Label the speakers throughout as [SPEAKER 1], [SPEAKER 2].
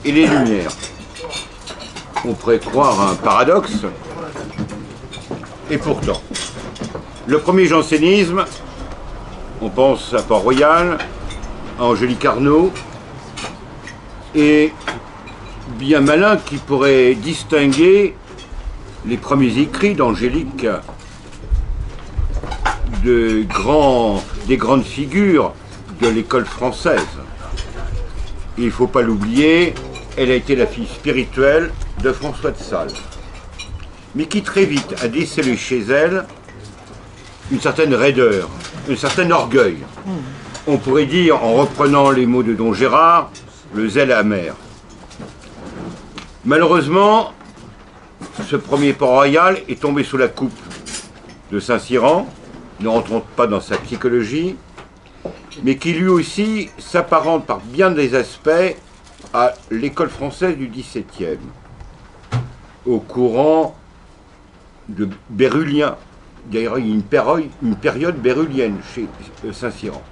[SPEAKER 1] et les Lumières. On pourrait croire à un paradoxe, et pourtant, le premier jansénisme, on pense à Port-Royal, à Angélique Arnauld, et bien malin qui pourrait distinguer les premiers écrits d'Angélique des grandes figures de l'école française. Et il ne faut pas l'oublier, elle a été la fille spirituelle de François de Sales, mais qui très vite a décelé chez elle une certaine raideur, un certain orgueil. On pourrait dire, en reprenant les mots de Don Gérard, le zèle amer. Malheureusement, ce premier Port-Royal est tombé sous la coupe de Saint-Cyran, ne rentrons pas dans sa psychologie, mais qui lui aussi s'apparente par bien des aspects à l'école française du XVIIe, au courant de Bérulien. D'ailleurs, il y a une période bérulienne chez Saint-Cyran.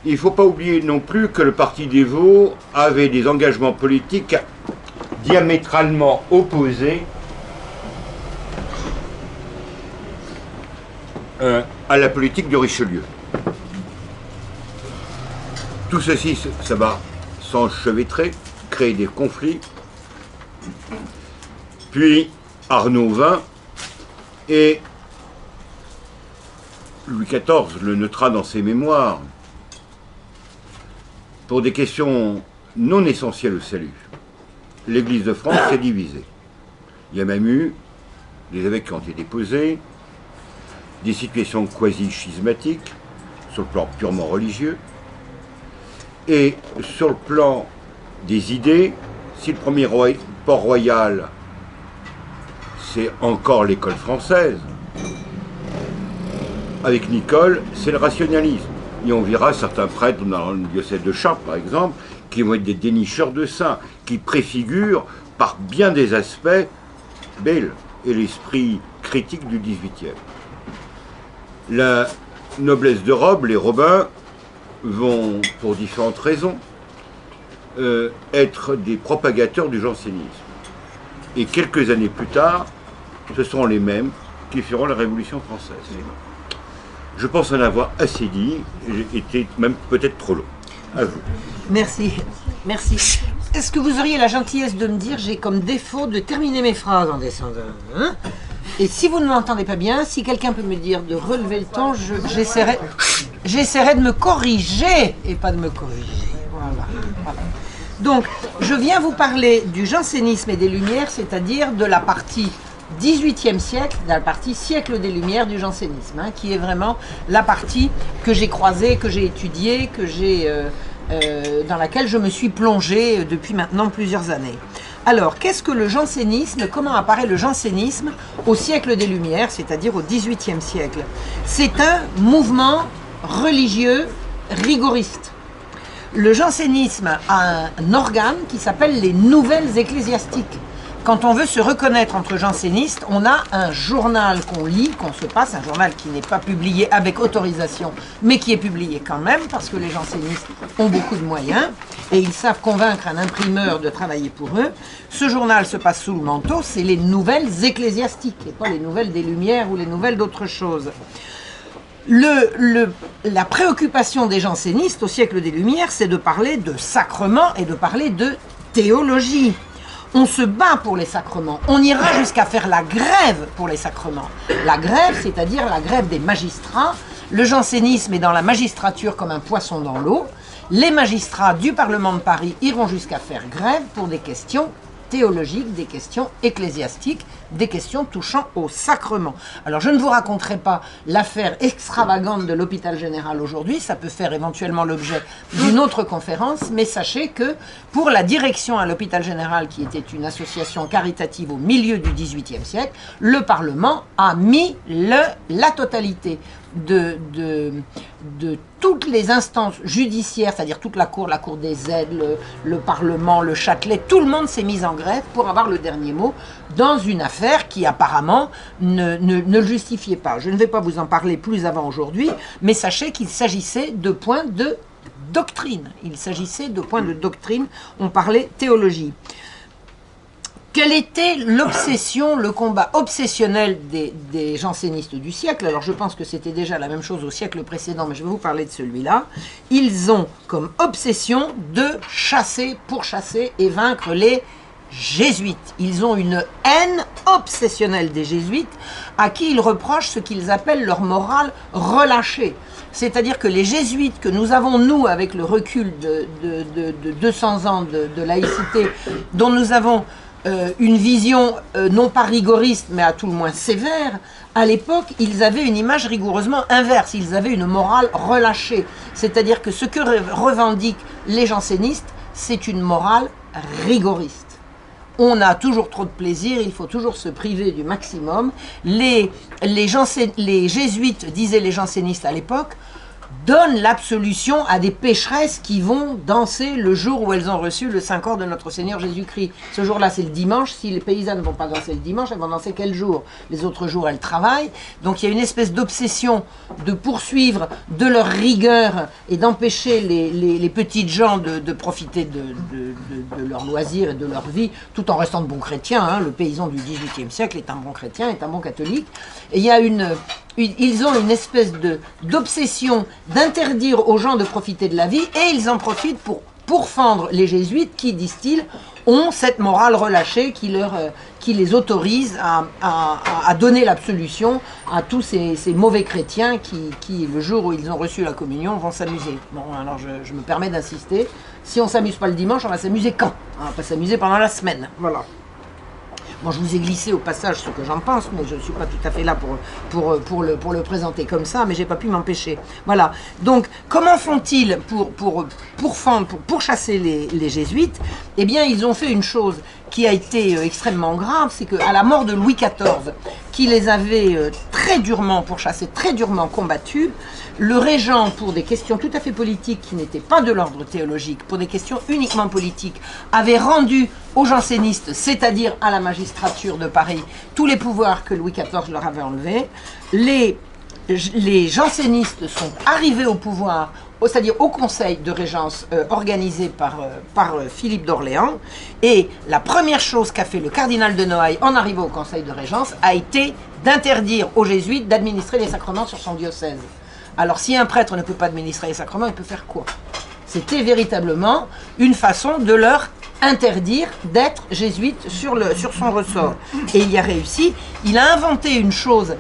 [SPEAKER 1] Il ne faut pas oublier non plus que le Parti dévot avait des engagements politiques diamétralement opposés à la politique de Richelieu. Tout ceci, ça va s'enchevêtrer, créer des conflits. Puis Arnauld vint et Louis XIV le notera dans ses mémoires. Pour des questions non essentielles au salut, l'Église de France s'est divisée. Il y a même eu des évêques qui ont été déposés, des situations quasi-schismatiques, sur le plan purement religieux, et sur le plan des idées, si le premier Port-Royal, c'est encore l'école française, avec Nicole, c'est le rationalisme. Et on verra certains prêtres dans le diocèse de Chartres, par exemple, qui vont être des dénicheurs de saints, qui préfigurent par bien des aspects Bayle et l'esprit critique du XVIIIe. La noblesse de robe, les Robins, vont, pour différentes raisons, être des propagateurs du jansénisme. Et quelques années plus tard, ce seront les mêmes qui feront la Révolution française. Je pense en avoir assez dit, j'ai été même peut-être trop long. À vous.
[SPEAKER 2] Merci, merci. Est-ce que vous auriez la gentillesse de me dire, j'ai comme défaut de terminer mes phrases en descendant, hein? Et si vous ne m'entendez pas bien, si quelqu'un peut me dire de relever le ton, j'essaierai de me corriger et pas de me corriger. Voilà. Donc, je viens vous parler du jansénisme et des Lumières, c'est-à-dire de la partie XVIIIe siècle, de la partie siècle des Lumières du jansénisme, hein, qui est vraiment la partie que j'ai croisée, que j'ai étudiée, dans laquelle je me suis plongée depuis maintenant plusieurs années. Alors, qu'est-ce que le jansénisme? Comment apparaît le jansénisme au siècle des Lumières, c'est-à-dire au XVIIIe siècle? C'est un mouvement religieux rigoriste. Le jansénisme a un organe qui s'appelle les Nouvelles Ecclésiastiques. Quand on veut se reconnaître entre jansénistes, on a un journal qu'on lit, qu'on se passe, un journal qui n'est pas publié avec autorisation, mais qui est publié quand même, parce que les jansénistes ont beaucoup de moyens, et ils savent convaincre un imprimeur de travailler pour eux. Ce journal se passe sous le manteau, c'est les Nouvelles Ecclésiastiques, et pas les Nouvelles des Lumières ou les Nouvelles d'autre chose. La préoccupation des jansénistes au siècle des Lumières, c'est de parler de sacrements et de parler de théologie. On se bat pour les sacrements. On ira jusqu'à faire la grève pour les sacrements. La grève, c'est-à-dire la grève des magistrats. Le jansénisme est dans la magistrature comme un poisson dans l'eau. Les magistrats du Parlement de Paris iront jusqu'à faire grève pour des questions théologiques, des questions ecclésiastiques, des questions touchant au sacrement. Alors je ne vous raconterai pas l'affaire extravagante de l'hôpital général aujourd'hui, ça peut faire éventuellement l'objet d'une autre conférence, mais sachez que pour la direction à l'hôpital général, qui était une association caritative au milieu du XVIIIe siècle, le Parlement a mis la totalité de toutes les instances judiciaires, c'est-à-dire toute la cour des aides, le Parlement, le Châtelet, tout le monde s'est mis en grève pour avoir le dernier mot dans une affaire qui apparemment ne le justifiait pas. Je ne vais pas vous en parler plus avant aujourd'hui, mais sachez qu'il s'agissait de points de doctrine. Il s'agissait de points de doctrine, on parlait théologie. Quelle était l'obsession, le combat obsessionnel des jansénistes du siècle? Alors je pense que c'était déjà la même chose au siècle précédent, mais je vais vous parler de celui-là. Ils ont comme obsession de chasser, pourchasser et vaincre les jésuites. Ils ont une haine obsessionnelle des jésuites à qui ils reprochent ce qu'ils appellent leur morale relâchée. C'est-à-dire que les jésuites que nous avons, nous, avec le recul de 200 ans de laïcité, dont nous avons une vision non pas rigoriste, mais à tout le moins sévère, à l'époque, ils avaient une image rigoureusement inverse. Ils avaient une morale relâchée. C'est-à-dire que ce que revendiquent les jansénistes, c'est une morale rigoriste. On a toujours trop de plaisir, il faut toujours se priver du maximum. Les jésuites, disaient les jansénistes à l'époque, donnent l'absolution à des pécheresses qui vont danser le jour où elles ont reçu le Saint Corps de notre Seigneur Jésus-Christ. Ce jour-là, c'est le dimanche. Si les paysannes ne vont pas danser le dimanche, elles vont danser quel jour? Les autres jours, elles travaillent. Donc il y a une espèce d'obsession de poursuivre de leur rigueur et d'empêcher les petites gens de profiter de leur loisir et de leur vie, tout en restant de bons chrétiens. Hein. Le paysan du XVIIIe siècle est un bon chrétien, est un bon catholique. Et il y a ils ont une espèce d'obsession d'interdire aux gens de profiter de la vie, et ils en profitent pour pourfendre les jésuites qui, disent-ils, ont cette morale relâchée qui les autorise à donner l'absolution à tous ces mauvais chrétiens qui, le jour où ils ont reçu la communion, vont s'amuser. Bon, alors je me permets d'insister, si on ne s'amuse pas le dimanche, on va s'amuser quand? On va pas s'amuser pendant la semaine. Voilà. Bon, je vous ai glissé au passage ce que j'en pense, mais je ne suis pas tout à fait là pour le présenter comme ça, mais j'ai pas pu m'empêcher. Voilà. Donc, comment font-ils pour chasser les jésuites? Eh bien, ils ont fait une chose qui a été extrêmement grave, c'est qu'à la mort de Louis XIV, qui les avait très durement pourchassés, très durement combattus, le régent, pour des questions tout à fait politiques qui n'étaient pas de l'ordre théologique, pour des questions uniquement politiques, avait rendu aux jansénistes, c'est-à-dire à la magistrature de Paris, tous les pouvoirs que Louis XIV leur avait enlevés. Les jansénistes sont arrivés au pouvoir, c'est-à-dire au conseil de régence organisé par Philippe d'Orléans, et la première chose qu'a fait le cardinal de Noailles en arrivant au conseil de régence a été d'interdire aux jésuites d'administrer les sacrements sur son diocèse. Alors si un prêtre ne peut pas administrer les sacrements, il peut faire quoi? C'était véritablement une façon de leur interdire d'être jésuite sur son ressort. Et il y a réussi. Il a inventé une chose.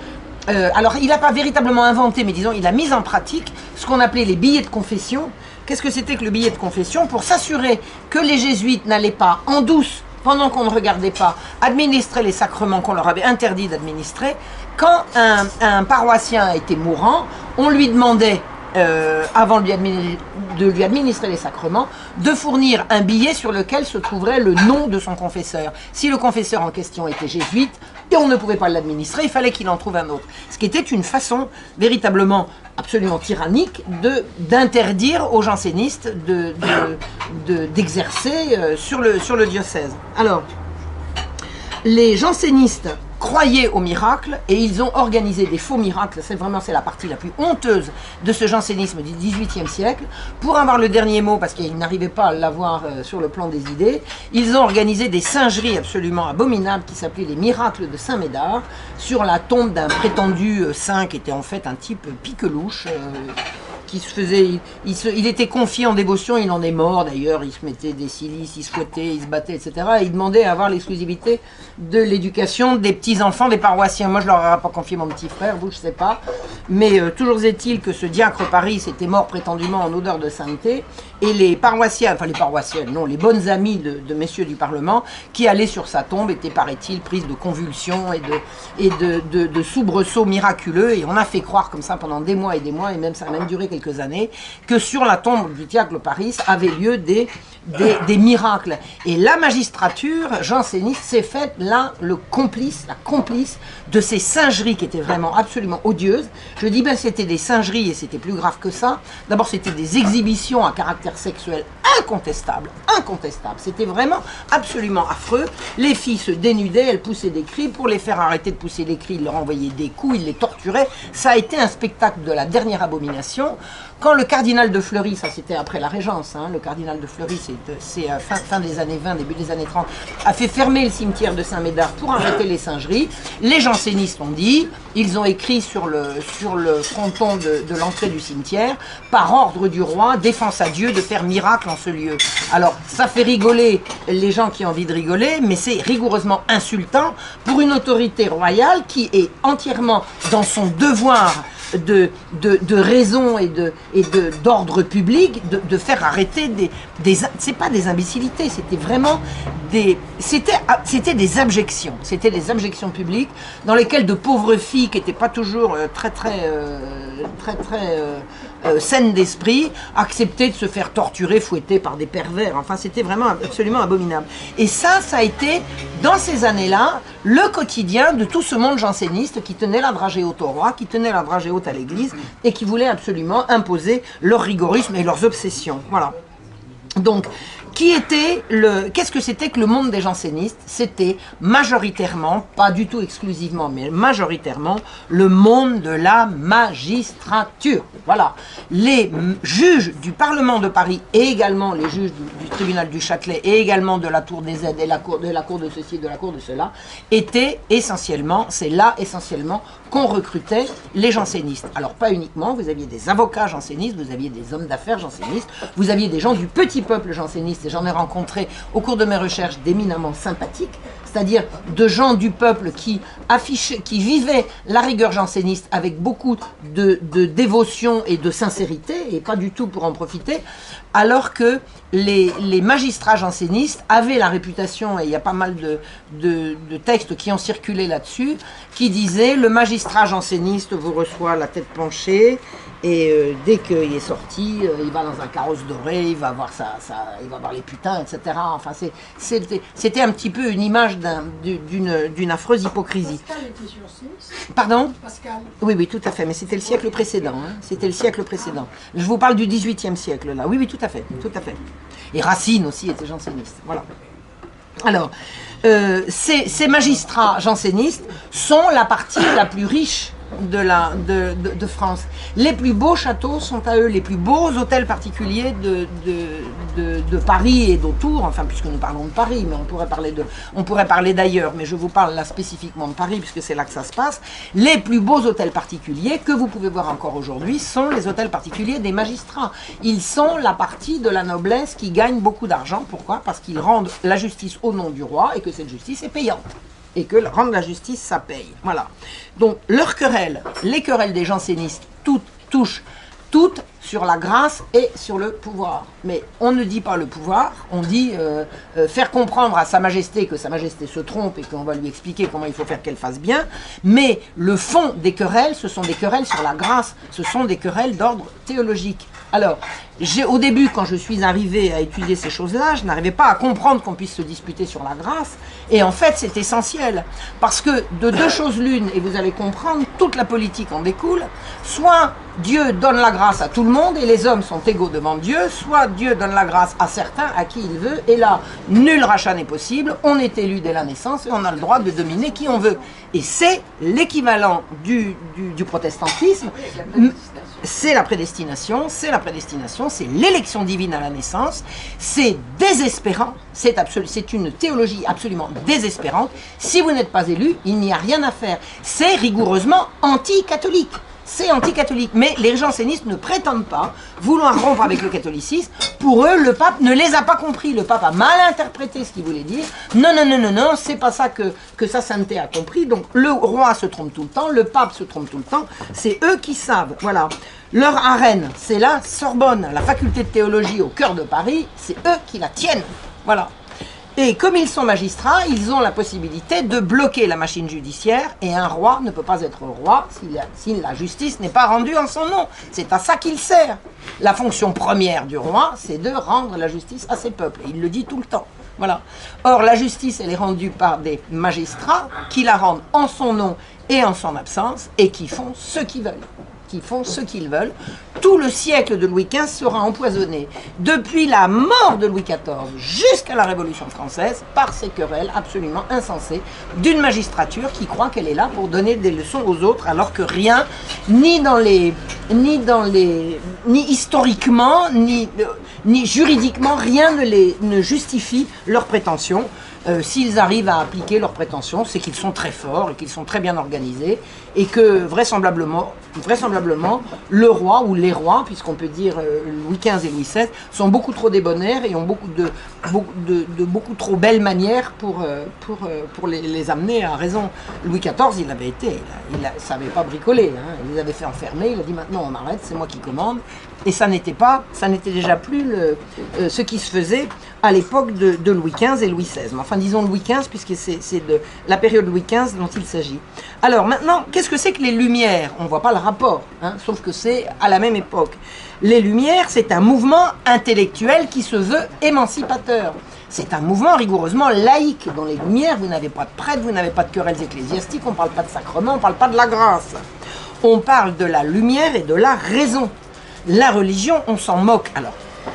[SPEAKER 2] Alors il n'a pas véritablement inventé, mais disons il a mis en pratique ce qu'on appelait les billets de confession. Qu'est-ce que c'était que le billet de confession? Pour s'assurer que les jésuites n'allaient pas en douce, pendant qu'on ne regardait pas, administrer les sacrements qu'on leur avait interdit d'administrer. Quand un paroissien était mourant, on lui demandait, avant de lui administrer les sacrements, de fournir un billet sur lequel se trouverait le nom de son confesseur. Si le confesseur en question était jésuite, et on ne pouvait pas l'administrer, il fallait qu'il en trouve un autre. Ce qui était une façon véritablement absolument tyrannique d'interdire aux jansénistes d'exercer sur le diocèse. Alors, les jansénistes croyaient aux miracles et ils ont organisé des faux miracles. C'est la partie la plus honteuse de ce jansénisme du XVIIIe siècle. Pour avoir le dernier mot, parce qu'ils n'arrivaient pas à l'avoir sur le plan des idées, ils ont organisé des singeries absolument abominables qui s'appelaient les miracles de Saint-Médard sur la tombe d'un prétendu saint qui était en fait un type piquelouche. Qui se faisait, il était confié en dévotion, il en est mort d'ailleurs, il se mettait des silices, il se fouettait, il se battait, etc. Et il demandait à avoir l'exclusivité de l'éducation des petits-enfants des paroissiens. Moi je leur aurais pas confié mon petit frère, vous je sais pas. Mais toujours est-il que ce diacre Paris était mort prétendument en odeur de sainteté. Et les paroissiens, enfin les paroissiennes, non, les bonnes amies de messieurs du Parlement qui allaient sur sa tombe étaient, paraît-il, prises de convulsions et de soubresauts miraculeux. Et on a fait croire comme ça pendant des mois, et même ça a même duré quelques années, que sur la tombe du diacre Paris avaient lieu des miracles. Et la magistrature janséniste s'est faite là la complice de ces singeries qui étaient vraiment absolument odieuses. Je dis bien c'était des singeries et c'était plus grave que ça. D'abord c'était des exhibitions à caractère caractère sexuel incontestable, incontestable. C'était vraiment absolument affreux. Les filles se dénudaient, elles poussaient des cris. Pour les faire arrêter de pousser des cris, ils leur envoyaient des coups, ils les torturaient. Ça a été un spectacle de la dernière abomination. Quand le cardinal de Fleury, ça c'était après la Régence, hein, le cardinal de Fleury, c'est fin des années 20, début des années 30, a fait fermer le cimetière de Saint-Médard pour arrêter les singeries. Les jansénistes ont dit, ils ont écrit sur le fronton de l'entrée du cimetière, par ordre du roi, défense à Dieu de faire miracle en ce lieu. Alors, ça fait rigoler les gens qui ont envie de rigoler, mais c'est rigoureusement insultant pour une autorité royale qui est entièrement dans son devoir de raison et d'ordre public, de faire arrêter c'est pas des imbécilités, c'était vraiment c'était des abjections publiques dans lesquelles de pauvres filles qui n'étaient pas toujours très saines d'esprit acceptaient de se faire torturer, fouetter par des pervers. Enfin, c'était vraiment absolument abominable. Et ça a été, dans ces années-là, le quotidien de tout ce monde janséniste qui tenait la dragée haute au roi, qui tenait la dragée haute à l'église et qui voulait absolument imposer leur rigorisme et leurs obsessions. Voilà. Donc, qu'est-ce que c'était que le monde des jansénistes? C'était majoritairement, pas du tout exclusivement, mais majoritairement, le monde de la magistrature. Voilà. Les juges du Parlement de Paris et également les juges du tribunal du Châtelet et également de la Tour des Aides et de la cour de ceci et de la cour de cela étaient essentiellement, c'est là essentiellement qu'on recrutait les jansénistes. Alors pas uniquement, vous aviez des avocats jansénistes, vous aviez des hommes d'affaires jansénistes, vous aviez des gens du petit peuple janséniste, et j'en ai rencontré au cours de mes recherches d'éminemment sympathiques, c'est-à-dire de gens du peuple qui vivaient la rigueur janséniste avec beaucoup de dévotion et de sincérité, et pas du tout pour en profiter, alors que les magistrats jansénistes avaient la réputation, et il y a pas mal de textes qui ont circulé là-dessus, qui disaient « le magistrat janséniste vous reçoit la tête penchée, et dès qu'il est sorti, il va dans un carrosse doré, il va voir il va voir les putains, etc. » Enfin, c'était un petit peu une image d'une affreuse hypocrisie.
[SPEAKER 3] Pascal était janséniste.
[SPEAKER 2] Pardon?
[SPEAKER 3] Pascal.
[SPEAKER 2] Oui, tout à fait, mais c'était le siècle précédent. Hein. C'était le siècle précédent. Je vous parle du XVIIIe siècle, là. Oui, tout à fait, tout à fait. Et Racine aussi était janséniste. Voilà. Alors, ces magistrats jansénistes sont la partie la plus riche de France. Les plus beaux châteaux sont à eux, les plus beaux hôtels particuliers de Paris et d'autour, enfin puisque nous parlons de Paris, mais on pourrait parler d'ailleurs, mais je vous parle là spécifiquement de Paris puisque c'est là que ça se passe. Les plus beaux hôtels particuliers que vous pouvez voir encore aujourd'hui sont les hôtels particuliers des magistrats. Ils sont la partie de la noblesse qui gagne beaucoup d'argent. Pourquoi? Parce qu'ils rendent la justice au nom du roi et que cette justice est payante. Et que rendre la justice, ça paye. Voilà. Donc, leurs querelles, les querelles des jansénistes, touchent toutes sur la grâce et sur le pouvoir. Mais on ne dit pas le pouvoir, on dit faire comprendre à Sa Majesté que Sa Majesté se trompe et qu'on va lui expliquer comment il faut faire qu'elle fasse bien. Mais le fond des querelles, ce sont des querelles sur la grâce, ce sont des querelles d'ordre théologique. Alors, au début, quand je suis arrivé à étudier ces choses-là, je n'arrivais pas à comprendre qu'on puisse se disputer sur la grâce. Et en fait, c'est essentiel. Parce que de deux choses l'une, et vous allez comprendre, toute la politique en découle, soit Dieu donne la grâce à tout le monde et les hommes sont égaux devant Dieu, soit Dieu donne la grâce à certains, à qui il veut, et là, nul rachat n'est possible, on est élu dès la naissance et on a le droit de dominer qui on veut. Et c'est l'équivalent du protestantisme. C'est la prédestination, c'est l'élection divine à la naissance, c'est désespérant, c'est une théologie absolument désespérante. Si vous n'êtes pas élu, il n'y a rien à faire. C'est rigoureusement anti-catholique. C'est anti-catholique. Mais les jansénistes ne prétendent pas vouloir rompre avec le catholicisme. Pour eux, le pape ne les a pas compris. Le pape a mal interprété ce qu'il voulait dire. Non, c'est pas ça que sa sainteté a compris. Donc le roi se trompe tout le temps, le pape se trompe tout le temps. C'est eux qui savent. Voilà. Leur arène, c'est la Sorbonne, la faculté de théologie au cœur de Paris. C'est eux qui la tiennent. Voilà. Et comme ils sont magistrats, ils ont la possibilité de bloquer la machine judiciaire et un roi ne peut pas être roi si la justice n'est pas rendue en son nom. C'est à ça qu'il sert. La fonction première du roi, c'est de rendre la justice à ses peuples. Il le dit tout le temps. Voilà. Or, la justice, elle est rendue par des magistrats qui la rendent en son nom et en son absence et qui font ce qu'ils veulent. qui font ce qu'ils veulent. Tout le siècle de Louis XV sera empoisonné, depuis la mort de Louis XIV jusqu'à la Révolution française, par ces querelles absolument insensées d'une magistrature qui croit qu'elle est là pour donner des leçons aux autres, alors que rien, ni historiquement, ni juridiquement, rien ne justifie leurs prétentions. S'ils arrivent à appliquer leurs prétentions, c'est qu'ils sont très forts et qu'ils sont très bien organisés et que vraisemblablement le roi ou les rois, puisqu'on peut dire Louis XV et Louis XVI, sont beaucoup trop débonnaires et ont beaucoup trop belles manières pour les amener à raison. Louis XIV, il avait été, il savait pas bricoler, hein, il les avait fait enfermer, il a dit maintenant on arrête, c'est moi qui commande. Et ça n'était déjà plus ce qui se faisait à l'époque de Louis XV et Louis XVI. Mais enfin, disons Louis XV, puisque c'est de la période Louis XV dont il s'agit. Alors maintenant, qu'est-ce que c'est que les Lumières? On ne voit pas le rapport, hein, sauf que c'est à la même époque. Les Lumières, c'est un mouvement intellectuel qui se veut émancipateur. C'est un mouvement rigoureusement laïque. Dans les Lumières, vous n'avez pas de prêtre, vous n'avez pas de querelles ecclésiastiques, on ne parle pas de sacrement, on ne parle pas de la grâce. On parle de la lumière et de la raison. La religion, on s'en moque. Alors,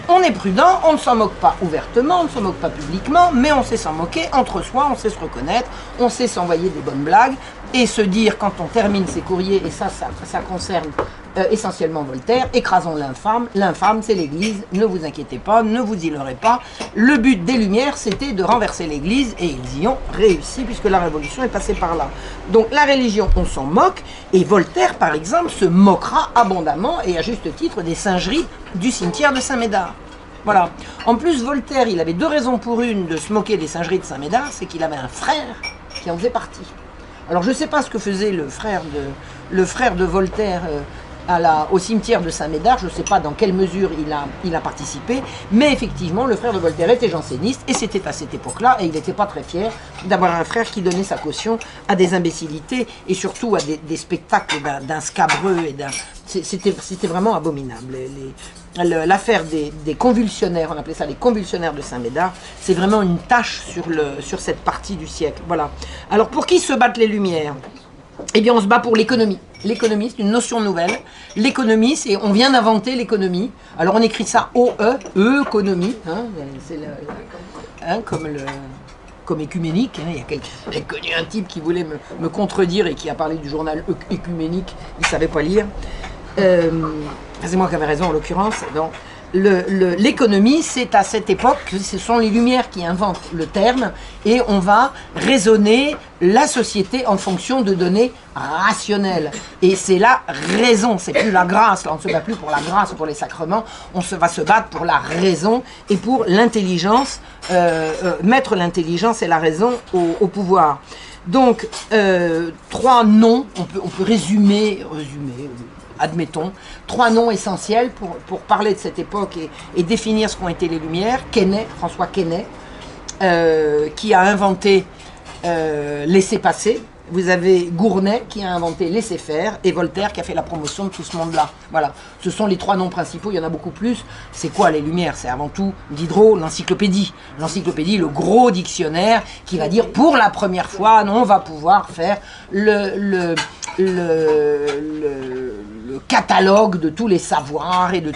[SPEAKER 2] on est prudent, on ne s'en moque pas ouvertement, on ne s'en moque pas publiquement, mais on sait s'en moquer entre soi, on sait se reconnaître, on sait s'envoyer des bonnes blagues et se dire quand on termine ses courriers, et ça concerne essentiellement Voltaire, écrasons l'infâme, l'infâme c'est l'Église, ne vous inquiétez pas, ne vous y leurrez pas. Le but des Lumières, c'était de renverser l'Église et ils y ont réussi puisque la Révolution est passée par là. Donc la religion, on s'en moque et Voltaire, par exemple, se moquera abondamment et à juste titre des singeries du cimetière de Saint-Médard. Voilà. En plus, Voltaire, il avait deux raisons pour une de se moquer des singeries de Saint-Médard, c'est qu'il avait un frère qui en faisait partie. Alors je ne sais pas ce que faisait le frère de Voltaire au cimetière de Saint-Médard, je ne sais pas dans quelle mesure il a participé, mais effectivement le frère de Voltaire était janséniste et c'était à cette époque-là et il n'était pas très fier d'avoir un frère qui donnait sa caution à des imbécilités et surtout à des spectacles d'un scabreux et c'était vraiment abominable. L'affaire des convulsionnaires, on appelait ça les convulsionnaires de Saint-Médard, c'est vraiment une tache sur cette partie du siècle. Voilà. Alors pour qui se battent les Lumières? Eh bien on se bat pour l'économie. L'économie, c'est une notion nouvelle. L'économie, c'est on vient d'inventer l'économie. Alors on écrit ça O-E, économie, hein, comme écuménique. Hein. J'ai connu un type qui voulait me contredire et qui a parlé du journal écuménique, il ne savait pas lire. C'est moi qui avais raison en l'occurrence. L'économie, c'est à cette époque, ce sont les Lumières qui inventent le terme et on va raisonner la société en fonction de données rationnelles. Et c'est la raison, c'est plus la grâce. Là, on ne se bat plus pour la grâce ou pour les sacrements, va se battre pour la raison et pour l'intelligence, mettre l'intelligence et la raison au pouvoir. Donc, trois noms, on peut résumer, admettons, trois noms essentiels pour parler de cette époque et définir ce qu'ont été les Lumières. François Quesnay, qui a inventé laisser-passer. Vous avez Gournay qui a inventé laisser-faire et Voltaire qui a fait la promotion de tout ce monde-là. Voilà, ce sont les trois noms principaux, il y en a beaucoup plus. C'est quoi les Lumières? C'est avant tout Diderot, l'encyclopédie. L'encyclopédie, le gros dictionnaire qui va dire pour la première fois, on va pouvoir faire le catalogue de tous les savoirs et de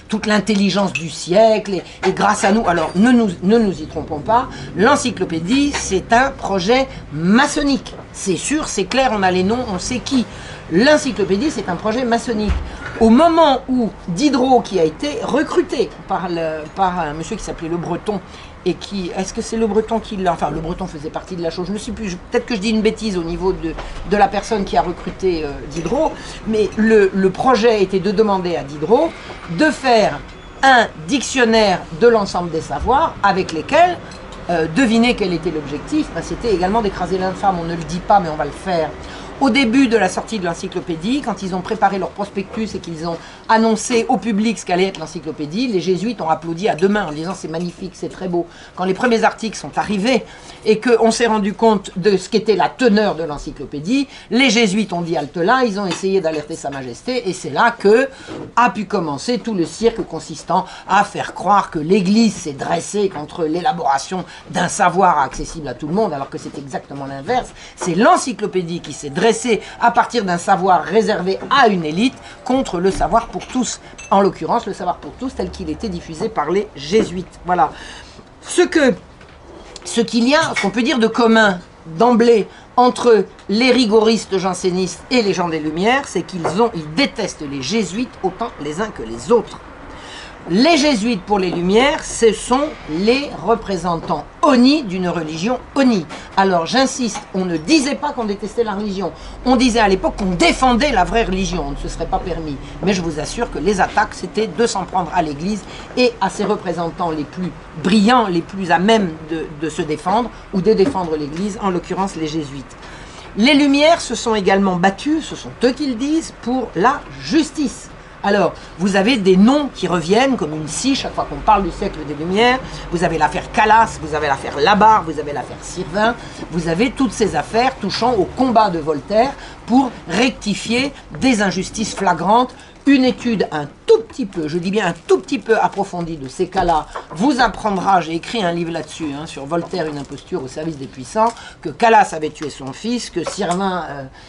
[SPEAKER 2] toute l'intelligence du siècle et grâce à nous, alors ne nous y trompons pas, l'encyclopédie c'est un projet maçonnique, c'est sûr, c'est clair, on a les noms, on sait qui. L'encyclopédie c'est un projet maçonnique. Au moment où Diderot, qui a été recruté par un monsieur qui s'appelait Le Breton, et est-ce que c'est Le Breton qui l'a, enfin Le Breton faisait partie de la chose, je ne sais plus, peut-être que je dis une bêtise au niveau de la personne qui a recruté Diderot, mais le projet était de demander à Diderot de faire un dictionnaire de l'ensemble des savoirs avec lesquels, devinez quel était l'objectif, c'était également d'écraser l'infâme, on ne le dit pas mais on va le faire. Au début de la sortie de l'encyclopédie, quand ils ont préparé leur prospectus et qu'ils ont annoncé au public ce qu'allait être l'encyclopédie, les jésuites ont applaudi à deux mains en disant c'est magnifique, c'est très beau. Quand les premiers articles sont arrivés et qu'on s'est rendu compte de ce qu'était la teneur de l'encyclopédie, les jésuites ont dit halte là, ils ont essayé d'alerter Sa Majesté et c'est là que a pu commencer tout le cirque consistant à faire croire que l'Église s'est dressée contre l'élaboration d'un savoir accessible à tout le monde alors que c'est exactement l'inverse. C'est l'encyclopédie qui s'est dressée dressé à partir d'un savoir réservé à une élite contre le savoir pour tous. En l'occurrence, le savoir pour tous tel qu'il était diffusé par les jésuites. Voilà. Ce qu'il y a, qu'on peut dire de commun d'emblée entre les rigoristes jansénistes et les gens des Lumières, c'est qu'ils détestent les jésuites autant les uns que les autres. Les jésuites pour les Lumières, ce sont les représentants honnis d'une religion honnie. Alors j'insiste, on ne disait pas qu'on détestait la religion, on disait à l'époque qu'on défendait la vraie religion, on ne se serait pas permis. Mais je vous assure que les attaques, c'était de s'en prendre à l'Église et à ses représentants les plus brillants, les plus à même de se défendre ou de défendre l'Église, en l'occurrence les jésuites. Les Lumières se sont également battus, ce sont eux qui le disent, pour la justice. Alors, vous avez des noms qui reviennent comme une scie chaque fois qu'on parle du siècle des Lumières. Vous avez l'affaire Calas, vous avez l'affaire Labarre, vous avez l'affaire Sirvin. Vous avez toutes ces affaires touchant au combat de Voltaire pour rectifier des injustices flagrantes. Une étude un tout petit peu, je dis bien un tout petit peu approfondie de ces cas-là vous apprendra, j'ai écrit un livre là-dessus, sur Voltaire, une imposture au service des puissants, que Calas avait tué son fils, que Sirvin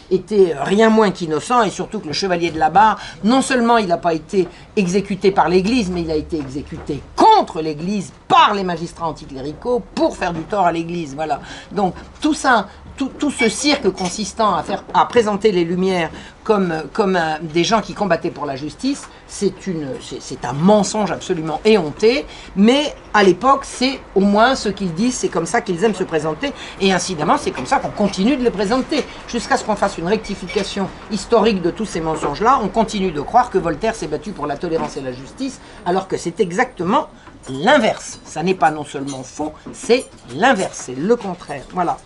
[SPEAKER 2] était rien moins qu'innocent, et surtout que le chevalier de Labarre, non seulement il n'a pas été exécuté par l'Église, mais il a été exécuté contre l'Église par les magistrats anticléricaux pour faire du tort à l'Église. Voilà. Donc tout ça, tout ce cirque consistant à présenter les Lumières comme des gens qui combattaient pour la justice, c'est un mensonge absolument éhonté, mais à l'époque, c'est au moins ce qu'ils disent, c'est comme ça qu'ils aiment se présenter, et incidemment, c'est comme ça qu'on continue de les présenter, jusqu'à ce qu'on fasse une rectification historique de tous ces mensonges-là. On continue de croire que Voltaire s'est battu pour la tolérance et la justice, alors que c'est exactement l'inverse. Ça n'est pas non seulement faux, c'est l'inverse, c'est le contraire. Voilà.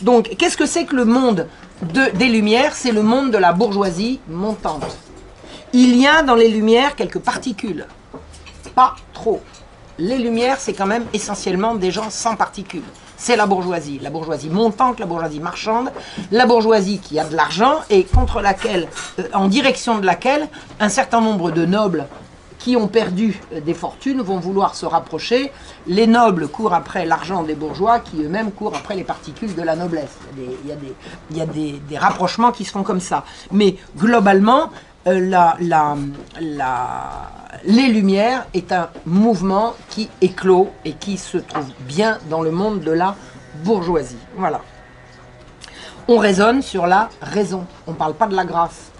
[SPEAKER 2] Donc, qu'est-ce que c'est que le monde des Lumières? C'est le monde de la bourgeoisie montante. Il y a dans les Lumières quelques particules, pas trop. Les Lumières, c'est quand même essentiellement des gens sans particules. C'est la bourgeoisie montante, la bourgeoisie marchande, la bourgeoisie qui a de l'argent et contre laquelle, en direction de laquelle, un certain nombre de nobles qui ont perdu des fortunes vont vouloir se rapprocher. Les nobles courent après l'argent des bourgeois qui eux-mêmes courent après les particules de la noblesse. Il y a des rapprochements qui se font comme ça. Mais globalement, les Lumières est un mouvement qui éclot et qui se trouve bien dans le monde de la bourgeoisie. Voilà. On raisonne sur la raison, on ne parle pas de la grâce.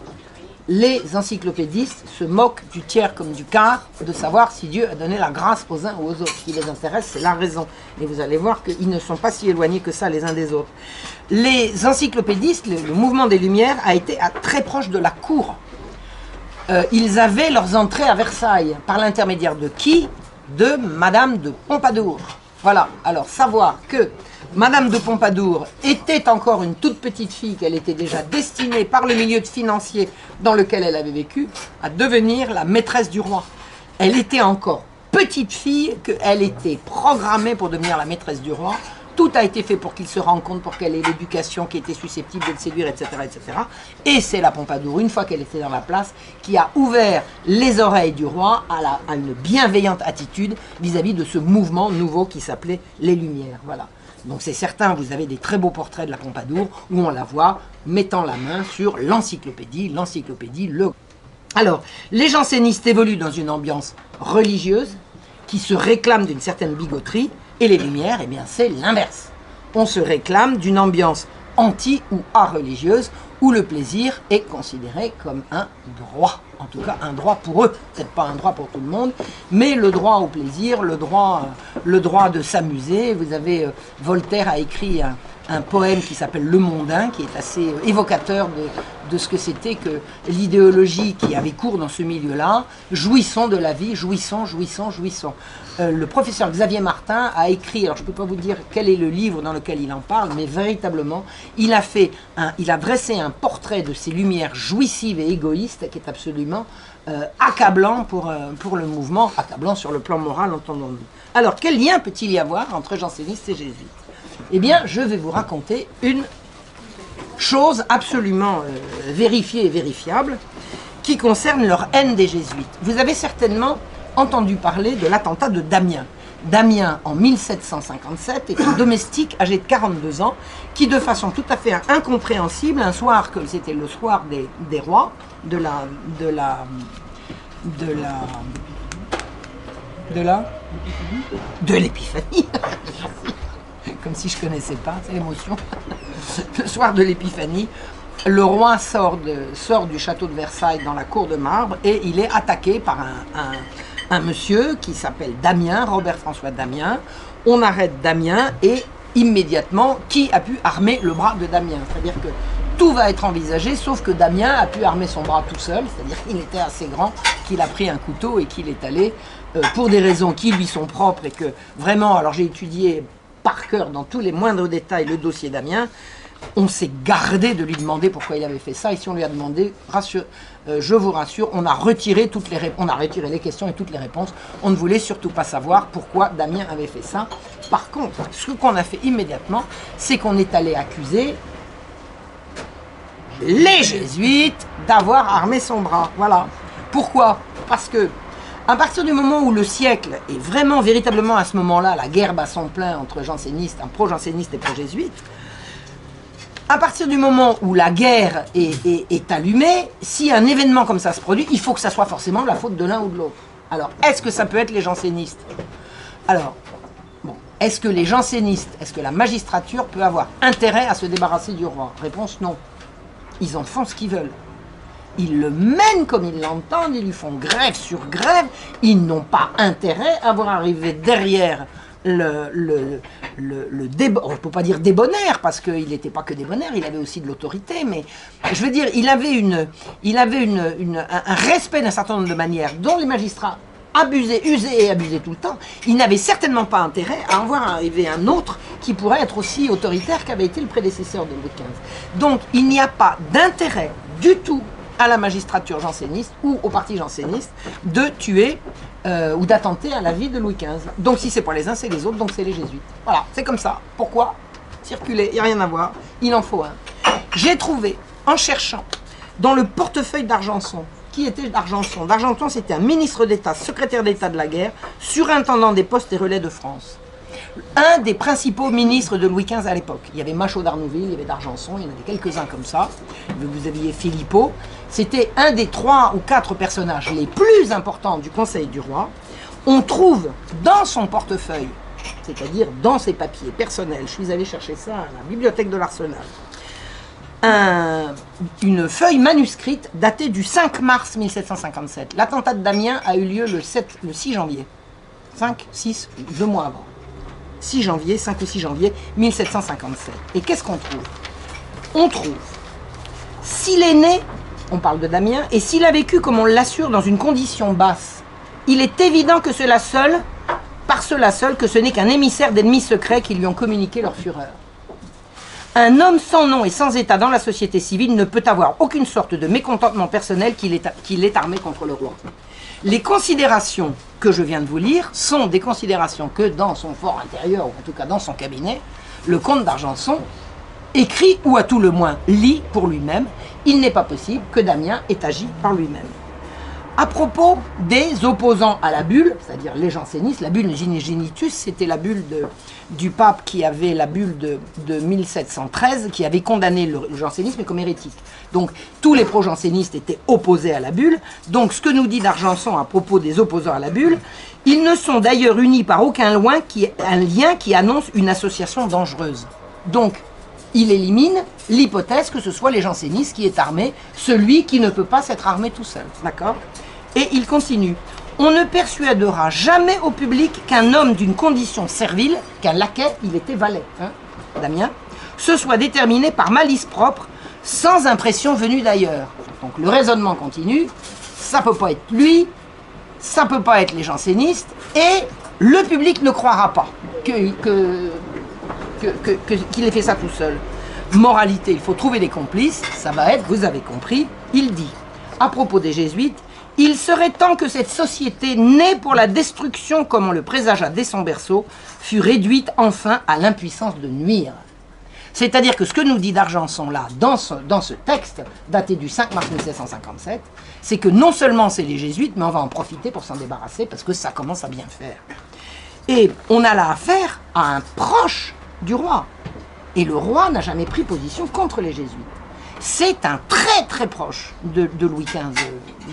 [SPEAKER 2] Les encyclopédistes se moquent du tiers comme du quart, de savoir si Dieu a donné la grâce aux uns ou aux autres. Ce qui les intéresse, c'est la raison. Et vous allez voir qu'ils ne sont pas si éloignés que ça les uns des autres. Les encyclopédistes, le mouvement des Lumières, a été très proche de la cour. Ils avaient leurs entrées à Versailles. Par l'intermédiaire de qui? De Madame de Pompadour. Voilà. Alors, savoir que Madame de Pompadour était encore une toute petite fille, qu'elle était déjà destinée par le milieu financier dans lequel elle avait vécu à devenir la maîtresse du roi. Elle était encore petite fille, qu'elle était programmée pour devenir la maîtresse du roi. Tout a été fait pour qu'il se rende compte, pour qu'elle ait l'éducation qui était susceptible de le séduire, etc. etc. Et c'est la Pompadour, une fois qu'elle était dans la place, qui a ouvert les oreilles du roi à une bienveillante attitude vis-à-vis de ce mouvement nouveau qui s'appelait les Lumières. Voilà. Donc c'est certain, vous avez des très beaux portraits de la Pompadour où on la voit mettant la main sur l'encyclopédie, Alors, les jansénistes évoluent dans une ambiance religieuse qui se réclame d'une certaine bigoterie, et les Lumières, eh bien c'est l'inverse. On se réclame d'une ambiance anti- ou a-religieuse où le plaisir est considéré comme un droit. En tout cas, un droit pour eux. Peut-être pas un droit pour tout le monde, mais le droit au plaisir, le droit de s'amuser. Vous avez, Voltaire a écrit un poème qui s'appelle Le Mondain, qui est assez évocateur de ce que c'était que l'idéologie qui avait cours dans ce milieu-là. Jouissons de la vie, jouissons, jouissons, jouissons. Le professeur Xavier Martin a écrit, alors je ne peux pas vous dire quel est le livre dans lequel il en parle, mais véritablement, il a dressé un portrait de ces lumières jouissives et égoïstes qui est absolument accablant pour le mouvement, accablant sur le plan moral, entendons-nous. Alors, quel lien peut-il y avoir entre jansénistes et jésuites? Eh bien, je vais vous raconter une chose absolument vérifiée et vérifiable qui concerne leur haine des jésuites. Vous avez certainement entendu parler de l'attentat de Damiens. Damien, en 1757, est un domestique âgé de 42 ans qui, de façon tout à fait incompréhensible, un soir, que c'était le soir des rois, de l'épiphanie, comme si je connaissais pas, c'est l'émotion. Le soir de l'épiphanie, le roi sort du château de Versailles dans la cour de marbre et il est attaqué par un monsieur qui s'appelle Damien, Robert-François Damien. On arrête Damien et immédiatement, qui a pu armer le bras de Damien? C'est-à-dire que tout va être envisagé, sauf que Damien a pu armer son bras tout seul, c'est-à-dire qu'il était assez grand, qu'il a pris un couteau et qu'il est allé, pour des raisons qui lui sont propres et que vraiment, alors j'ai étudié par cœur dans tous les moindres détails le dossier Damien, on s'est gardé de lui demander pourquoi il avait fait ça, et si on lui a demandé, je vous rassure, on a retiré les questions et toutes les réponses, on ne voulait surtout pas savoir pourquoi Damien avait fait ça. Par contre, ce qu'on a fait immédiatement, c'est qu'on est allé accuser les jésuites d'avoir armé son bras. Voilà. Pourquoi? Parce que à partir du moment où le siècle est vraiment, véritablement à ce moment-là, la guerre bat son plein entre jansénistes, pro-jansénistes et pro-jésuites, à partir du moment où la guerre est allumée, si un événement comme ça se produit, il faut que ça soit forcément la faute de l'un ou de l'autre. Alors, est-ce que ça peut être les jansénistes? Alors, bon, est-ce que les jansénistes, est-ce que la magistrature peut avoir intérêt à se débarrasser du roi? Réponse non. Ils en font ce qu'ils veulent. Ils le mènent comme ils l'entendent, ils lui font grève sur grève. Ils n'ont pas intérêt à voir arriver derrière le on ne peut pas dire débonnaire, parce qu'il n'était pas que débonnaire, il avait aussi de l'autorité, mais je veux dire, il avait un respect d'un certain nombre de manières dont les magistrats usaient et abusaient tout le temps. Il n'avait certainement pas intérêt à en voir arriver un autre qui pourrait être aussi autoritaire qu'avait été le prédécesseur de Louis XV. Donc il n'y a pas d'intérêt du tout à la magistrature janséniste ou au parti janséniste de tuer ou d'attenter à la vie de Louis XV. Donc si c'est pas les uns, c'est les autres, donc c'est les jésuites. Voilà, c'est comme ça. Pourquoi circuler? Il n'y a rien à voir. Il en faut un. J'ai trouvé, en cherchant, dans le portefeuille d'Argenson, qui était d'Argenson? D'Argenson, c'était un ministre d'État, secrétaire d'État de la guerre, surintendant des postes et relais de France. Un des principaux ministres de Louis XV à l'époque. Il y avait Machaut d'Arnouville, il y avait d'Argenson, il y en avait quelques-uns comme ça. Vous aviez Philippot. C'était un des 3 ou 4 personnages les plus importants du Conseil du roi. On trouve dans son portefeuille, c'est-à-dire dans ses papiers personnels, je suis allé chercher ça à la bibliothèque de l'Arsenal, une feuille manuscrite datée du 5 mars 1757. L'attentat de Damien a eu lieu le 6 janvier. 5, 6, 2 mois avant. 6 janvier, 5 ou 6 janvier 1757. Et qu'est-ce qu'on trouve? On trouve, s'il est né, on parle de Damien, et s'il a vécu comme on l'assure dans une condition basse, il est évident que cela seul, par cela seul, que ce n'est qu'un émissaire d'ennemis secrets qui lui ont communiqué leur fureur. Un homme sans nom et sans état dans la société civile ne peut avoir aucune sorte de mécontentement personnel qu'il est armé contre le roi. Les considérations que je viens de vous lire sont des considérations que dans son fort intérieur, ou en tout cas dans son cabinet, le comte d'Argenson écrit, ou à tout le moins lit pour lui-même. Il n'est pas possible que Damien ait agi par lui-même. À propos des opposants à la bulle, c'est-à-dire les jansénistes, la bulle Genitus, c'était la bulle du pape qui avait la bulle de 1713, qui avait condamné le jansénisme comme hérétique. Donc tous les pro-jansénistes étaient opposés à la bulle. Donc ce que nous dit d'Argenson à propos des opposants à la bulle, ils ne sont d'ailleurs unis par aucun lien qui annonce une association dangereuse. Donc il élimine l'hypothèse que ce soit les jansénistes qui est armé, celui qui ne peut pas s'être armé tout seul. D'accord ? Et il continue. On ne persuadera jamais au public qu'un homme d'une condition servile, qu'un laquais, il était valet, hein, Damien, se soit déterminé par malice propre, sans impression venue d'ailleurs. Donc le raisonnement continue, ça peut pas être lui, ça peut pas être les jansénistes, et le public ne croira pas qu'il ait fait ça tout seul. Moralité, il faut trouver des complices, ça va être, vous avez compris, il dit, à propos des jésuites, il serait temps que cette société, née pour la destruction comme on le présagea dès son berceau, fût réduite enfin à l'impuissance de nuire. C'est-à-dire que ce que nous dit d'Argenson là, dans ce texte, daté du 5 mars 1757, c'est que non seulement c'est les jésuites, mais on va en profiter pour s'en débarrasser, parce que ça commence à bien faire. Et on a là affaire à un proche du roi. Et le roi n'a jamais pris position contre les jésuites. C'est un très très proche de Louis XV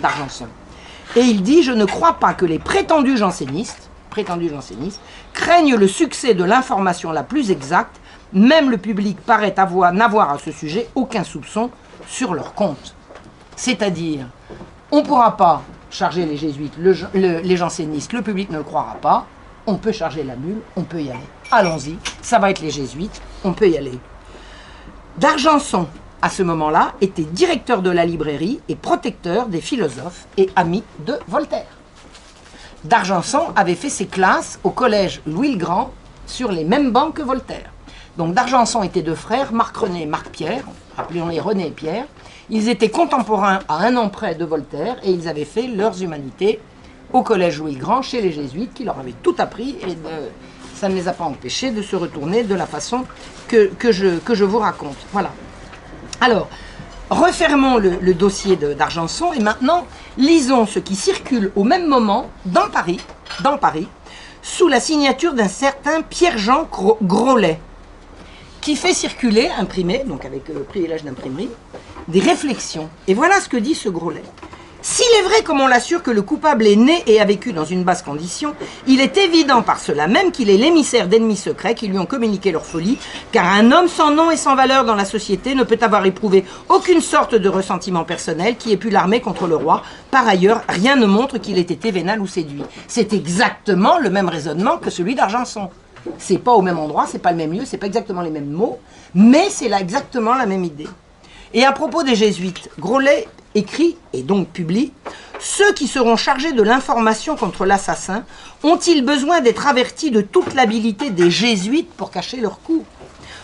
[SPEAKER 2] d'Argenson. Et il dit, je ne crois pas que les prétendus jansénistes craignent le succès de l'information la plus exacte, même le public paraît n'avoir à ce sujet aucun soupçon sur leur compte. C'est-à-dire, on ne pourra pas charger les jésuites, les jansénistes, le public ne le croira pas, on peut charger la mule, on peut y aller. Allons-y, ça va être les jésuites, on peut y aller. D'Argenson, à ce moment-là, était directeur de la librairie et protecteur des philosophes et ami de Voltaire. D'Argenson avait fait ses classes au collège Louis-le-Grand sur les mêmes bancs que Voltaire. Donc d'Argenson étaient deux frères, Marc-René et Marc-Pierre, appelons-les René et Pierre. Ils étaient contemporains à un an près de Voltaire et ils avaient fait leurs humanités au collège Louis-le-Grand chez les jésuites qui leur avaient tout appris et ça ne les a pas empêchés de se retourner de la façon que je vous raconte. Voilà. Alors, refermons le dossier d'Argenson et maintenant, lisons ce qui circule au même moment dans Paris, sous la signature d'un certain Pierre-Jean Grolet, qui fait circuler, imprimé, donc avec le privilège d'imprimerie, des réflexions. Et voilà ce que dit ce Grolet. S'il est vrai, comme on l'assure, que le coupable est né et a vécu dans une basse condition, il est évident par cela même qu'il est l'émissaire d'ennemis secrets qui lui ont communiqué leur folie, car un homme sans nom et sans valeur dans la société ne peut avoir éprouvé aucune sorte de ressentiment personnel qui ait pu l'armer contre le roi. Par ailleurs, rien ne montre qu'il ait été vénal ou séduit. C'est exactement le même raisonnement que celui d'Argenson. C'est pas au même endroit, c'est pas le même lieu, c'est pas exactement les mêmes mots, mais c'est là exactement la même idée. Et à propos des jésuites, Grolet écrit, et donc publie, « Ceux qui seront chargés de l'information contre l'assassin ont-ils besoin d'être avertis de toute l'habilité des jésuites pour cacher leur coup ?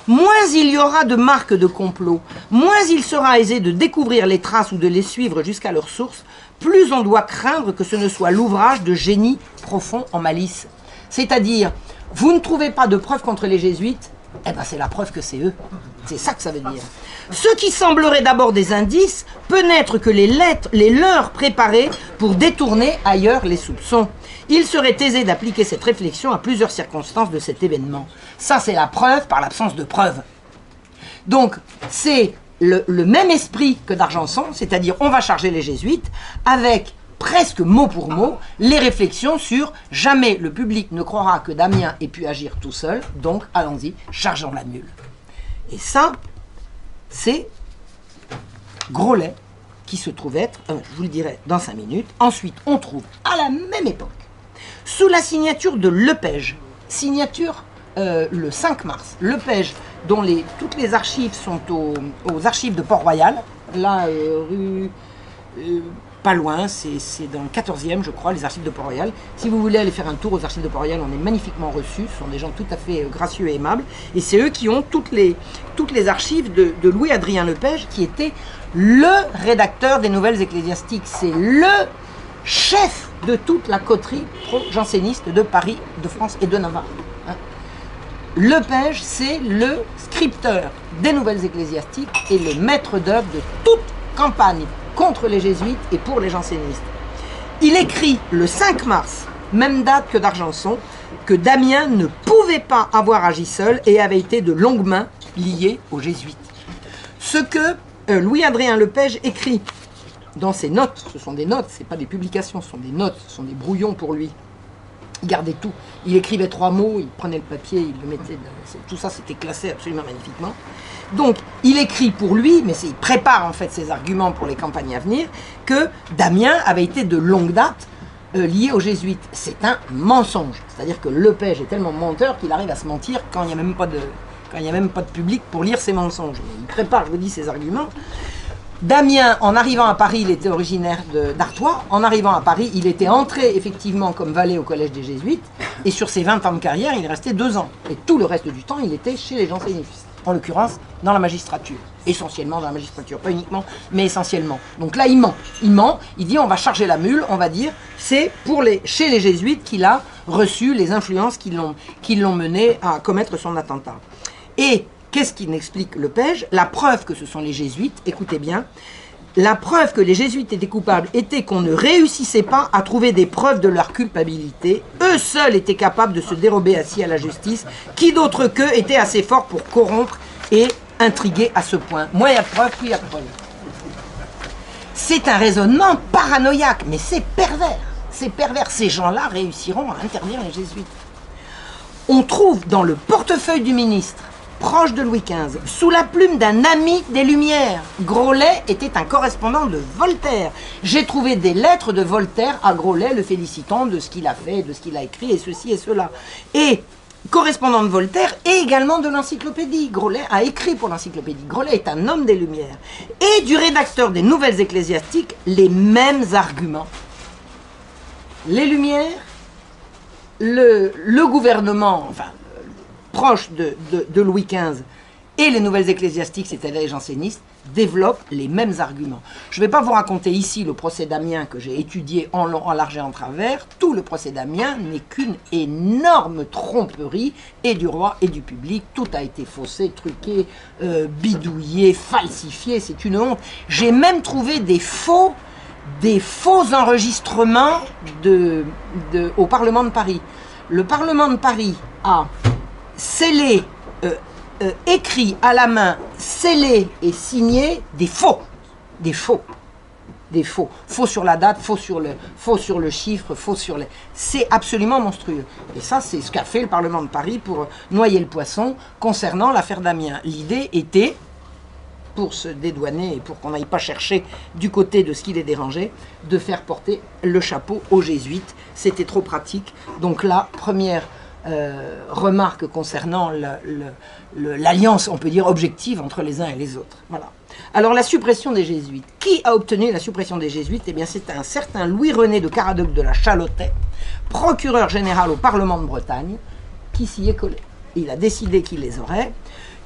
[SPEAKER 2] Moins il y aura de marques de complot, moins il sera aisé de découvrir les traces ou de les suivre jusqu'à leur source, plus on doit craindre que ce ne soit l'ouvrage de génies profonds en malice. » C'est-à-dire, vous ne trouvez pas de preuves contre les jésuites, eh ben c'est la preuve que c'est eux. C'est ça que ça veut dire. Ce qui semblerait d'abord des indices peut n'être que les leurs préparés pour détourner ailleurs les soupçons. Il serait aisé d'appliquer cette réflexion à plusieurs circonstances de cet événement. Ça, c'est la preuve par l'absence de preuves. Donc, c'est le même esprit que d'Argenson, c'est-à-dire on va charger les jésuites avec presque mot pour mot, les réflexions sur jamais le public ne croira que Damien ait pu agir tout seul, donc allons-y, chargeons la mule. Et ça, c'est Grolet qui se trouve être, je vous le dirai dans 5 minutes. Ensuite, on trouve à la même époque, sous la signature de Lepage, signature le 5 mars, Lepage, dont toutes les archives sont aux archives de Port-Royal, là, rue... pas loin, c'est dans le 14e, je crois, les archives de Port-Royal. Si vous voulez aller faire un tour aux archives de Port-Royal, on est magnifiquement reçus. Ce sont des gens tout à fait gracieux et aimables. Et c'est eux qui ont toutes les archives de Louis-Adrien Lepage, qui était le rédacteur des Nouvelles Ecclésiastiques. C'est le chef de toute la coterie pro-janséniste de Paris, de France et de Navarre. Lepage, c'est le scripteur des Nouvelles Ecclésiastiques et le maître d'œuvre de toute campagne contre les jésuites et pour les jansénistes. Il écrit le 5 mars, même date que d'Argenson, que Damien ne pouvait pas avoir agi seul et avait été de longue main lié aux jésuites. Ce que Louis-Adrien Lepage écrit dans ses notes, ce sont des notes, ce n'est pas des publications, ce sont des notes, ce sont des brouillons pour lui. Il gardait tout. Il écrivait 3 mots, il prenait le papier, il le mettait... Tout ça, c'était classé absolument magnifiquement. Donc, il écrit pour lui, mais il prépare en fait ses arguments pour les campagnes à venir, que Damien avait été de longue date lié aux jésuites. C'est un mensonge. C'est-à-dire que Lepage est tellement menteur qu'il arrive à se mentir quand il n'y a même pas de public pour lire ses mensonges. Mais il prépare, je vous dis, ses arguments. Damien, en arrivant à Paris, il était originaire d'Artois. En arrivant à Paris, il était entré effectivement comme valet au collège des jésuites. Et sur ses 20 ans de carrière, il restait 2 ans. Et tout le reste du temps, il était chez les jansénistes. En l'occurrence, dans la magistrature. Essentiellement dans la magistrature. Pas uniquement, mais essentiellement. Donc là, il ment. Il dit on va charger la mule, on va dire c'est chez les jésuites qu'il a reçu les influences qui l'ont mené à commettre son attentat. Et qu'est-ce qu'il explique Lepage? La preuve que ce sont les jésuites, écoutez bien, La preuve que les jésuites étaient coupables était qu'on ne réussissait pas à trouver des preuves de leur culpabilité. Eux seuls étaient capables de se dérober assis à la justice. Qui d'autre qu'eux était assez fort pour corrompre et intriguer à ce point? Moins il y a de preuves, plus il y a de preuves. C'est un raisonnement paranoïaque, mais c'est pervers. C'est pervers. Ces gens-là réussiront à interdire les jésuites. On trouve dans le portefeuille du ministre, proche de Louis XV, sous la plume d'un ami des Lumières. Groslay était un correspondant de Voltaire. J'ai trouvé des lettres de Voltaire à Groslay, le félicitant de ce qu'il a fait, de ce qu'il a écrit, et ceci et cela. Et correspondant de Voltaire et également de l'encyclopédie. Groslay a écrit pour l'encyclopédie. Groslay est un homme des Lumières. Et du rédacteur des Nouvelles Ecclésiastiques, les mêmes arguments. Les Lumières, le gouvernement, enfin, proche de Louis XV et les Nouvelles Ecclésiastiques, c'est-à-dire les jansénistes, développent les mêmes arguments. Je ne vais pas vous raconter ici le procès d'Amiens que j'ai étudié en long, en large et en travers. Tout le procès d'Amiens n'est qu'une énorme tromperie, et du roi et du public. Tout a été faussé, truqué, bidouillé, falsifié. C'est une honte. J'ai même trouvé des faux enregistrements au Parlement de Paris. Le Parlement de Paris a scellé, écrit à la main, scellé et signé des faux. Faux sur la date, faux sur le chiffre, faux sur les... C'est absolument monstrueux. Et ça, c'est ce qu'a fait le Parlement de Paris pour noyer le poisson concernant l'affaire d'Amiens. L'idée était, pour se dédouaner et pour qu'on n'aille pas chercher du côté de ce qui les dérangeait, de faire porter le chapeau aux jésuites. C'était trop pratique. Donc là, première remarque concernant l'alliance, on peut dire, objective entre les uns et les autres. Voilà. Alors la suppression des jésuites. Qui a obtenu la suppression des jésuites? Eh bien c'est un certain Louis-René de Caradoc de la Chalotais, procureur général au Parlement de Bretagne, qui s'y est collé. Il a décidé qu'il les aurait.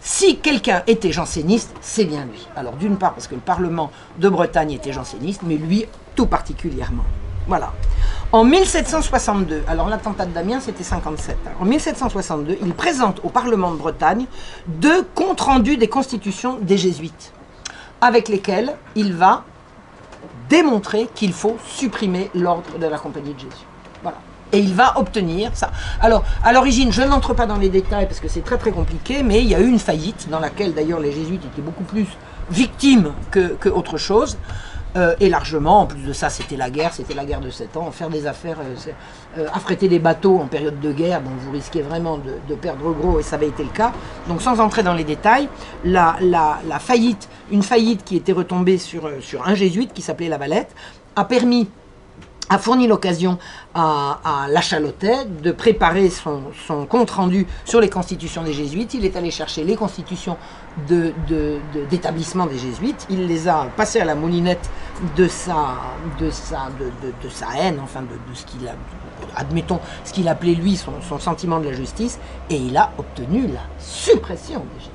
[SPEAKER 2] Si quelqu'un était janséniste, c'est bien lui. Alors d'une part parce que le Parlement de Bretagne était janséniste, mais lui tout particulièrement. Voilà. En 1762, alors l'attentat d'Amiens c'était 57, en 1762, il présente au Parlement de Bretagne 2 comptes rendus des constitutions des jésuites, avec lesquels il va démontrer qu'il faut supprimer l'ordre de la Compagnie de Jésus. Voilà. Et il va obtenir ça. Alors, à l'origine, je n'entre pas dans les détails parce que c'est très très compliqué, mais il y a eu une faillite dans laquelle d'ailleurs les jésuites étaient beaucoup plus victimes que autre chose. Et largement, en plus de ça, c'était la guerre de 7 ans. Faire des affaires, affréter des bateaux en période de guerre, bon, vous risquez vraiment de perdre gros, et ça avait été le cas. Donc sans entrer dans les détails, la faillite, une faillite qui était retombée sur un jésuite qui s'appelait Lavalette, a fourni l'occasion à La Chalotais de préparer son compte-rendu sur les constitutions des jésuites. Il est allé chercher les constitutions d'établissement des jésuites. Il les a passées à la moulinette de sa haine, enfin de ce qu'il a, admettons, ce qu'il appelait lui son sentiment de la justice, et il a obtenu la suppression des jésuites.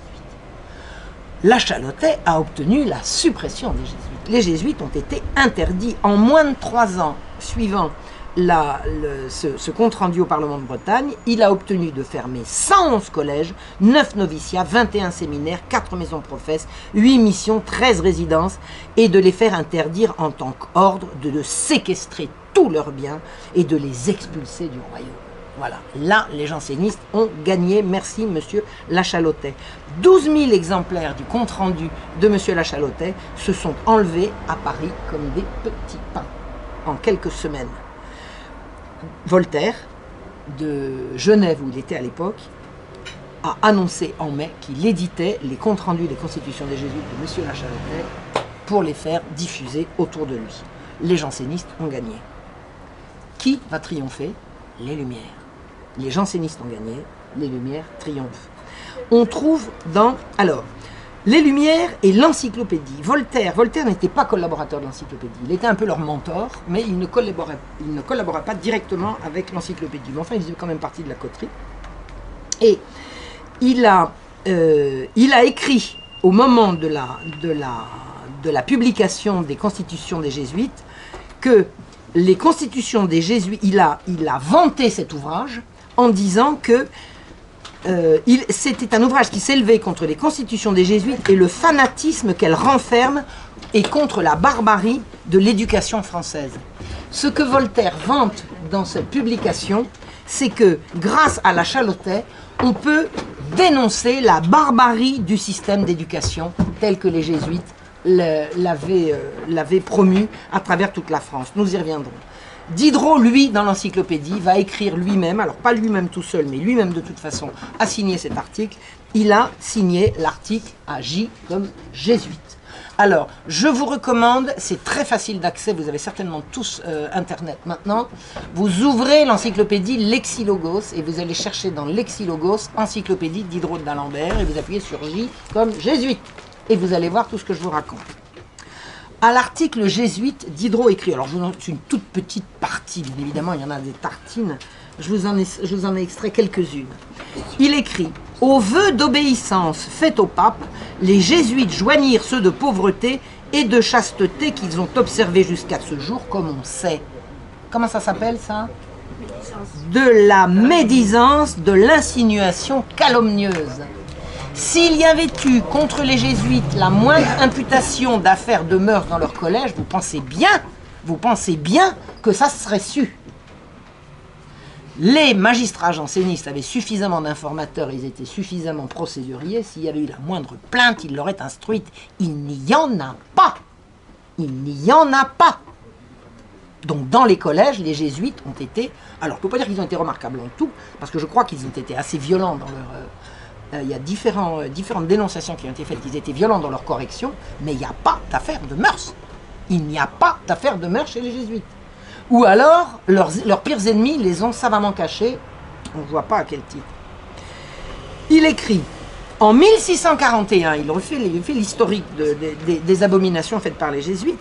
[SPEAKER 2] La Chalotais a obtenu la suppression des jésuites. Les jésuites ont été interdits en moins de 3 ans suivant ce compte rendu au Parlement de Bretagne. Il a obtenu de fermer 111 collèges, 9 noviciats, 21 séminaires, 4 maisons professes, 8 missions, 13 résidences, et de les faire interdire en tant qu'ordre de séquestrer tous leurs biens et de les expulser du royaume. Voilà, là, les jansénistes ont gagné, merci monsieur La Chalotais. 12 000 exemplaires du compte-rendu de monsieur La Chalotais se sont enlevés à Paris comme des petits pains en quelques semaines. Voltaire, de Genève où il était à l'époque, a annoncé en mai qu'il éditait les comptes rendus des constitutions des jésuites de monsieur La Chalotais pour les faire diffuser autour de lui. Les jansénistes ont gagné. Qui va triompher? Les Lumières. Les jansénistes ont gagné, les Lumières triomphent. On trouve dans... Alors, les Lumières et l'encyclopédie. Voltaire n'était pas collaborateur de l'encyclopédie. Il était un peu leur mentor, mais il ne collaborait pas directement avec l'encyclopédie. Mais enfin, il faisait quand même partie de la coterie. Et il a écrit, au moment de la publication des constitutions des jésuites, que les constitutions des jésuites, il a vanté cet ouvrage en disant que c'était un ouvrage qui s'élevait contre les constitutions des jésuites et le fanatisme qu'elles renferment et contre la barbarie de l'éducation française. Ce que Voltaire vante dans cette publication, c'est que grâce à la Chalotais, on peut dénoncer la barbarie du système d'éducation tel que les jésuites l'avaient promu à travers toute la France. Nous y reviendrons. Diderot, lui, dans l'encyclopédie, va écrire lui-même, alors pas lui-même tout seul, mais lui-même de toute façon, a signé cet article. Il a signé l'article à J comme jésuite. Alors, je vous recommande, c'est très facile d'accès, vous avez certainement tous Internet maintenant. Vous ouvrez l'encyclopédie Lexilogos et vous allez chercher dans Lexilogos, encyclopédie Diderot d'Alembert, et vous appuyez sur J comme jésuite. Et vous allez voir tout ce que je vous raconte. À l'article jésuite, Diderot écrit, alors je vous en une toute petite partie, bien évidemment, il y en a des tartines, je vous en ai extrait quelques-unes. Il écrit « Aux vœux d'obéissance faits au pape, les jésuites joignirent ceux de pauvreté et de chasteté qu'ils ont observés jusqu'à ce jour, comme on sait. » Comment ça s'appelle, ça? De la médisance, de l'insinuation calomnieuse. S'il y avait eu contre les jésuites la moindre imputation d'affaires de mœurs dans leur collège, vous pensez bien que ça serait su. Les magistrats jansénistes avaient suffisamment d'informateurs, ils étaient suffisamment procéduriers, s'il y avait eu la moindre plainte, ils l'auraient instruite. Il n'y en a pas. Il n'y en a pas. Donc dans les collèges, les jésuites ont été... Alors, je ne peux pas dire qu'ils ont été remarquables en tout, parce que je crois qu'ils ont été assez violents dans leur... il y a différentes dénonciations qui ont été faites, qu'ils étaient violents dans leur correction, mais il n'y a pas d'affaire de mœurs. Il n'y a pas d'affaire de mœurs chez les jésuites. Ou alors, leurs pires ennemis les ont savamment cachés, on ne voit pas à quel titre. Il écrit, en 1641, il fait l'historique des abominations faites par les jésuites,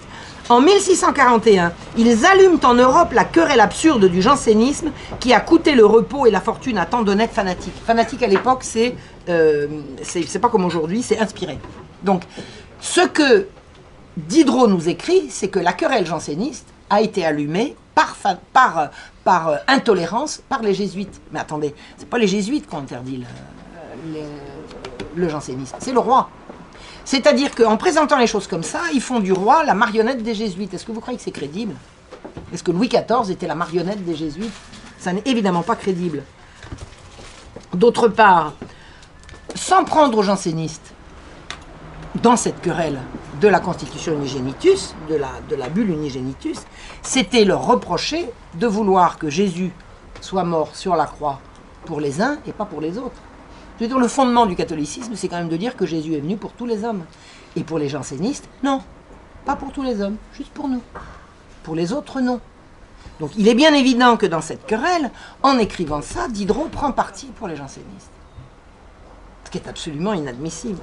[SPEAKER 2] en 1641, ils allument en Europe la querelle absurde du jansénisme qui a coûté le repos et la fortune à tant d'honnêtes fanatiques. Fanatique à l'époque, c'est pas comme aujourd'hui, c'est inspiré. Donc, ce que Diderot nous écrit, c'est que la querelle janséniste a été allumée par intolérance par les jésuites. Mais attendez, c'est pas les jésuites qui ont interdit le jansénisme, c'est le roi. C'est-à-dire qu'en présentant les choses comme ça, ils font du roi la marionnette des jésuites. Est-ce que vous croyez que c'est crédible? Est-ce que Louis XIV était la marionnette des jésuites? Ça n'est évidemment pas crédible. D'autre part, s'en prendre aux jansénistes, dans cette querelle de la Constitution Unigenitus, de la bulle Unigenitus, c'était leur reprocher de vouloir que Jésus soit mort sur la croix pour les uns et pas pour les autres. Je veux dire, le fondement du catholicisme, c'est quand même de dire que Jésus est venu pour tous les hommes. Et pour les jansénistes, non, pas pour tous les hommes, juste pour nous. Pour les autres, non. Donc il est bien évident que dans cette querelle, en écrivant ça, Diderot prend parti pour les jansénistes. Ce qui est absolument inadmissible.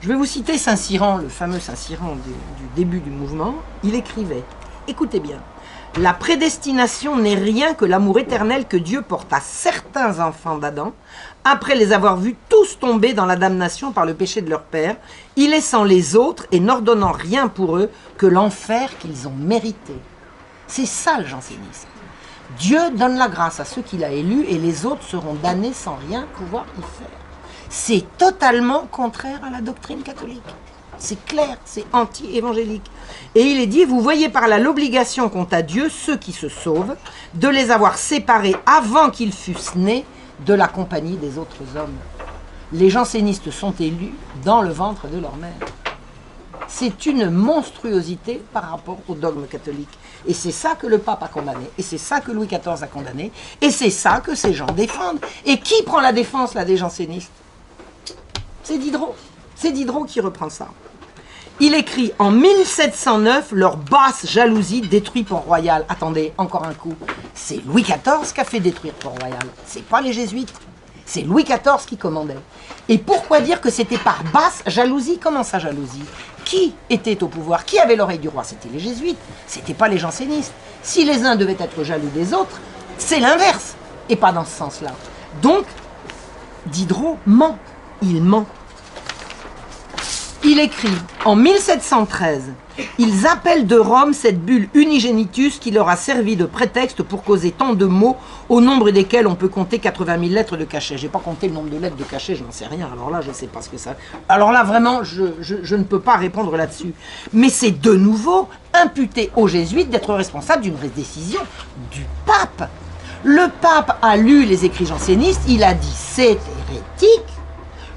[SPEAKER 2] Je vais vous citer Saint-Cyran, le fameux Saint-Cyran du début du mouvement. Il écrivait, écoutez bien, « La prédestination n'est rien que l'amour éternel que Dieu porte à certains enfants d'Adam, après les avoir vus tous tomber dans la damnation par le péché de leur père, y laissant les autres et n'ordonnant rien pour eux que l'enfer qu'ils ont mérité. » C'est ça le jansénisme. Dieu donne la grâce à ceux qu'il a élus et les autres seront damnés sans rien pouvoir y faire. C'est totalement contraire à la doctrine catholique. C'est clair, c'est anti-évangélique. Et il est dit, vous voyez par là l'obligation qu'ont à Dieu ceux qui se sauvent, de les avoir séparés avant qu'ils fussent nés de la compagnie des autres hommes. Les jansénistes sont élus dans le ventre de leur mère. C'est une monstruosité par rapport au dogme catholique. Et c'est ça que le pape a condamné, et c'est ça que Louis XIV a condamné, et c'est ça que ces gens défendent. Et qui prend la défense là des jansénistes? C'est Diderot. C'est Diderot qui reprend ça. Il écrit en 1709, leur basse jalousie détruit Port-Royal. Attendez, encore un coup. C'est Louis XIV qui a fait détruire Port-Royal. C'est pas les jésuites. C'est Louis XIV qui commandait. Et pourquoi dire que c'était par basse jalousie? Comment ça, jalousie? Qui était au pouvoir? Qui avait l'oreille du roi? C'était les jésuites. C'était pas les jansénistes. Si les uns devaient être jaloux des autres, c'est l'inverse. Et pas dans ce sens-là. Donc, Diderot ment. Il ment. Il écrit, en 1713, ils appellent de Rome cette bulle Unigenitus qui leur a servi de prétexte pour causer tant de mots, au nombre desquels on peut compter 80 000 lettres de cachet. J'ai pas compté le nombre de lettres de cachet, je n'en sais rien. Alors là, je sais pas ce que ça... Alors là, vraiment, je ne peux pas répondre là-dessus. Mais c'est de nouveau imputé aux jésuites d'être responsables d'une décision du pape. Le pape a lu les écrits jansénistes, il a dit c'est hérétique.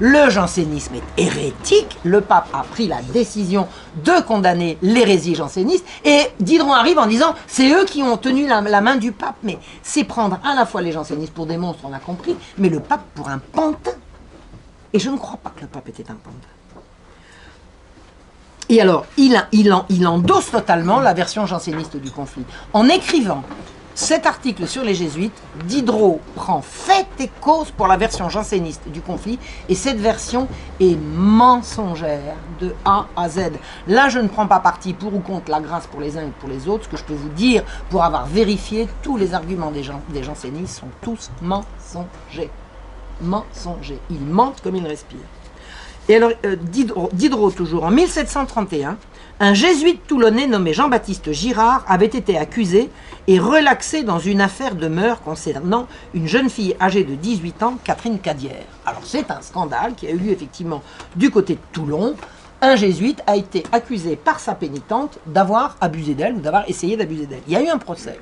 [SPEAKER 2] Le jansénisme est hérétique, le pape a pris la décision de condamner l'hérésie janséniste, et Diderot arrive en disant c'est eux qui ont tenu la main du pape. Mais c'est prendre à la fois les jansénistes pour des monstres, on a compris, mais le pape pour un pantin. Et je ne crois pas que le pape était un pantin. Et alors, il endosse totalement la version janséniste du conflit. En écrivant cet article sur les jésuites, Diderot prend fait et cause pour la version janséniste du conflit, et cette version est mensongère de A à Z. Là, je ne prends pas parti pour ou contre la grâce pour les uns et pour les autres. Ce que je peux vous dire, pour avoir vérifié, tous les arguments des jansénistes sont tous mensongers. Mensongers. Ils mentent comme ils respirent. Et alors, Diderot, toujours, en 1731, un jésuite toulonnais nommé Jean-Baptiste Girard avait été accusé et relaxé dans une affaire de mœurs concernant une jeune fille âgée de 18 ans, Catherine Cadière. Alors c'est un scandale qui a eu lieu effectivement du côté de Toulon. Un jésuite a été accusé par sa pénitente d'avoir abusé d'elle ou d'avoir essayé d'abuser d'elle. Il y a eu un procès.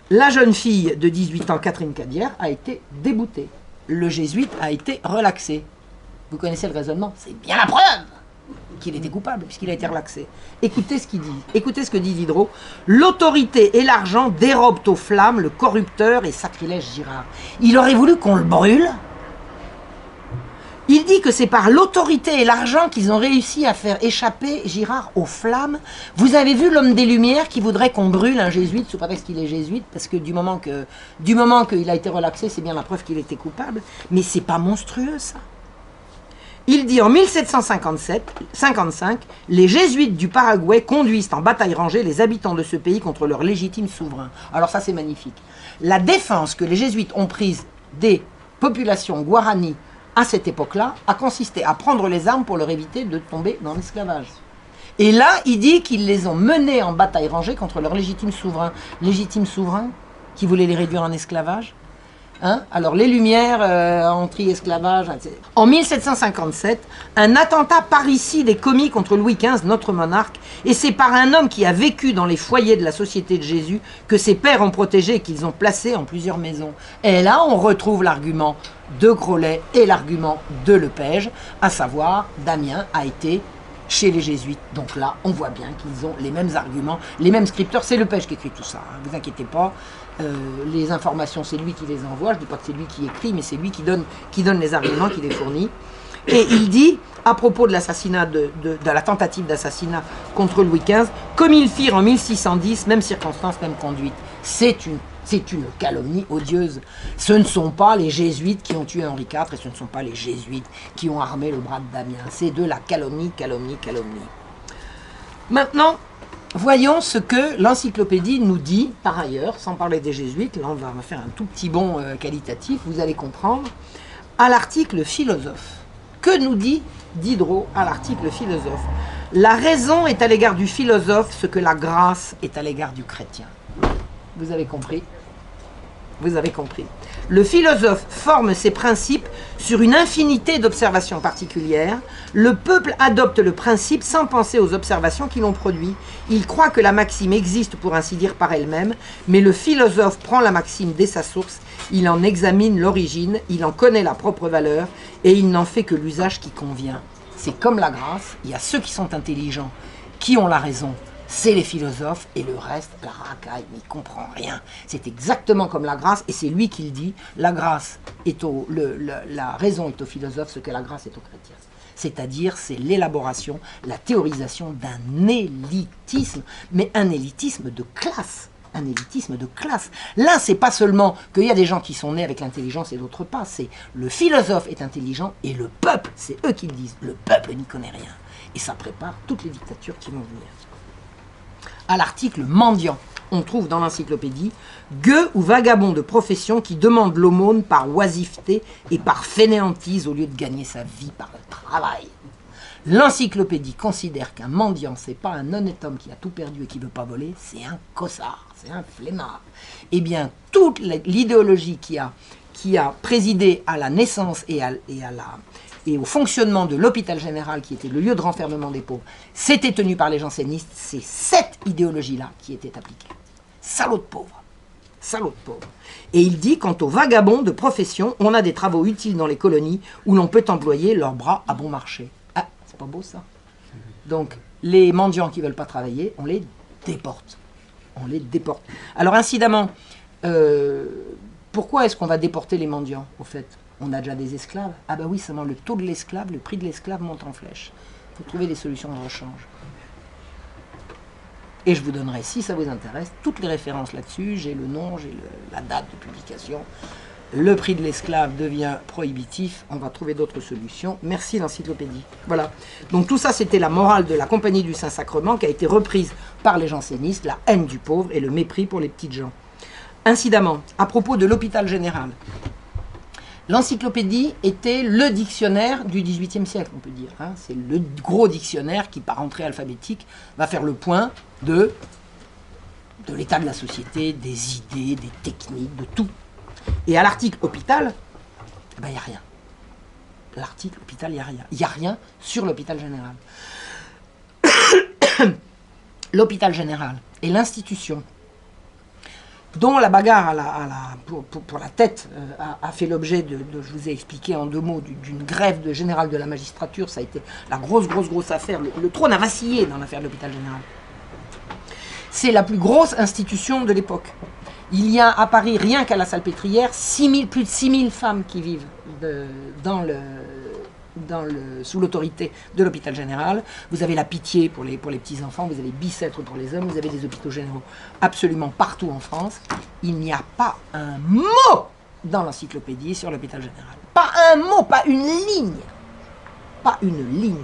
[SPEAKER 2] La jeune fille de 18 ans, Catherine Cadière, a été déboutée. Le jésuite a été relaxé. Vous connaissez le raisonnement? C'est bien la preuve qu'il était coupable, puisqu'il a été relaxé. Écoutez ce qu'il dit. Écoutez ce que dit Diderot. L'autorité et l'argent dérobent aux flammes le corrupteur et sacrilège Girard. Il aurait voulu qu'on le brûle. Il dit que c'est par l'autorité et l'argent qu'ils ont réussi à faire échapper Girard aux flammes. Vous avez vu l'homme des Lumières qui voudrait qu'on brûle un jésuite sous prétexte qu'il est jésuite, parce que du moment qu'il a été relaxé, c'est bien la preuve qu'il était coupable. Mais c'est pas monstrueux, ça. Il dit en 1755, les jésuites du Paraguay conduisent en bataille rangée les habitants de ce pays contre leur légitime souverain. Alors ça c'est magnifique. La défense que les jésuites ont prise des populations guaranis à cette époque-là a consisté à prendre les armes pour leur éviter de tomber dans l'esclavage. Et là, il dit qu'ils les ont menés en bataille rangée contre leur légitime souverain. Légitime souverain qui voulait les réduire en esclavage. Hein? Alors les Lumières, anti-esclavage, etc. En 1757, un attentat parricide est commis contre Louis XV, notre monarque, et c'est par un homme qui a vécu dans les foyers de la Société de Jésus que ses pères ont protégé et qu'ils ont placé en plusieurs maisons. Et là, on retrouve l'argument de Grollet et l'argument de Lepage, à savoir, Damien a été chez les jésuites. Donc là, on voit bien qu'ils ont les mêmes arguments, les mêmes scripteurs. C'est Lepage qui écrit tout ça, hein, vous inquiétez pas. Les informations, c'est lui qui les envoie. Je ne dis pas que c'est lui qui écrit, mais c'est lui qui donne les arguments, qui les fournit. Et il dit, à propos de l'assassinat, de la tentative d'assassinat contre Louis XV, comme ils firent en 1610, même circonstance, même conduite. C'est une calomnie odieuse. Ce ne sont pas les jésuites qui ont tué Henri IV, et ce ne sont pas les jésuites qui ont armé le bras de Damien. C'est de la calomnie, calomnie, calomnie. Maintenant, voyons ce que l'encyclopédie nous dit, par ailleurs, sans parler des jésuites. Là, on va faire un tout petit bond qualitatif, vous allez comprendre, à l'article philosophe. Que nous dit Diderot à l'article philosophe? La raison est à l'égard du philosophe ce que la grâce est à l'égard du chrétien. Vous avez compris? Vous avez compris. Le philosophe forme ses principes sur une infinité d'observations particulières. Le peuple adopte le principe sans penser aux observations qui l'ont produit. Il croit que la maxime existe pour ainsi dire par elle-même, mais le philosophe prend la maxime dès sa source, il en examine l'origine, il en connaît la propre valeur, et il n'en fait que l'usage qui convient. C'est comme la grâce, il y a ceux qui sont intelligents, qui ont la raison. C'est les philosophes, et le reste, la racaille, n'y comprend rien. C'est exactement comme la grâce, et c'est lui qui le dit, la grâce est la raison est au philosophe ce que la grâce est au chrétien. C'est-à-dire, c'est l'élaboration, la théorisation d'un élitisme, mais un élitisme de classe. Un élitisme de classe. Là, c'est pas seulement qu'il y a des gens qui sont nés avec l'intelligence et d'autres pas, c'est le philosophe est intelligent, et le peuple, c'est eux qui le disent, le peuple n'y connaît rien. Et ça prépare toutes les dictatures qui vont venir. À l'article mendiant, on trouve dans l'encyclopédie gueux ou vagabond de profession qui demande l'aumône par oisiveté et par fainéantise au lieu de gagner sa vie par le travail. L'encyclopédie considère qu'un mendiant, c'est pas un honnête homme qui a tout perdu et qui veut pas voler, c'est un cossard, c'est un flemmard. Eh bien, toute l'idéologie qui a présidé à la naissance et au fonctionnement de l'hôpital général, qui était le lieu de renfermement des pauvres, c'était tenu par les jansénistes, c'est cette idéologie-là qui était appliquée. Salaud de pauvres. Salaud de pauvres. Et il dit, quant aux vagabonds de profession, on a des travaux utiles dans les colonies où l'on peut employer leurs bras à bon marché. Ah, c'est pas beau ça. Donc, les mendiants qui ne veulent pas travailler, on les déporte. On les déporte. Alors, incidemment, pourquoi est-ce qu'on va déporter les mendiants, au fait? On a déjà des esclaves. Ah bah oui, seulement le taux de l'esclave, le prix de l'esclave monte en flèche. Il faut trouver des solutions de rechange. Et je vous donnerai, si ça vous intéresse, toutes les références là-dessus. J'ai le nom, j'ai la date de publication. Le prix de l'esclave devient prohibitif. On va trouver d'autres solutions. Merci l'encyclopédie. Voilà. Donc tout ça, c'était la morale de la Compagnie du Saint-Sacrement qui a été reprise par les jansénistes, la haine du pauvre et le mépris pour les petites gens. Incidemment, à propos de l'hôpital général, l'encyclopédie était le dictionnaire du XVIIIe siècle, on peut dire. Hein. C'est le gros dictionnaire qui, par entrée alphabétique, va faire le point de l'état de la société, des idées, des techniques, de tout. Et à l'article hôpital, il n'y a rien. L'article hôpital, il n'y a rien. Il n'y a rien sur l'hôpital général. L'hôpital général est l'institution dont la bagarre pour la tête a fait l'objet je vous ai expliqué en 2 mots, d'une grève de général de la magistrature. Ça a été la grosse affaire. Le trône a vacillé dans l'affaire de l'hôpital général. C'est la plus grosse institution de l'époque. Il y a à Paris, rien qu'à la Salpêtrière, plus de 6000 femmes qui vivent sous l'autorité de l'hôpital général. Vous avez la Pitié pour les petits-enfants, vous avez Bicêtre pour les hommes, vous avez des hôpitaux généraux absolument partout en France. Il n'y a pas un mot dans l'encyclopédie sur l'hôpital général. Pas un mot, pas une ligne. Pas une ligne.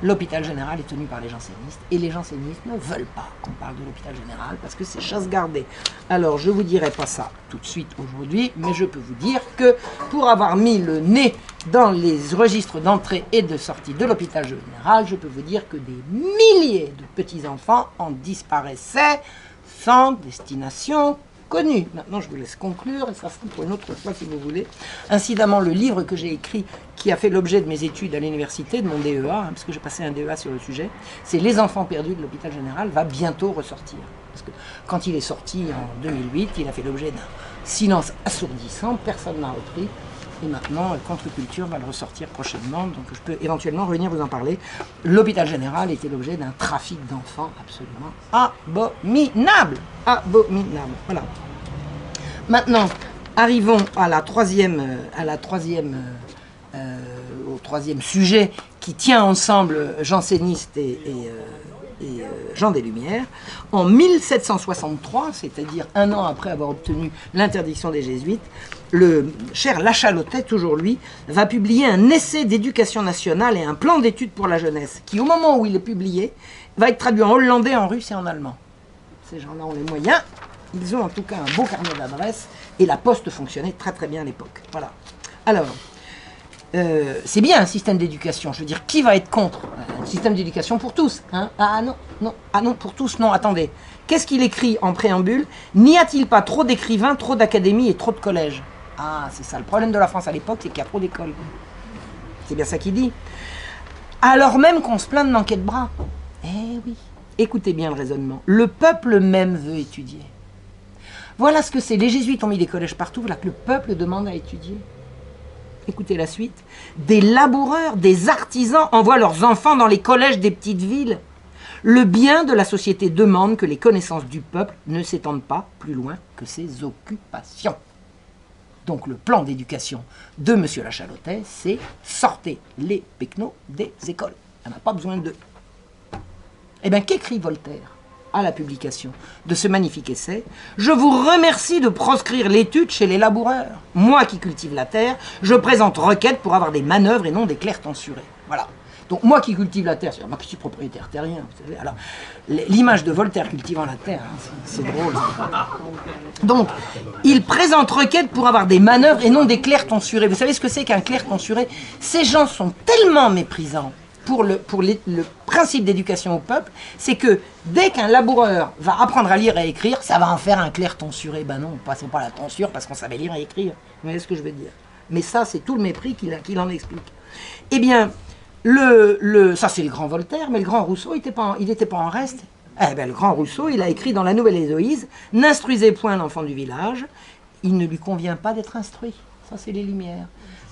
[SPEAKER 2] L'hôpital général est tenu par les jansénistes et les jansénistes ne veulent pas qu'on parle de l'hôpital général parce que c'est chasse gardée. Alors je ne vous dirai pas ça tout de suite aujourd'hui, mais je peux vous dire que pour avoir mis le nez dans les registres d'entrée et de sortie de l'hôpital général, je peux vous dire que des milliers de petits-enfants en disparaissaient sans destination connue. Maintenant, je vous laisse conclure, et ça sera pour une autre fois si vous voulez. Incidemment, le livre que j'ai écrit, qui a fait l'objet de mes études à l'université, de mon DEA, parce que j'ai passé un DEA sur le sujet, c'est Les enfants perdus de l'hôpital général, va bientôt ressortir. Parce que quand il est sorti en 2008, il a fait l'objet d'un silence assourdissant, personne n'a repris. Et maintenant, Contre-Culture va le ressortir prochainement, donc je peux éventuellement revenir vous en parler. L'hôpital général était l'objet d'un trafic d'enfants absolument abominable. Abominable. Voilà. Maintenant, arrivons à au troisième sujet qui tient ensemble jansénistes et Jean des Lumières. En 1763, c'est-à-dire 1 an après avoir obtenu l'interdiction des jésuites, le cher Lachalotais, toujours lui, va publier un essai d'éducation nationale et un plan d'études pour la jeunesse, qui au moment où il est publié, va être traduit en hollandais, en russe et en allemand. Ces gens-là ont les moyens, ils ont en tout cas un beau carnet d'adresses, et la poste fonctionnait très très bien à l'époque. Voilà. Alors, c'est bien un système d'éducation. Je veux dire, qui va être contre un système d'éducation pour tous, hein? Non, pour tous, non, attendez. Qu'est-ce qu'il écrit en préambule? N'y a-t-il pas trop d'écrivains, trop d'académies et trop de collèges? Ah, c'est ça. Le problème de la France à l'époque, c'est qu'il y a trop d'écoles. C'est bien ça qu'il dit. Alors même qu'on se plaint de manquer de bras. Eh oui. Écoutez bien le raisonnement. Le peuple même veut étudier. Voilà ce que c'est. Les jésuites ont mis des collèges partout. Voilà que le peuple demande à étudier. Écoutez la suite. Des laboureurs, des artisans envoient leurs enfants dans les collèges des petites villes. Le bien de la société demande que les connaissances du peuple ne s'étendent pas plus loin que ses occupations. Donc le plan d'éducation de M. Lachalotais, c'est sortez les pecnos des écoles. On n'a pas besoin d'eux. Eh bien, qu'écrit Voltaire à la publication de ce magnifique essai? Je vous remercie de proscrire l'étude chez les laboureurs. Moi qui cultive la terre, je présente requête pour avoir des manœuvres et non des clercs censurés. Voilà. Donc moi qui cultive la terre, c'est moi qui suis propriétaire terrien, vous savez. Alors, l'image de Voltaire cultivant la terre, hein, c'est drôle. Donc, il présente requête pour avoir des manœuvres et non des clercs censurés. Vous savez ce que c'est qu'un clerc censuré? Ces gens sont tellement méprisants, pour le principe d'éducation au peuple, c'est que dès qu'un laboureur va apprendre à lire et à écrire, ça va en faire un clerc tonsuré. Ben non, on ne passait pas la tonsure parce qu'on savait lire et écrire. Vous voyez ce que je veux dire? Mais ça, c'est tout le mépris qu'il en explique. Eh bien, ça c'est le grand Voltaire, mais le grand Rousseau, il n'était pas en reste. Eh bien, le grand Rousseau, il a écrit dans la Nouvelle Héloïse, « N'instruisez point l'enfant du village, il ne lui convient pas d'être instruit. » Ça, c'est les Lumières.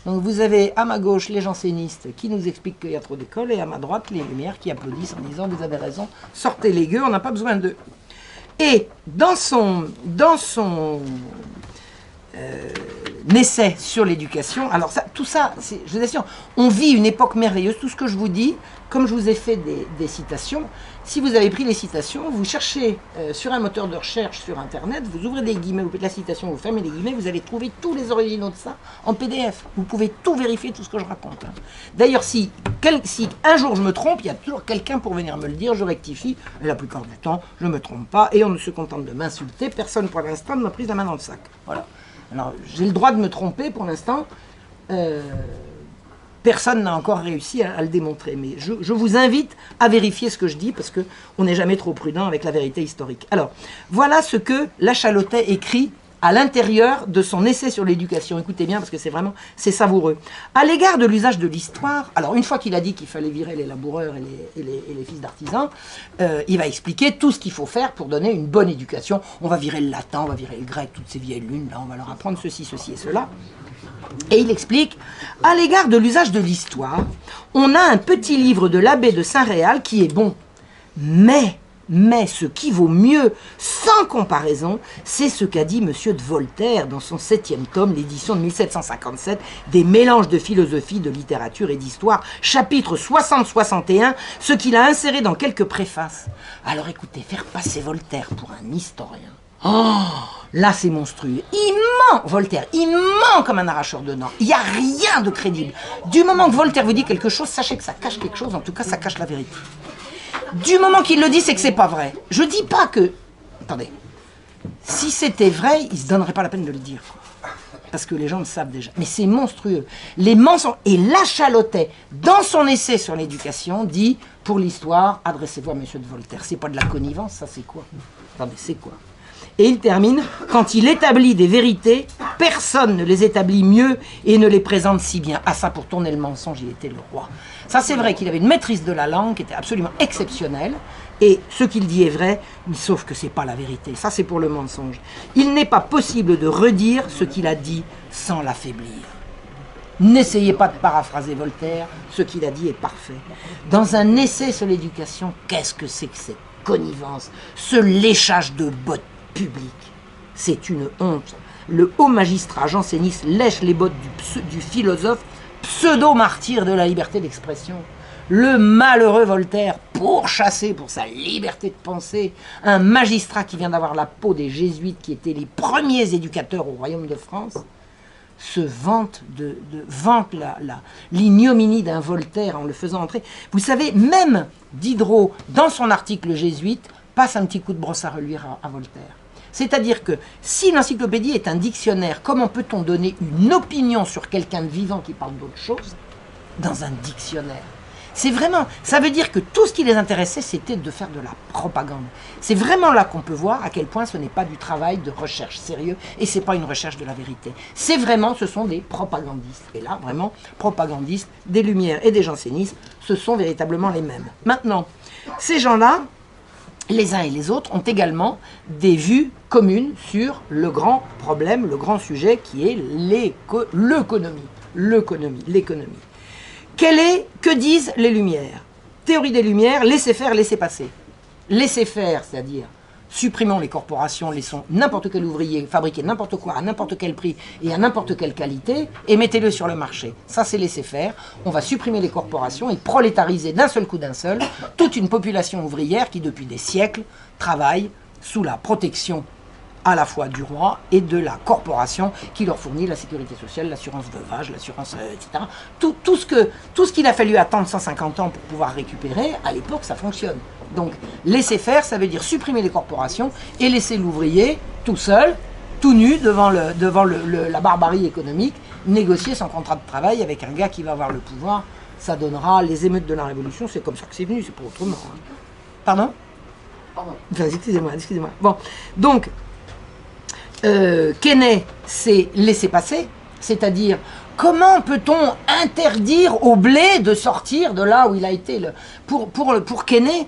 [SPEAKER 2] Donc vous avez à ma gauche les jansénistes qui nous expliquent qu'il y a trop d'écoles, et à ma droite les Lumières qui applaudissent en disant « Vous avez raison, sortez les gueux, on n'a pas besoin d'eux. » Et dans son essai sur l'éducation, alors ça, tout ça, je vous assure, on vit une époque merveilleuse. Tout ce que je vous dis, comme je vous ai fait des citations, si vous avez pris les citations, vous cherchez sur un moteur de recherche sur Internet, vous ouvrez des guillemets, vous faites la citation, vous fermez les guillemets, vous allez trouver tous les originaux de ça en PDF. Vous pouvez tout vérifier, tout ce que je raconte. Hein. D'ailleurs, si un jour je me trompe, il y a toujours quelqu'un pour venir me le dire, je rectifie, et la plupart du temps, je ne me trompe pas, et on ne se contente de m'insulter, personne pour l'instant ne m'a pris la main dans le sac. Voilà. Alors, j'ai le droit de me tromper pour l'instant. Personne n'a encore réussi à le démontrer. Mais je vous invite à vérifier ce que je dis, parce qu'on n'est jamais trop prudent avec la vérité historique. Alors, voilà ce que Lachalotais écrit à l'intérieur de son essai sur l'éducation. Écoutez bien, parce que c'est savoureux. À l'égard de l'usage de l'histoire, alors une fois qu'il a dit qu'il fallait virer les laboureurs et les fils d'artisans, il va expliquer tout ce qu'il faut faire pour donner une bonne éducation. On va virer le latin, on va virer le grec, toutes ces vieilles lunes, là, on va leur apprendre ceci et cela. Et il explique, à l'égard de l'usage de l'histoire, on a un petit livre de l'abbé de Saint-Réal qui est bon, mais ce qui vaut mieux, sans comparaison, c'est ce qu'a dit M. de Voltaire dans son 7e tome, l'édition de 1757, des mélanges de philosophie, de littérature et d'histoire, chapitre 60-61, ce qu'il a inséré dans quelques préfaces. Alors écoutez, faire passer Voltaire pour un historien, oh, là c'est monstrueux. Il ment, Voltaire, il ment comme un arracheur de dents. Il n'y a rien de crédible. Du moment que Voltaire vous dit quelque chose, sachez que ça cache quelque chose, en tout cas ça cache la vérité. Du moment qu'il le dit, c'est que c'est pas vrai. Je dis pas que... Attendez. Si c'était vrai, il se donnerait pas la peine de le dire. Parce que les gens le savent déjà. Mais c'est monstrueux. Les mensonges... Et Lachalotais, dans son essai sur l'éducation, dit, pour l'histoire, adressez-vous à M. de Voltaire. C'est pas de la connivence, ça c'est quoi? Attendez, c'est quoi? Et il termine, quand il établit des vérités, personne ne les établit mieux et ne les présente si bien. Ah ça, pour tourner le mensonge, il était le roi. Ça, c'est vrai qu'il avait une maîtrise de la langue qui était absolument exceptionnelle. Et ce qu'il dit est vrai, sauf que ce n'est pas la vérité. Ça, c'est pour le mensonge. Il n'est pas possible de redire ce qu'il a dit sans l'affaiblir. N'essayez pas de paraphraser Voltaire, ce qu'il a dit est parfait. Dans un essai sur l'éducation, qu'est-ce que c'est que cette connivence, ce léchage de bottes publiques? C'est une honte. Le haut magistrat janséniste lèche les bottes du philosophe, pseudo-martyr de la liberté d'expression. Le malheureux Voltaire, pourchassé pour sa liberté de penser, un magistrat qui vient d'avoir la peau des jésuites qui étaient les premiers éducateurs au royaume de France, se vante l'ignominie d'un Voltaire en le faisant entrer. Vous savez, même Diderot, dans son article jésuite, passe un petit coup de brosse à reluire à Voltaire. C'est-à-dire que si l'encyclopédie est un dictionnaire, comment peut-on donner une opinion sur quelqu'un de vivant qui parle d'autre chose dans un dictionnaire? C'est vraiment, ça veut dire que tout ce qui les intéressait, c'était de faire de la propagande. C'est vraiment là qu'on peut voir à quel point ce n'est pas du travail de recherche sérieux et c'est pas une recherche de la vérité. C'est vraiment, ce sont des propagandistes. Et là, vraiment, propagandistes, des Lumières et des jansénistes, ce sont véritablement les mêmes. Maintenant, ces gens-là, les uns et les autres, ont également des vues communes sur le grand problème, le grand sujet qui est l'économie. Que disent les Lumières? Théorie des Lumières, laissez faire, laissez passer. Laissez faire, c'est-à-dire supprimons les corporations, laissons n'importe quel ouvrier fabriquer n'importe quoi à n'importe quel prix et à n'importe quelle qualité et mettez-le sur le marché. Ça, c'est laisser faire. On va supprimer les corporations et prolétariser d'un seul coup toute une population ouvrière qui, depuis des siècles, travaille sous la protection à la fois du roi et de la corporation qui leur fournit la sécurité sociale, l'assurance veuvage, l'assurance, etc. Tout ce qu'il a fallu attendre 150 ans pour pouvoir récupérer, à l'époque, ça fonctionne. Donc, laisser faire, ça veut dire supprimer les corporations et laisser l'ouvrier tout seul, tout nu, devant la barbarie économique, négocier son contrat de travail avec un gars qui va avoir le pouvoir ça donnera les émeutes de la Révolution, c'est comme ça que c'est venu, c'est pas autrement. Hein. Pardon? Enfin, excusez-moi. Bon, donc, Quesnay, c'est laisser passer, c'est-à-dire comment peut-on interdire au blé de sortir de là où il a été pour Quesnay,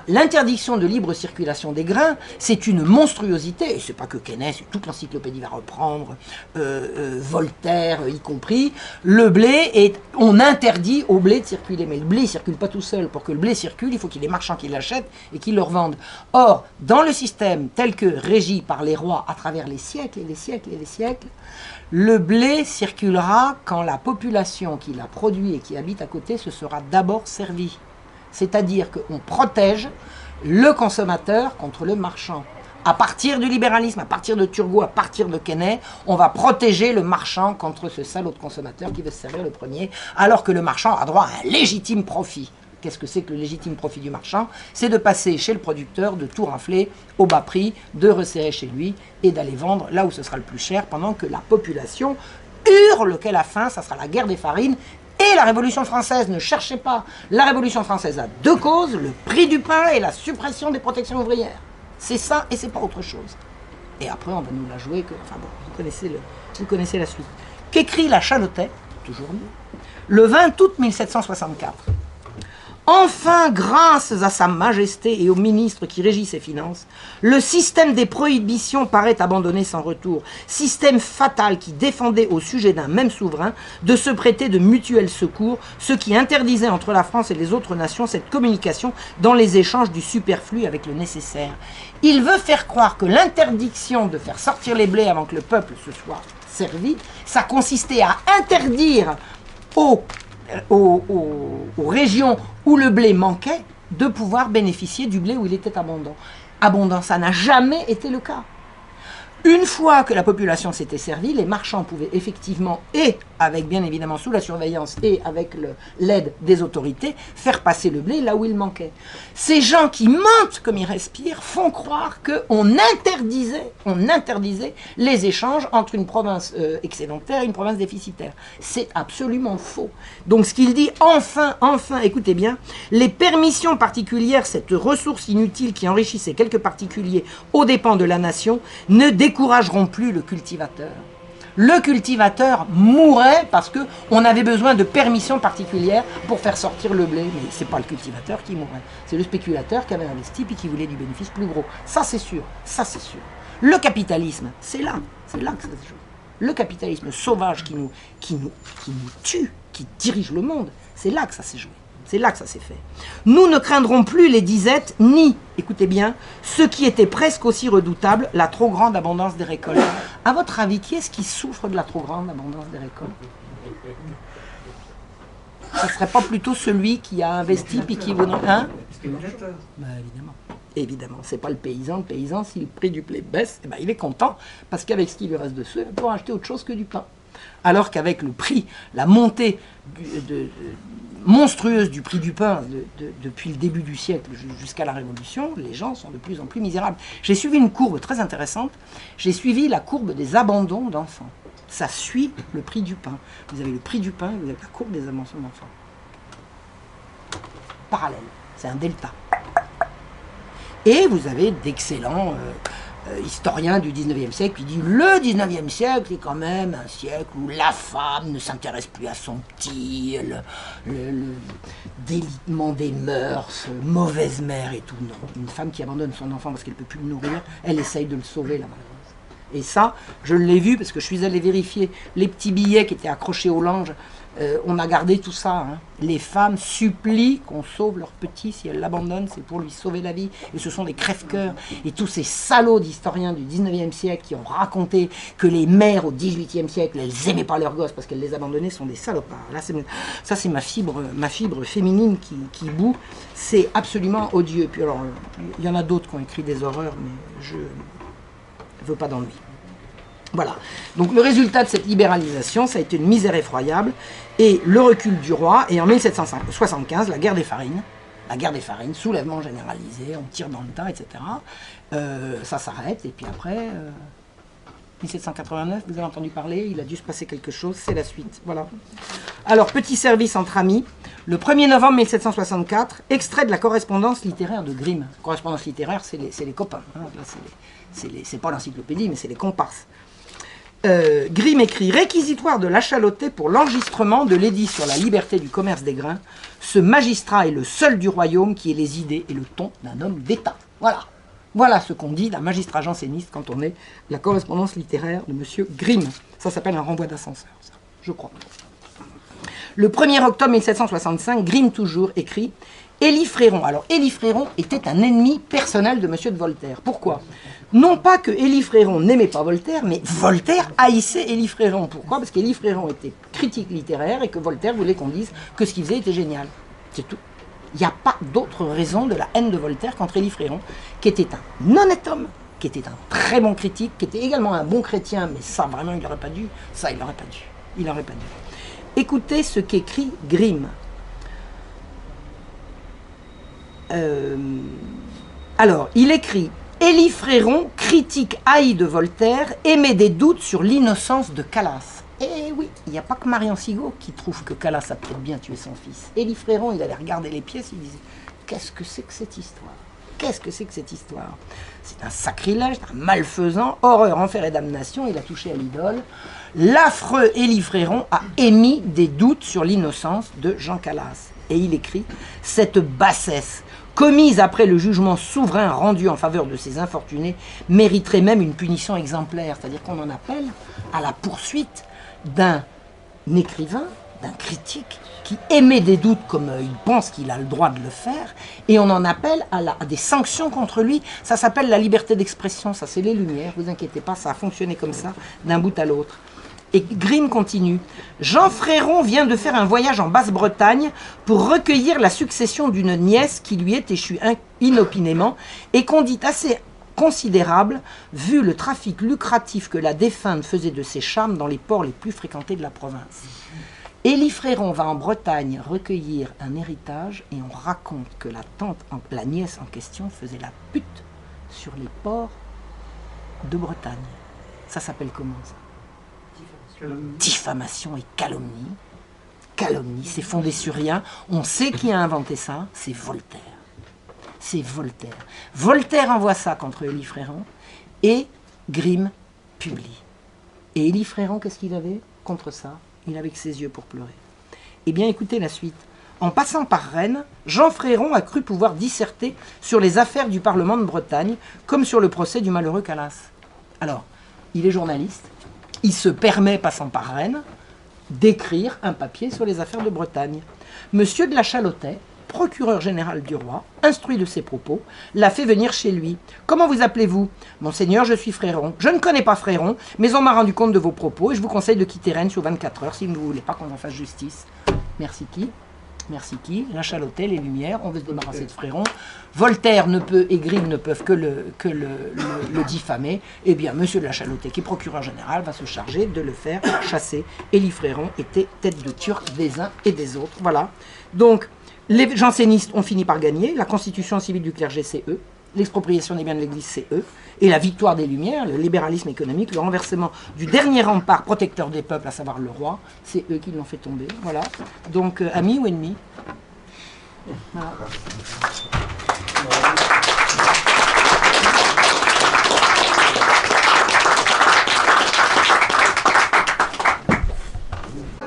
[SPEAKER 2] l'interdiction de libre circulation des grains, c'est une monstruosité, et c'est pas que Quesnay, c'est toute l'encyclopédie va reprendre, Voltaire y compris, le blé, on interdit au blé de circuler, mais le blé ne circule pas tout seul, pour que le blé circule, il faut qu'il y ait des marchands qui l'achètent et qui le revendent. Or, dans le système tel que régi par les rois à travers les siècles et les siècles et les siècles, le blé circulera quand la population qui l'a produit et qui habite à côté se sera d'abord servie. C'est-à-dire qu'on protège le consommateur contre le marchand. À partir du libéralisme, à partir de Turgot, à partir de Quesnay, on va protéger le marchand contre ce salaud de consommateur qui veut se servir le premier, alors que le marchand a droit à un légitime profit. Qu'est-ce que c'est que le légitime profit du marchand? C'est de passer chez le producteur, de tout rafler au bas prix, de resserrer chez lui et d'aller vendre là où ce sera le plus cher pendant que la population hurle qu'elle a faim, ça sera la guerre des farines. Et la Révolution française, ne cherchez pas, la Révolution française a deux causes, le prix du pain et la suppression des protections ouvrières. C'est ça et c'est pas autre chose. Et après on va nous la jouer, enfin bon, vous connaissez la suite. Qu'écrit la Chalotais, toujours mieux, le 20 août 1764. Enfin, grâce à sa majesté et au ministre qui régit ses finances, le système des prohibitions paraît abandonné sans retour. Système fatal qui défendait au sujet d'un même souverain de se prêter de mutuels secours, ce qui interdisait entre la France et les autres nations cette communication dans les échanges du superflu avec le nécessaire. Il veut faire croire que l'interdiction de faire sortir les blés avant que le peuple se soit servi, ça consistait à interdire aux régions où le blé manquait de pouvoir bénéficier du blé où il était abondant. Abondant, ça n'a jamais été le cas. Une fois que la population s'était servie, les marchands pouvaient effectivement, et avec bien évidemment sous la surveillance et avec l'aide des autorités, faire passer le blé là où il manquait. Ces gens qui mentent comme ils respirent font croire qu'on interdisait les échanges entre une province excédentaire et une province déficitaire. C'est absolument faux. Donc ce qu'il dit, enfin, écoutez bien, les permissions particulières, cette ressource inutile qui enrichissait quelques particuliers aux dépens de la nation, ne décourageront plus le cultivateur. Le cultivateur mourrait parce qu'on avait besoin de permissions particulières pour faire sortir le blé. Mais ce n'est pas le cultivateur qui mourrait, c'est le spéculateur qui avait investi et qui voulait du bénéfice plus gros. Ça c'est sûr, ça c'est sûr. Le capitalisme, c'est là que ça se joue. Le capitalisme sauvage qui nous tue, qui dirige le monde, c'est là que ça s'est joué. C'est là que ça s'est fait. Nous ne craindrons plus les disettes, ni, écoutez bien, ce qui était presque aussi redoutable, la trop grande abondance des récoltes. À votre avis, qui est-ce qui souffre de la trop grande abondance des récoltes? Ce ne serait pas plutôt celui qui a investi puis qui voudrait... Hein? Ben, évidemment. Évidemment, c'est pas le paysan. Le paysan, si le prix du blé baisse, eh ben, il est content, parce qu'avec ce qui lui reste dessus, il va pouvoir acheter autre chose que du pain. Alors qu'avec le prix, la montée monstrueuse du prix du pain depuis le début du siècle jusqu'à la Révolution, les gens sont de plus en plus misérables. J'ai suivi une courbe très intéressante, j'ai suivi la courbe des abandons d'enfants. Ça suit le prix du pain. Vous avez le prix du pain et vous avez la courbe des abandons d'enfants. Parallèle, c'est un delta. Et vous avez d'excellents historien du 19e siècle qui dit « Le 19e siècle est quand même un siècle où la femme ne s'intéresse plus à son petit, le délitement des mœurs, mauvaise mère et tout. » Non, une femme qui abandonne son enfant parce qu'elle ne peut plus le nourrir, elle essaye de le sauver, la malheureuse. Et ça, je l'ai vu parce que je suis allé vérifier les petits billets qui étaient accrochés au linge. On a gardé tout ça. Hein. Les femmes supplient qu'on sauve leur petit. Si elles l'abandonnent, c'est pour lui sauver la vie. Et ce sont des crève-cœurs. Et tous ces salauds d'historiens du 19e siècle qui ont raconté que les mères au 18e siècle, elles n'aimaient pas leurs gosses parce qu'elles les abandonnaient, sont des salopards. Là, ça, c'est ma fibre féminine qui bout. C'est absolument odieux. Puis alors, il y en a d'autres qui ont écrit des horreurs, mais je ne veux pas d'ennui. Voilà. Donc le résultat de cette libéralisation, ça a été une misère effroyable et le recul du roi. Et en 1775, la guerre des farines, soulèvement généralisé, on tire dans le tas, etc. Ça s'arrête et puis après, 1789, vous avez entendu parler, il a dû se passer quelque chose, c'est la suite. Voilà. Alors, petit service entre amis. Le 1er novembre 1764, extrait de la correspondance littéraire de Grimm. Correspondance littéraire, c'est les copains. Hein. Là, c'est pas l'encyclopédie, mais c'est les comparses. Grimm écrit « Réquisitoire de l'Achalotais pour l'enregistrement de l'édit sur la liberté du commerce des grains. Ce magistrat est le seul du royaume qui ait les idées et le ton d'un homme d'État. » Voilà. Voilà ce qu'on dit d'un magistrat janséniste quand on est la correspondance littéraire de M. Grimm. Ça s'appelle un renvoi d'ascenseur, ça, je crois. Le 1er octobre 1765, Grimm toujours écrit « Élie Fréron ». Alors, Élie Fréron était un ennemi personnel de M. de Voltaire. Pourquoi? Non pas que Élie Fréron n'aimait pas Voltaire, mais Voltaire haïssait Élie Fréron. Pourquoi? Parce qu'Élie Fréron était critique littéraire et que Voltaire voulait qu'on dise que ce qu'il faisait était génial. C'est tout. Il n'y a pas d'autre raison de la haine de Voltaire qu'entre Élie Fréron, qui était un honnête homme, qui était un très bon critique, qui était également un bon chrétien, mais ça, vraiment, il n'aurait pas dû. Ça, il n'aurait pas dû. Il n'aurait pas dû. Écoutez ce qu'écrit Grimm. Alors, il écrit « Élie Fréron, critique haï de Voltaire, émet des doutes sur l'innocence de Calas. » Eh oui, il n'y a pas que Marion Sigaud qui trouve que Calas a peut-être bien tué son fils. Élie Fréron, il allait regarder les pièces, il disait « Qu'est-ce que c'est que cette histoire? Qu'est-ce que c'est que cette histoire? C'est un sacrilège, un malfaisant, horreur, enfer et damnation, il a touché à l'idole. L'affreux Élie Fréron a émis des doutes sur l'innocence de Jean Calas. » Et il écrit « Cette bassesse, commise après le jugement souverain rendu en faveur de ces infortunés, mériterait même une punition exemplaire. » C'est-à-dire qu'on en appelle à la poursuite d'un écrivain, d'un critique, qui émet des doutes comme il pense qu'il a le droit de le faire, et on en appelle à des sanctions contre lui. Ça s'appelle la liberté d'expression, ça c'est les Lumières, vous inquiétez pas, ça a fonctionné comme ça, d'un bout à l'autre. Et Grimm continue. Jean Fréron vient de faire un voyage en Basse-Bretagne pour recueillir la succession d'une nièce qui lui est échue inopinément et qu'on dit assez considérable vu le trafic lucratif que la défunte faisait de ses charmes dans les ports les plus fréquentés de la province. Élie Fréron va en Bretagne recueillir un héritage et on raconte que la nièce en question faisait la pute sur les ports de Bretagne. Ça s'appelle comment ça? Diffamation et calomnie. Calomnie, c'est fondé sur rien. On sait qui a inventé ça, c'est Voltaire. C'est Voltaire. Voltaire envoie ça contre Élie Fréron et Grimm publie. Et Élie Fréron, qu'est-ce qu'il avait contre ça? Il avait que ses yeux pour pleurer. Eh bien, écoutez la suite. En passant par Rennes, Jean Fréron a cru pouvoir disserter sur les affaires du Parlement de Bretagne, comme sur le procès du malheureux Calas. Alors, il est journaliste. Il se permet, passant par Rennes, d'écrire un papier sur les affaires de Bretagne. Monsieur de la Chalotais, procureur général du roi, instruit de ses propos, l'a fait venir chez lui. « Comment vous appelez-vous »« Monseigneur, je suis Fréron. Je ne connais pas Fréron, mais on m'a rendu compte de vos propos et je vous conseille de quitter Rennes sur 24 heures si vous ne voulez pas qu'on en fasse justice. » Merci qui? Merci qui? La Chalotais, les Lumières, on veut se débarrasser de Fréron. Voltaire ne peut et Grimm ne peuvent que le diffamer. Eh bien, monsieur de la Chalotais, qui est procureur général, va se charger de le faire chasser. Élie Fréron était tête de turc des uns et des autres. Voilà. Donc, les jansénistes ont fini par gagner. La constitution civile du clergé, c'est eux. L'expropriation des biens de l'Église, c'est eux. Et la victoire des Lumières, le libéralisme économique, le renversement du dernier rempart protecteur des peuples, à savoir le roi, c'est eux qui l'ont fait tomber. Voilà. Donc, amis ou ennemis? Voilà.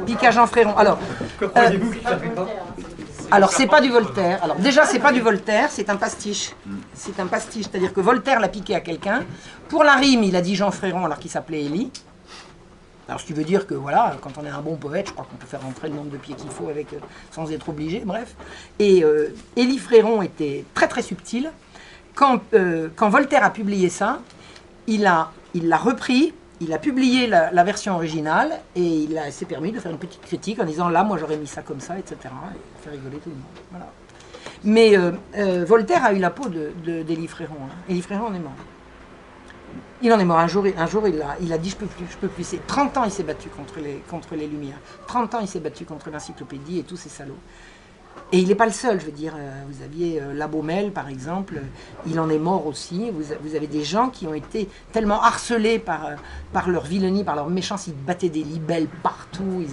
[SPEAKER 2] Pique à Jean Fréron. Alors, alors, c'est pas du Voltaire. Alors, déjà, c'est pas du Voltaire, c'est un pastiche. C'est un pastiche, c'est-à-dire que Voltaire l'a piqué à quelqu'un. Pour la rime, il a dit Jean Fréron alors qu'il s'appelait Élie. Alors, ce qui veut dire que, voilà, quand on est un bon poète, je crois qu'on peut faire rentrer le nombre de pieds qu'il faut avec, sans être obligé, bref. Et Élie Fréron était très, très subtil. Quand Voltaire a publié ça, il l'a repris. Il a publié la version originale et il s'est permis de faire une petite critique en disant là, moi j'aurais mis ça comme ça, etc. Et il a fait rigoler tout le monde. Voilà. Mais Voltaire a eu la peau d'Élie Fréron. Hein. Élie Fréron en est mort. Il en est mort. Un jour il a dit je peux plus. C'est 30 ans il s'est battu contre les Lumières. 30 ans il s'est battu contre l'encyclopédie et tous ces salauds. Et il n'est pas le seul, je veux dire, vous aviez La Baumelle, par exemple, il en est mort aussi. Vous avez des gens qui ont été tellement harcelés par leur vilenie, par leur méchance, ils battaient des libelles partout.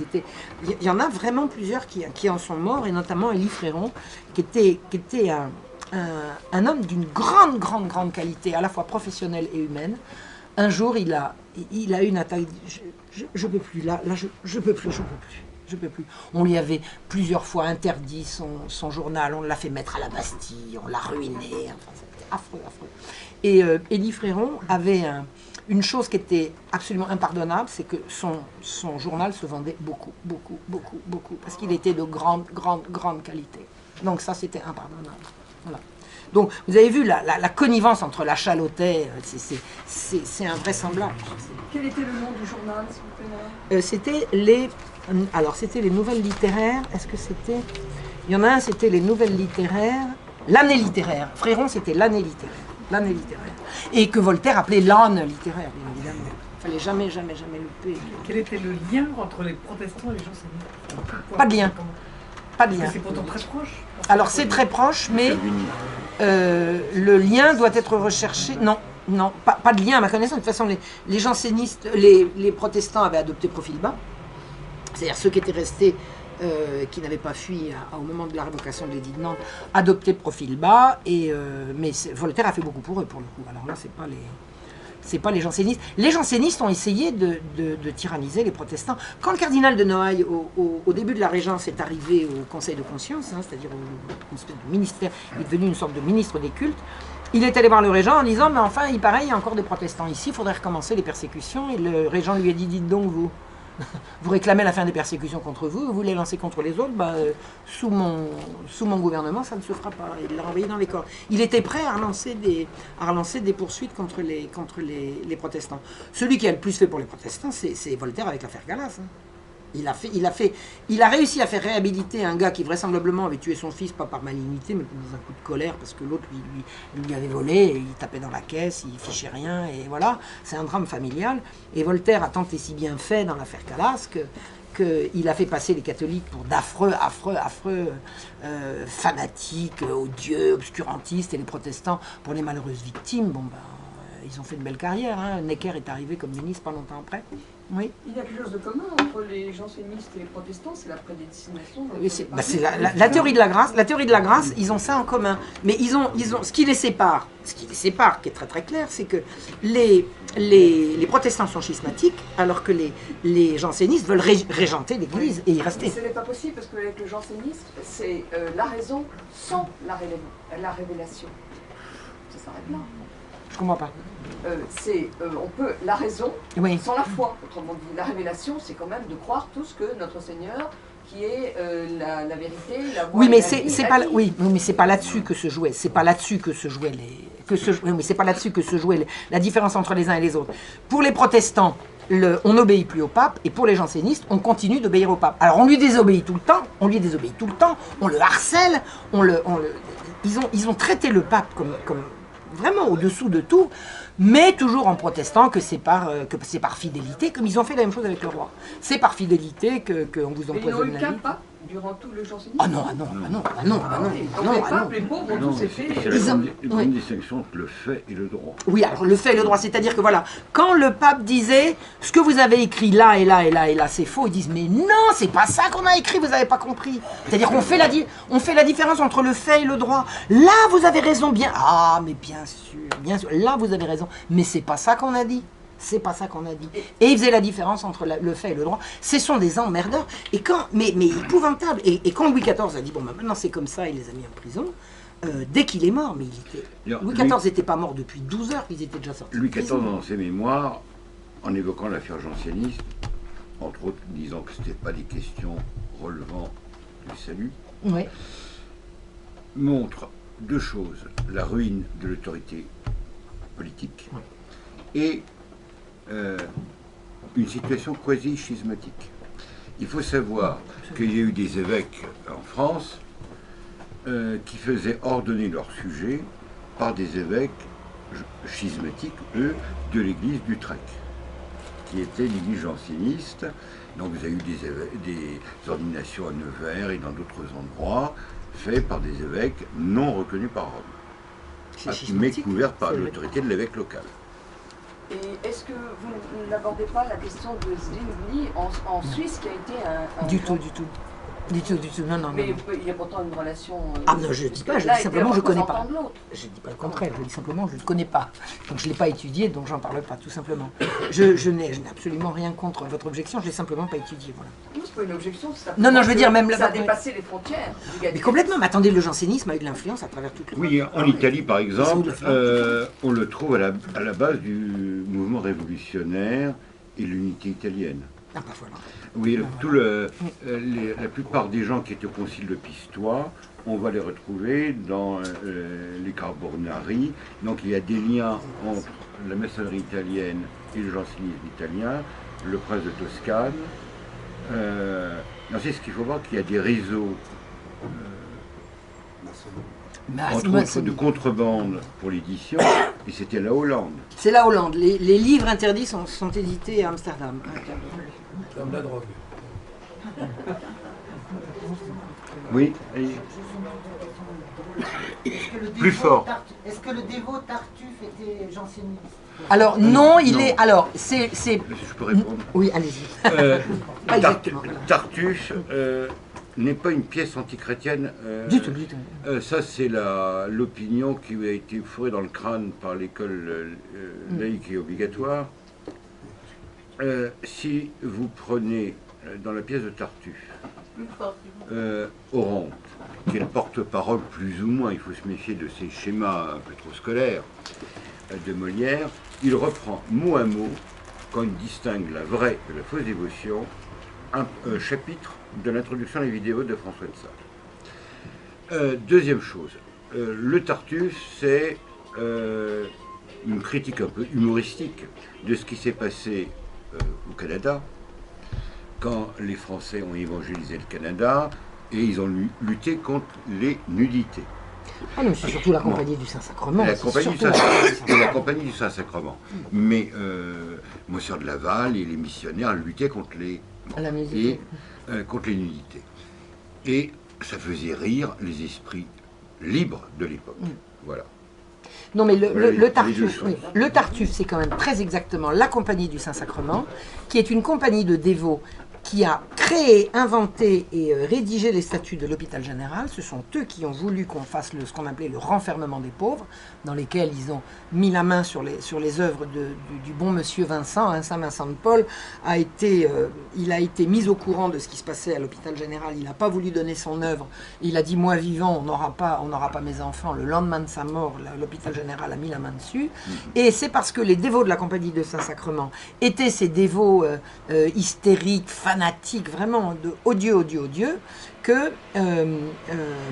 [SPEAKER 2] Il y en a vraiment plusieurs qui en sont morts, et notamment Élie Fréron, qui était un homme d'une grande qualité, à la fois professionnelle et humaine. Un jour, il a eu une attaque, je peux plus, là je peux plus. Je peux plus. On lui avait plusieurs fois interdit son journal, on l'a fait mettre à la Bastille, on l'a ruiné, enfin, c'était affreux. Et Élie Fréron avait une chose qui était absolument impardonnable, c'est que son journal se vendait beaucoup, parce qu'il était de grande qualité. Donc ça, c'était impardonnable. Voilà. Donc, vous avez vu la connivence entre la Chalotais, c'est invraisemblable.
[SPEAKER 3] Quel était le nom du journal, s'il vous plaît?
[SPEAKER 2] C'était les Nouvelles Littéraires. Est-ce que c'était... Il y en a un, c'était les Nouvelles Littéraires. L'Année littéraire. Fréron, c'était l'Année littéraire. Et que Voltaire appelait l'âne littéraire, bien évidemment. Il ne fallait jamais louper.
[SPEAKER 3] Quel était le lien entre les protestants et les jansénistes?
[SPEAKER 2] Pas de lien. Pas de lien.
[SPEAKER 3] C'est pourtant très proche.
[SPEAKER 2] Alors c'est très proche, mais le lien doit être recherché. Non, pas de lien à ma connaissance. De toute façon, les jansénistes, les protestants avaient adopté profil bas. C'est-à-dire ceux qui étaient restés, qui n'avaient pas fui au moment de la révocation de l'édit de Nantes, adoptaient profil bas. Mais Voltaire a fait beaucoup pour eux, pour le coup. Alors là, c'est pas les jansénistes. Les jansénistes ont essayé de tyranniser les protestants. Quand le cardinal de Noailles, au début de la Régence, est arrivé au Conseil de conscience, c'est-à-dire au ministère, il est devenu une sorte de ministre des cultes, il est allé voir le régent en disant « Mais enfin, il paraît, il y a encore des protestants ici, il faudrait recommencer les persécutions. » Et le régent lui a dit « Dites donc, vous réclamez la fin des persécutions contre vous les lancez contre les autres, sous mon gouvernement, ça ne se fera pas. » Il l'a envoyé dans les corps. Il était prêt à relancer des poursuites contre les protestants. Celui qui a le plus fait pour les protestants, c'est Voltaire avec l'affaire Calas. Il a réussi à faire réhabiliter un gars qui vraisemblablement avait tué son fils, pas par malignité, mais dans un coup de colère, parce que l'autre lui avait volé, et il tapait dans la caisse, il fichait rien, et voilà, c'est un drame familial. Et Voltaire a tant et si bien fait dans l'affaire Calas qu'il a fait passer les catholiques pour d'affreux fanatiques, odieux, obscurantistes, et les protestants pour les malheureuses victimes. Ils ont fait une belle carrière. Necker est arrivé comme ministre pas longtemps après. Oui.
[SPEAKER 3] Il y a quelque chose de commun entre les jansénistes et les protestants, c'est la prédestination.
[SPEAKER 2] Oui, c'est la théorie de la grâce. La théorie de la grâce, ils ont ça en commun. Mais ils ont ce qui les sépare, qui est très clair, c'est que les protestants sont schismatiques, alors que les jansénistes veulent régenter l'Église et y rester.
[SPEAKER 3] Ce n'est pas possible parce qu'avec le jansénisme, c'est la raison sans la révélation. Ça s'arrête là.
[SPEAKER 2] Je comprends pas.
[SPEAKER 3] On peut la raison
[SPEAKER 2] oui.
[SPEAKER 3] sans la foi. Autrement dit, la révélation, c'est quand même de croire tout ce que notre Seigneur, qui est la vérité, la voie.
[SPEAKER 2] Oui, mais c'est pas là-dessus que se jouait. C'est pas là-dessus que se jouait c'est pas là-dessus que se jouait la différence entre les uns et les autres. Pour les protestants, on n'obéit plus au pape, et pour les jansénistes, on continue d'obéir au pape. Alors on lui désobéit tout le temps, on le harcèle, ils ont traité le pape comme vraiment au-dessous de tout, mais toujours en protestant que c'est par fidélité, comme ils ont fait la même chose avec le roi. C'est par fidélité qu'on vous empoisonne la vie.
[SPEAKER 3] Durant tout le jansénisme.
[SPEAKER 2] Ah non.
[SPEAKER 3] Les papes, les pauvres ont tous fait.
[SPEAKER 1] C'est la grande distinction entre le fait et le droit.
[SPEAKER 2] Oui, alors le fait et le droit, c'est-à-dire que voilà, quand le pape disait ce que vous avez écrit là et là, c'est faux, ils disent mais non, c'est pas ça qu'on a écrit, vous n'avez pas compris. C'est-à-dire qu'on fait la différence entre le fait et le droit. Là, vous avez raison, bien. Ah, mais bien sûr, là vous avez raison, mais c'est pas ça qu'on a dit. C'est pas ça qu'on a dit. Et ils faisaient la différence entre le fait et le droit. Ce sont des emmerdeurs. Mais épouvantables. Et quand Louis XIV a dit, maintenant c'est comme ça, il les a mis en prison, dès qu'il est mort, Louis XIV n'était pas mort depuis 12 heures, ils étaient déjà sortis.
[SPEAKER 1] Louis XIV, dans ses mémoires, en évoquant l'affaire janséniste, entre autres disant que ce n'était pas des questions relevant du salut,
[SPEAKER 2] oui.
[SPEAKER 1] montre deux choses. La ruine de l'autorité politique et une situation quasi-schismatique. Il faut savoir qu'il y a eu des évêques en France qui faisaient ordonner leurs sujets par des évêques schismatiques, eux, de l'église d'Utrecht. était l'Église janséniste. Donc vous avez eu des ordinations à Nevers et dans d'autres endroits, faites par des évêques non reconnus par Rome, mais couverts par l'autorité de l'évêque local.
[SPEAKER 3] Et est-ce que vous n'abordez pas la question de Zwingli en Suisse, qui a été un
[SPEAKER 2] Du tout. Du tout, non.
[SPEAKER 3] Mais il y a pourtant une relation...
[SPEAKER 2] Ah non, je ne dis pas, je dis simplement que je ne connais pas.
[SPEAKER 3] De l'autre.
[SPEAKER 2] Je ne dis pas le contraire, je dis simplement que je ne le connais pas. Donc je ne l'ai pas étudié, donc j'en parle pas, tout simplement. Je n'ai absolument rien contre votre objection, je ne l'ai simplement pas étudié, voilà.
[SPEAKER 3] Non, c'est pas une objection, c'est
[SPEAKER 2] Non, je veux dire, même
[SPEAKER 3] ça a dépassé les frontières.
[SPEAKER 2] Mais complètement, mais attendez, le jansénisme a eu de l'influence à travers toute l'Europe.
[SPEAKER 1] Oui, en Italie, par exemple, on le trouve à la base du mouvement révolutionnaire et l'unité italienne.
[SPEAKER 2] Ah bah voilà.
[SPEAKER 1] Oui, la plupart des gens qui étaient au concile de Pistoia, on va les retrouver dans les Carbonari. Donc il y a des liens entre la maçonnerie italienne et le jansénisme italien, le prince de Toscane. C'est ce qu'il faut voir, qu'il y a des réseaux entre autres de contrebande pour l'édition, et c'était la Hollande.
[SPEAKER 2] C'est la Hollande. Les livres interdits sont édités à Amsterdam.
[SPEAKER 4] Comme la drogue.
[SPEAKER 1] Oui. Plus fort.
[SPEAKER 5] Est-ce que le dévot Tartuffe était janséniste?
[SPEAKER 2] Alors non, il
[SPEAKER 1] non.
[SPEAKER 2] est... Alors, c'est...
[SPEAKER 1] Je peux répondre.
[SPEAKER 2] Oui, allez-y. Pas exactement.
[SPEAKER 1] Tartuffe n'est pas une pièce antichrétienne.
[SPEAKER 2] Du tout.
[SPEAKER 1] Ça, c'est l'opinion qui a été fourrée dans le crâne par l'école laïque et obligatoire. Si vous prenez dans la pièce de Tartuffe, Oronte, qui est le porte-parole plus ou moins, il faut se méfier de ces schémas un peu trop scolaires, de Molière, il reprend mot à mot, quand il distingue la vraie de la fausse dévotion, un chapitre de l'introduction à la vidéo de François de Sales. Deuxième chose, le Tartuffe, c'est une critique un peu humoristique de ce qui s'est passé au Canada, quand les Français ont évangélisé le Canada et ils ont lutté contre les nudités.
[SPEAKER 2] Ah non, mais c'est surtout la Compagnie du Saint-Sacrement.
[SPEAKER 1] La Compagnie du Saint-Sacrement. Mais Monsieur de Laval et les missionnaires luttaient contre les nudités. Et ça faisait rire les esprits libres de l'époque. Voilà.
[SPEAKER 2] Non, mais le Tartuffe, c'est quand même très exactement la Compagnie du Saint-Sacrement, qui est une compagnie de dévots qui a créé, inventé et rédigé les statuts de l'hôpital général. Ce sont eux qui ont voulu qu'on fasse ce qu'on appelait le renfermement des pauvres, dans lesquels ils ont mis la main sur les œuvres du bon monsieur Vincent. Saint Vincent de Paul il a été mis au courant de ce qui se passait à l'hôpital général. Il n'a pas voulu donner son œuvre. Il a dit, moi vivant, on n'aura pas mes enfants. Le lendemain de sa mort, l'hôpital général a mis la main dessus. Et c'est parce que les dévots de la Compagnie de Saint-Sacrement étaient ces dévots hystériques, fanatiques, vraiment de odieux, que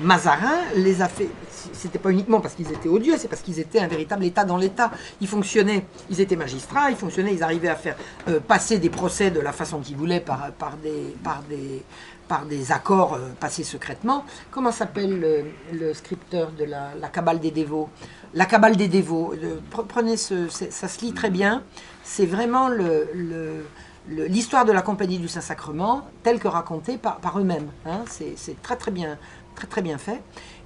[SPEAKER 2] Mazarin les a fait. C'était pas uniquement parce qu'ils étaient odieux, c'est parce qu'ils étaient un véritable État dans l'État. Ils fonctionnaient, ils étaient magistrats, ils arrivaient à faire passer des procès de la façon qu'ils voulaient par des accords passés secrètement. Comment s'appelle le scripteur de la Cabale des dévots? La Cabale des dévots. Prenez ça se lit très bien. C'est vraiment l'histoire de la Compagnie du Saint-Sacrement telle que racontée par eux-mêmes. Hein. C'est très bien fait.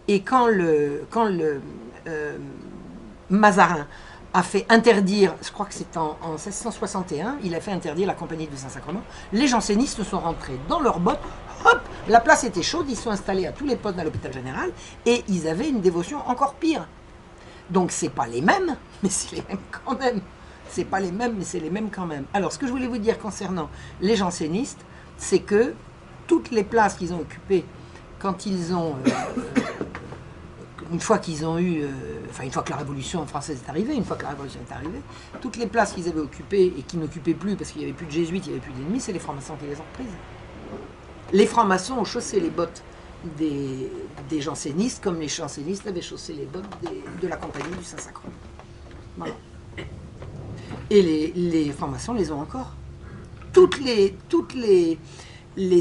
[SPEAKER 2] Et quand Mazarin a fait interdire, je crois que c'est en 1661, il a fait interdire la Compagnie du Saint-Sacrement, les jansénistes sont rentrés dans leurs bottes, hop, la place était chaude, ils sont installés à tous les postes à l'hôpital général, et ils avaient une dévotion encore pire. Donc c'est pas les mêmes, mais c'est les mêmes quand même. C'est pas les mêmes, mais c'est les mêmes quand même. Alors, ce que je voulais vous dire concernant les jansénistes, c'est que toutes les places qu'ils ont occupées, quand ils ont... une fois qu'ils ont eu... une fois que la Révolution française est arrivée, toutes les places qu'ils avaient occupées et qu'ils n'occupaient plus parce qu'il n'y avait plus de jésuites, il n'y avait plus d'ennemis, c'est les francs-maçons qui les ont reprises. Les francs-maçons ont chaussé les bottes des jansénistes comme les jansénistes avaient chaussé les bottes de la Compagnie du Saint-Sacrement. Voilà. Et les francs-maçons les ont encore. Toutes les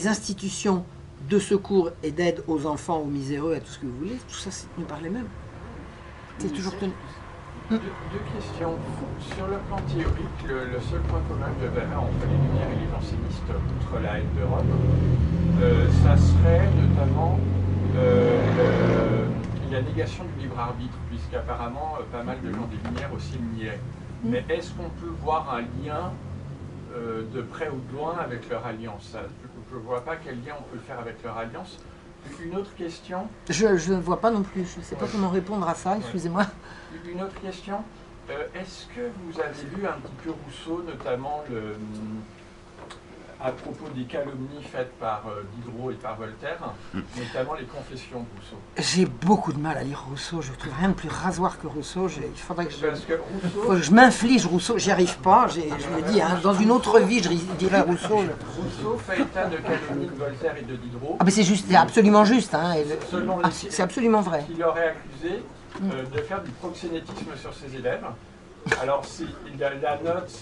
[SPEAKER 2] institutions de secours et d'aide aux enfants, aux miséreux, à tout ce que vous voulez, tout ça c'est tenu par les mêmes. C'est toujours tenu.
[SPEAKER 6] Deux questions. Sur le plan théorique, le seul point commun que je verrais entre les Lumières et les jansénistes, outre la haine de Rome, ça serait notamment la négation du libre arbitre, puisqu'apparemment pas mal de gens des Lumières aussi le niaient. Mais est-ce qu'on peut voir un lien de près ou de loin avec leur alliance? Je ne vois pas quel lien on peut faire avec leur alliance. Une autre question.
[SPEAKER 2] Je ne vois pas non plus, je ne sais pas comment répondre à ça, excusez-moi.
[SPEAKER 6] Une autre question. Est-ce que vous avez lu un petit peu Rousseau, notamment à propos des calomnies faites par Diderot et par Voltaire, notamment les confessions de Rousseau?
[SPEAKER 2] J'ai beaucoup de mal à lire Rousseau, je trouve rien de plus rasoir que Rousseau. Il faudrait que
[SPEAKER 6] je
[SPEAKER 2] m'inflige Rousseau, j'y arrive pas. Je me dis, hein, dans une autre vie, je dirais Rousseau.
[SPEAKER 6] Rousseau fait état de calomnies de Voltaire et de Diderot.
[SPEAKER 2] Ah mais c'est juste, c'est absolument juste. Hein,
[SPEAKER 6] c'est
[SPEAKER 2] absolument vrai.
[SPEAKER 6] Il aurait accusé de faire du proxénétisme sur ses élèves. Alors, la note,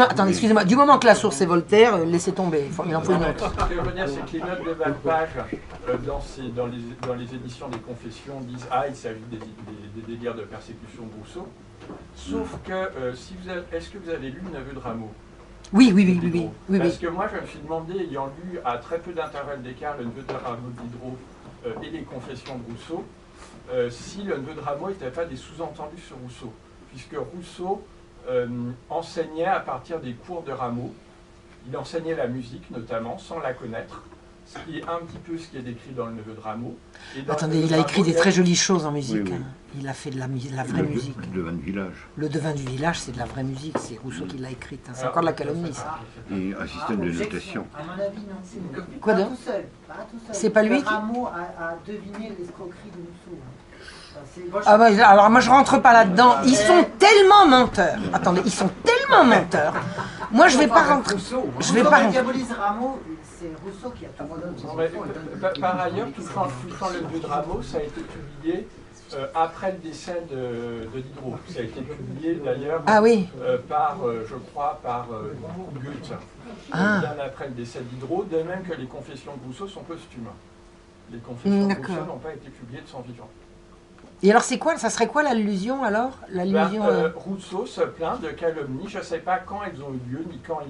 [SPEAKER 2] attendez, excusez-moi, du moment que la source est Voltaire, laissez tomber, il en faut une autre.
[SPEAKER 6] Ce que je veux dire, c'est que les notes de bas de page dans les éditions des confessions disent « Ah, il s'agit des délires de persécution de Rousseau ». Sauf que, est-ce que vous avez lu Le Neveu de Rameau?
[SPEAKER 2] Oui.
[SPEAKER 6] Parce que moi, je me suis demandé, ayant lu à très peu d'intervalle d'écart Le Neveu de Rameau de Diderot et les confessions de Rousseau, si Le Neveu de Rameau n'était pas des sous-entendus sur Rousseau. Puisque Rousseau enseignait à partir des cours de Rameau. Il enseignait la musique, notamment, sans la connaître, ce qui est un petit peu ce qui est décrit dans le Neveu de Rameau.
[SPEAKER 2] Attendez, il a écrit des très jolies choses en musique. Oui. Hein. Il a fait de la vraie musique.
[SPEAKER 1] Le devin du village.
[SPEAKER 2] Le devin du village, c'est de la vraie musique, c'est Rousseau qui l'a écrite. Hein. C'est encore de la calomnie, ça.
[SPEAKER 1] Et un système de notation.
[SPEAKER 5] À mon avis, non.
[SPEAKER 2] Quoi donc?
[SPEAKER 5] Pas tout seul.
[SPEAKER 2] C'est pas lui qui...
[SPEAKER 5] Rameau a deviné l'escroquerie de Rousseau.
[SPEAKER 2] Ah bah, alors moi je rentre pas là-dedans. Ils sont tellement menteurs. Attendez, ils sont tellement menteurs. Moi je vais pas rentrer. Je vais pas rentrer.
[SPEAKER 5] Rameau, c'est Rousseau qui a tout.
[SPEAKER 6] Par ailleurs, touchant le Neveu de Rameau, ça a été publié après le décès de Diderot. Ça a été publié d'ailleurs par, je crois, par Goethe. Bien après le décès de Diderot, de même que les confessions de Rousseau sont posthumes. Les confessions de Rousseau n'ont pas été publiées de son vivant.
[SPEAKER 2] Et alors c'est quoi, ça serait quoi l'allusion alors?
[SPEAKER 6] Rousseau se plaint de calomnie, je ne sais pas quand elles ont eu lieu, ni quand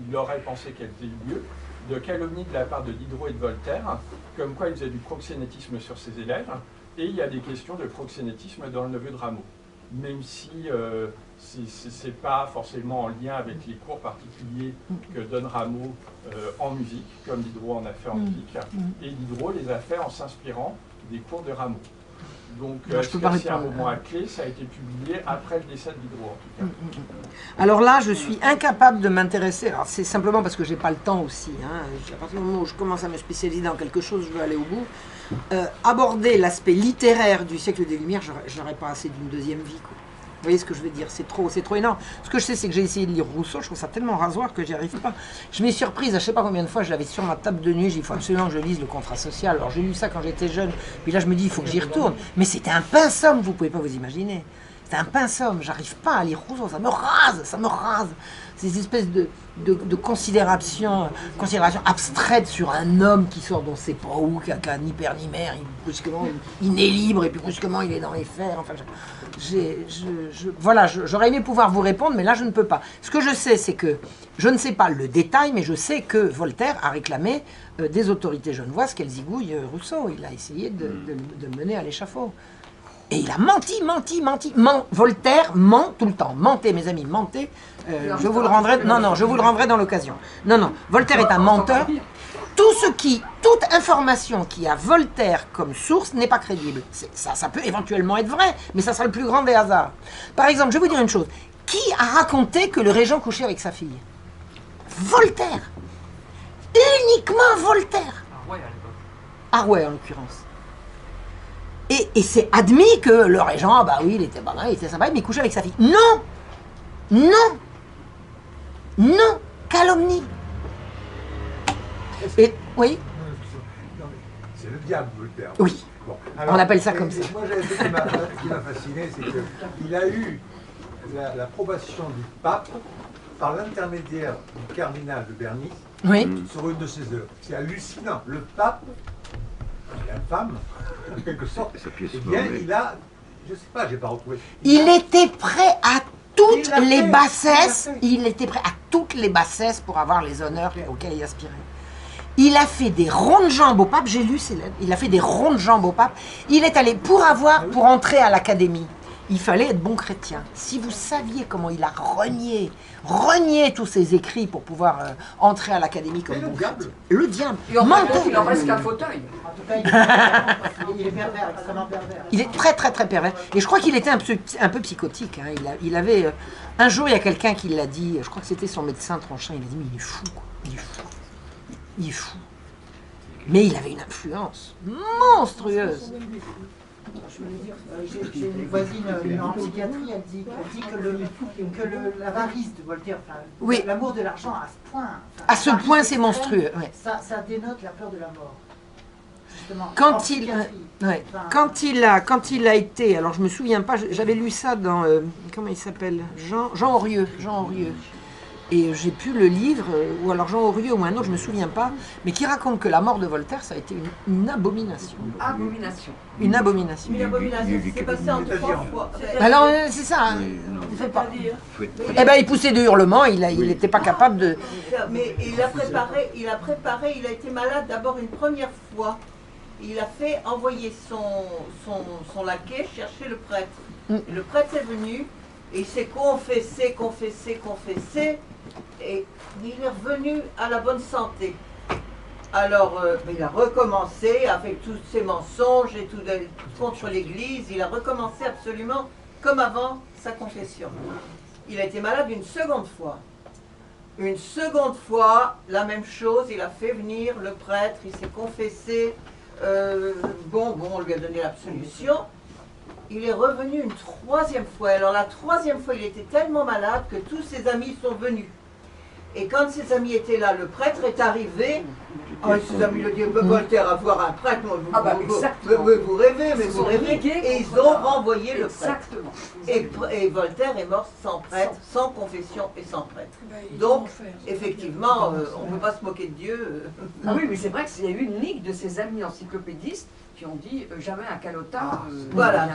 [SPEAKER 6] il aurait pensé qu'elles aient eu lieu, de calomnie de la part de Diderot et de Voltaire, comme quoi il faisait du proxénétisme sur ses élèves, et il y a des questions de proxénétisme dans le Neveu de Rameau. Même si ce n'est pas forcément en lien avec les cours particuliers que donne Rameau en musique, comme Diderot en a fait en musique, et Diderot les a fait en s'inspirant des cours de Rameau. Donc, c'est un moment à clé, ça a été publié après le décès de Diderot, en tout cas.
[SPEAKER 2] Alors là, je suis incapable de m'intéresser. Alors, c'est simplement parce que j'ai pas le temps aussi. Hein. À partir du moment où je commence à me spécialiser dans quelque chose, je veux aller au bout. Aborder l'aspect littéraire du siècle des Lumières, j'aurais pas assez d'une deuxième vie, quoi. Vous voyez ce que je veux dire? C'est trop énorme. Ce que je sais, c'est que j'ai essayé de lire Rousseau, je trouve ça tellement rasoir que j'y arrive pas. Je m'ai surprise, à je sais pas combien de fois, je l'avais sur ma table de nuit, j'ai dit, il faut absolument que je lise le contrat social. Alors j'ai lu ça quand j'étais jeune, puis là je me dis, il faut que j'y retourne. Mais c'était un pinsomme, vous pouvez pas vous imaginer. C'était un pinsomme, j'arrive pas à lire Rousseau, ça me rase. Ces espèces de considérations abstraites sur un homme qui sort d'on sait pas où, qui a ni père ni mère, brusquement il naît libre et puis brusquement il est dans les fers. Enfin, voilà, j'aurais aimé pouvoir vous répondre, mais là je ne peux pas. Ce que je sais, c'est que, je ne sais pas le détail, mais je sais que Voltaire a réclamé des autorités genevoises qu'elles zigouillent Rousseau. Il a essayé de le mener à l'échafaud. Et il a menti. Voltaire ment tout le temps. Mentez, mes amis, mentez. Je vous le rendrai. Non, je vous le rendrai dans l'occasion. Non. Voltaire est un menteur. Toute information qui a Voltaire comme source n'est pas crédible. Ça peut éventuellement être vrai, mais ça sera le plus grand des hasards. Par exemple, je vais vous dire une chose. Qui a raconté que le régent couchait avec sa fille? Voltaire. Uniquement Voltaire. Arouet, en l'occurrence. Et c'est admis que le régent, bah oui, il était pas mal, il était sympa, mais il couchait avec sa fille. Non, calomnie. Et, oui.
[SPEAKER 4] C'est le diable, Voltaire.
[SPEAKER 2] Oui, bon, alors, on appelle ça comme ça.
[SPEAKER 4] Moi, ce qui m'a fasciné, c'est qu'il a eu l'approbation du pape par l'intermédiaire du cardinal de Bernis sur une de ses œuvres. C'est hallucinant. Le pape, la femme, en quelque sorte, eh bien, Je sais pas, j'ai pas retrouvé.
[SPEAKER 2] Il était prêt à toutes les bassesses. Il était prêt à toutes les bassesses pour avoir les honneurs auxquels il aspirait. Il a fait des ronds de jambes au pape, j'ai lu ses lettres, il a fait des ronds de jambes au pape. Il est allé pour entrer à l'académie. Il fallait être bon chrétien. Si vous saviez comment il a renié tous ses écrits pour pouvoir entrer à l'académie comme bon chrétien. Le diable.
[SPEAKER 3] Et en fait, il en reste qu'un fauteuil.
[SPEAKER 5] En tout cas, il est pervers, extrêmement pervers.
[SPEAKER 2] Il est très très très pervers. Et je crois qu'il était un peu psychotique. Hein. Il avait un jour, il y a quelqu'un qui l'a dit, je crois que c'était son médecin Tronchin, il a dit, mais il est fou, quoi. Il est fou. Il est fou. Mais il avait une influence monstrueuse.
[SPEAKER 5] Je voulais dire, j'ai une voisine en psychiatrie, elle dit que l'avarice de Voltaire,
[SPEAKER 2] oui.
[SPEAKER 5] L'amour de l'argent à ce point.
[SPEAKER 2] À ce point, c'est monstrueux. Ouais.
[SPEAKER 5] Ça dénote la peur de la mort. Justement.
[SPEAKER 2] Quand il a été, alors je me souviens pas, j'avais lu ça dans, comment il s'appelle, Jean Aurieux. Et j'ai pu le livre, ou alors Jean Aurieux ou un autre, je ne me souviens pas, mais qui raconte que la mort de Voltaire, ça a été une abomination.
[SPEAKER 3] Abomination.
[SPEAKER 2] Une abomination.
[SPEAKER 7] Une abomination, c'est passé en 3 fois.
[SPEAKER 2] Alors, c'est ça, hein. Il fait pas. Eh ben, il poussait de hurlements, il n'était pas capable de...
[SPEAKER 7] Mais il a préparé, il a été malade d'abord une première fois. Il a fait envoyer son laquais chercher le prêtre. Et le prêtre est venu, et il s'est confessé, et il est revenu à la bonne santé. Alors, il a recommencé avec tous ses mensonges et tout contre l'Église. Il a recommencé absolument comme avant sa confession. Il a été malade une seconde fois. Une seconde fois, la même chose. Il a fait venir le prêtre, il s'est confessé. On lui a donné l'absolution. Il est revenu une troisième fois. Alors la troisième fois, il était tellement malade que tous ses amis sont venus. Et quand ses amis étaient là, le prêtre est arrivé. Ses amis lui ont dit, Voltaire à voir un prêtre, vous rêvez, mais vous rêvez. Et ils ont renvoyé le prêtre. Et Voltaire est mort sans prêtre, sans confession et sans prêtre. Donc, effectivement, on ne peut pas se moquer de Dieu.
[SPEAKER 3] Ah oui, mais c'est vrai qu'il y a eu une ligue de ses amis encyclopédistes qui ont dit jamais un calotard.
[SPEAKER 7] Voilà,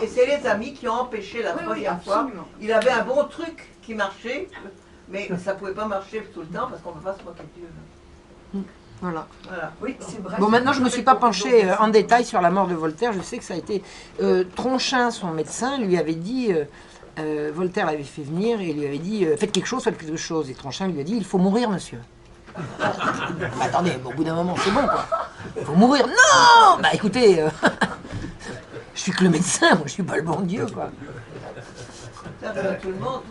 [SPEAKER 7] et c'est les amis qui ont empêché la troisième fois. Il avait un bon truc qui marchait. Mais ça ne pouvait pas marcher tout le temps parce qu'on ne peut pas se moquer de Dieu.
[SPEAKER 2] Voilà.
[SPEAKER 3] Oui, c'est vrai.
[SPEAKER 2] Bon, maintenant, je ne me suis pas penchée en détail sur la mort de Voltaire. Je sais que ça a été... Tronchin, son médecin, lui avait dit... Voltaire l'avait fait venir et lui avait dit faites quelque chose. Et Tronchin lui a dit il faut mourir, monsieur. Attendez, au bout d'un moment, c'est bon, quoi. Il faut mourir. Non. Bah écoutez, je suis que le médecin, moi, je suis pas le bon Dieu, quoi.
[SPEAKER 7] Ça va tout le monde.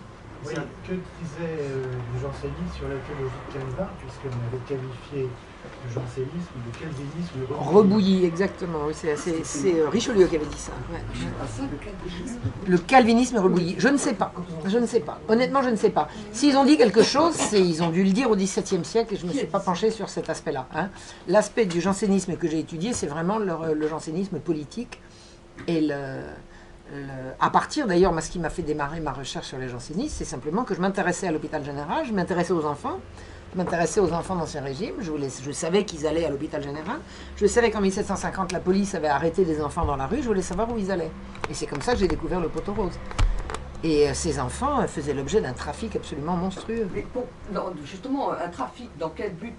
[SPEAKER 8] Oui, que disait le jansénisme sur la théologie de Calvin, puisqu'on avait qualifié le jansénisme de calvinisme
[SPEAKER 2] rebouilli, exactement. Oui, c'est Richelieu qui avait dit ça. Ouais. Le calvinisme rebouilli. Je ne sais pas. Honnêtement, je ne sais pas. S'ils ont dit quelque chose, ils ont dû le dire au XVIIe siècle et je ne me suis pas penchée sur cet aspect-là. Hein. L'aspect du jansénisme que j'ai étudié, c'est vraiment le jansénisme politique et à partir, d'ailleurs, ce qui m'a fait démarrer ma recherche sur les jansénistes, c'est simplement que je m'intéressais à l'hôpital général, je m'intéressais aux enfants, d'Ancien Régime, je savais qu'ils allaient à l'hôpital général, je savais qu'en 1750, la police avait arrêté des enfants dans la rue, je voulais savoir où ils allaient. Et c'est comme ça que j'ai découvert le poteau rose. Et ces enfants faisaient l'objet d'un trafic absolument monstrueux.
[SPEAKER 3] Mais justement, un trafic, dans quel but?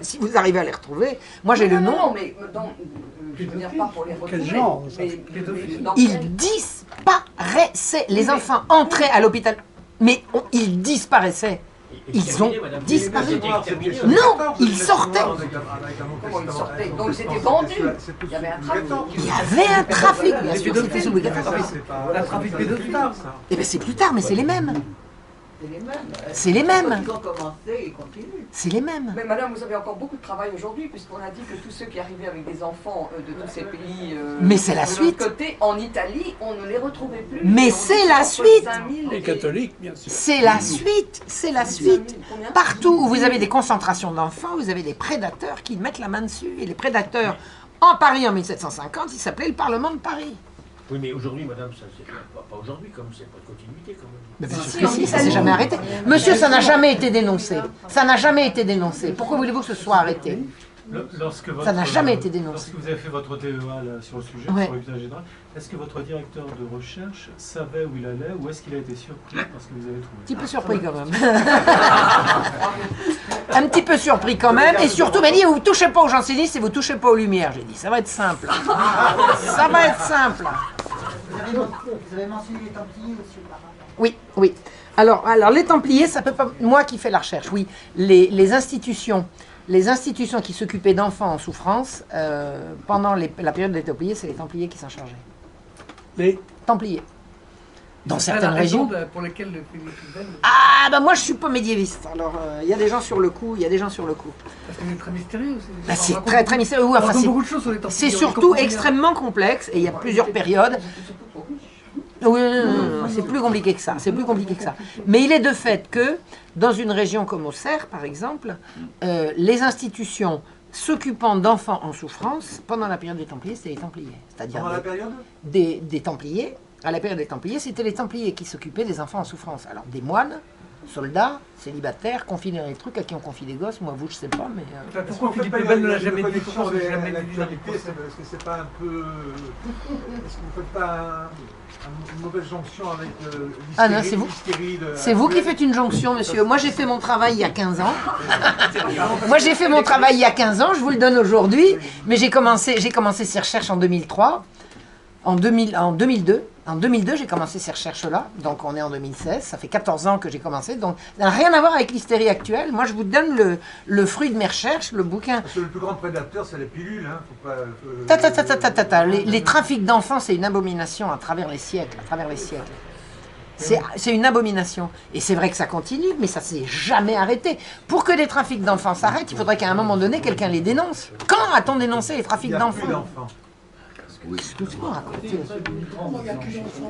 [SPEAKER 2] Si vous arrivez à les retrouver, moi j'ai le nom.
[SPEAKER 3] Non, mais je ne veux dire pas pour les retrouver.
[SPEAKER 8] Quel genre
[SPEAKER 2] Ils disparaissaient. Les enfants entraient à l'hôpital, mais ils disparaissaient. Ils ont disparu. Non, ils sortaient.
[SPEAKER 3] Comment ils sortaient? Donc ils étaient vendus. Il y avait un trafic.
[SPEAKER 2] Il y avait un trafic, bien sûr, c'était sous Louis XIV.
[SPEAKER 4] La trafic pédophile.
[SPEAKER 2] Eh bien c'est plus tard, mais c'est les mêmes. C'est les mêmes.
[SPEAKER 7] Ils ont commencé, ils continuent.
[SPEAKER 2] C'est les mêmes.
[SPEAKER 3] Mais madame, vous avez encore beaucoup de travail aujourd'hui, puisqu'on a dit que tous ceux qui arrivaient avec des enfants de tous ces pays...
[SPEAKER 2] mais c'est la suite.
[SPEAKER 3] De l'autre côté, en Italie, on ne les retrouvait plus.
[SPEAKER 2] Mais c'est la suite.
[SPEAKER 8] Les catholiques, bien sûr.
[SPEAKER 2] C'est la suite. C'est la suite. Partout où vous avez des concentrations d'enfants, vous avez des prédateurs qui mettent la main dessus. Et les prédateurs, en Paris en 1750, ils s'appelaient le Parlement de Paris.
[SPEAKER 9] Oui, mais aujourd'hui, madame, ça c'est pas aujourd'hui, comme c'est pas de continuité, quand même.
[SPEAKER 2] Mais bien sûr que si, ça s'est jamais arrêté. Monsieur, ça n'a jamais été dénoncé. Ça n'a jamais été dénoncé. Pourquoi voulez-vous que ce soit arrêté? Ça n'a jamais été dénoncé.
[SPEAKER 10] Lorsque vous avez fait votre TEA là, sur le sujet,
[SPEAKER 2] Ouais.
[SPEAKER 10] sur l'hôpital général, est-ce que votre directeur de recherche savait où il allait ou est-ce qu'il a été surpris parce que vous avez trouvé?
[SPEAKER 2] Un petit peu surpris quand même. Un petit peu surpris quand même. Et surtout, il m'a dit, vous ne touchez pas aux jansénistes et vous ne touchez pas aux lumières. J'ai dit, ça va être simple. Ça va être simple.
[SPEAKER 5] Vous avez mentionné les Templiers aussi auparavant.
[SPEAKER 2] Oui, oui. Alors les Templiers, ça peut pas... Moi qui fais la recherche, oui. Les institutions qui s'occupaient d'enfants en souffrance, pendant la période des Templiers, c'est les Templiers qui s'en chargeaient. Les Templiers. Dans certaines régions.
[SPEAKER 11] Pour lesquelles le public
[SPEAKER 2] Ah, bah moi je suis pas médiéviste. Alors, il y a des gens sur le coup,
[SPEAKER 11] Parce que c'est très mystérieux.
[SPEAKER 2] Bah, c'est très très mystérieux. Oui, enfin,
[SPEAKER 11] beaucoup de choses sur les Templiers.
[SPEAKER 2] c'est surtout extrêmement complexe et il y a plusieurs périodes. Oui, non, c'est plus compliqué que ça. C'est plus compliqué que ça. Mais il est de fait que dans une région comme Auxerre, par exemple, les institutions s'occupant d'enfants en souffrance pendant la période des Templiers, c'était les Templiers. C'est-à-dire
[SPEAKER 4] Pendant la période
[SPEAKER 2] des Templiers. À la période des Templiers, c'était les Templiers qui s'occupaient des enfants en souffrance. Alors des moines, soldats, célibataires, confinés dans les trucs, à qui on confie des gosses, moi vous je sais pas, mais...
[SPEAKER 11] Pourquoi Philippe Lebel ne l'a jamais dit?
[SPEAKER 4] L'actualité, est-ce que c'est pas un peu... Est-ce que vous faites pas une mauvaise jonction avec l'hystérie?
[SPEAKER 2] Ah non, c'est vous. C'est vous qui faites une jonction, monsieur. Moi j'ai fait mon travail il y a 15 ans. Moi j'ai fait mon travail il y a 15 ans, je vous le donne aujourd'hui, mais j'ai commencé ces recherches en 2003. En 2002, j'ai commencé ces recherches-là, donc on est en 2016, ça fait 14 ans que j'ai commencé, donc ça n'a rien à voir avec l'hystérie actuelle. Moi, je vous donne le fruit de mes recherches, le bouquin.
[SPEAKER 4] Parce que le plus grand prédateur, c'est les pilules, hein. Faut pas,
[SPEAKER 2] Les trafics d'enfants, c'est une abomination à travers les siècles, C'est une abomination. Et c'est vrai que ça continue, mais ça s'est jamais arrêté. Pour que les trafics d'enfants s'arrêtent, il faudrait qu'à un moment donné, quelqu'un les dénonce. Quand a-t-on dénoncé les trafics d'enfants?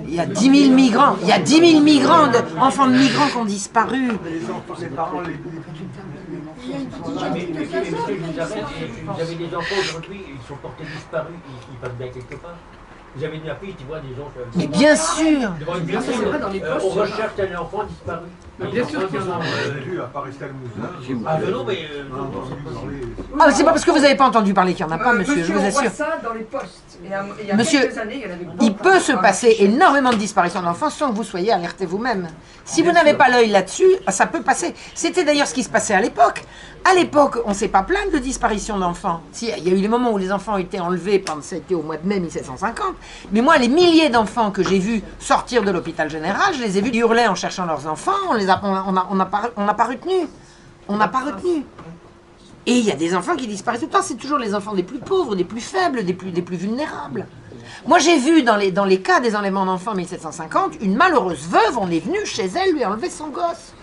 [SPEAKER 2] Il y a 10 000 migrants. Il y a 10 000 migrants, enfants de migrants qui ont disparu.
[SPEAKER 9] Les parents, vous avez des enfants aujourd'hui, ils sont portés disparus, ils passent bien quelque part. Vous avez une affiche, tu vois des gens...
[SPEAKER 2] Mais bien sûr.
[SPEAKER 9] On recherche un enfant disparu.
[SPEAKER 11] Bien sûr qu'il y en a.
[SPEAKER 4] vu à Paris-Salmousin.
[SPEAKER 9] Ah non, mais...
[SPEAKER 2] Ah, c'est pas parce que vous n'avez pas entendu parler qu'il n'y en a pas, monsieur, je vous assure.
[SPEAKER 3] On voit ça dans les postes. Il y a
[SPEAKER 2] Monsieur,
[SPEAKER 3] quelques années, il y en avait beaucoup.
[SPEAKER 2] il peut se passer énormément de disparitions d'enfants sans que vous soyez alerté vous-même. Si vous n'avez pas l'œil là-dessus, ça peut passer. C'était d'ailleurs ce qui se passait à l'époque. À l'époque, on ne s'est pas plaint de disparition d'enfants. Si, il y a eu les moments où les enfants ont été enlevés, c'était au mois de mai 1750. Mais moi, les milliers d'enfants que j'ai vus sortir de l'hôpital général, je les ai vus hurler en cherchant leurs enfants. On n'a pas retenu. On n'a pas retenu. Et il y a des enfants qui disparaissent tout le temps. C'est toujours les enfants des plus pauvres, des plus faibles, des plus vulnérables. Moi, j'ai vu dans les cas des enlèvements d'enfants en 1750, une malheureuse veuve, on est venu chez elle lui enlever son gosse.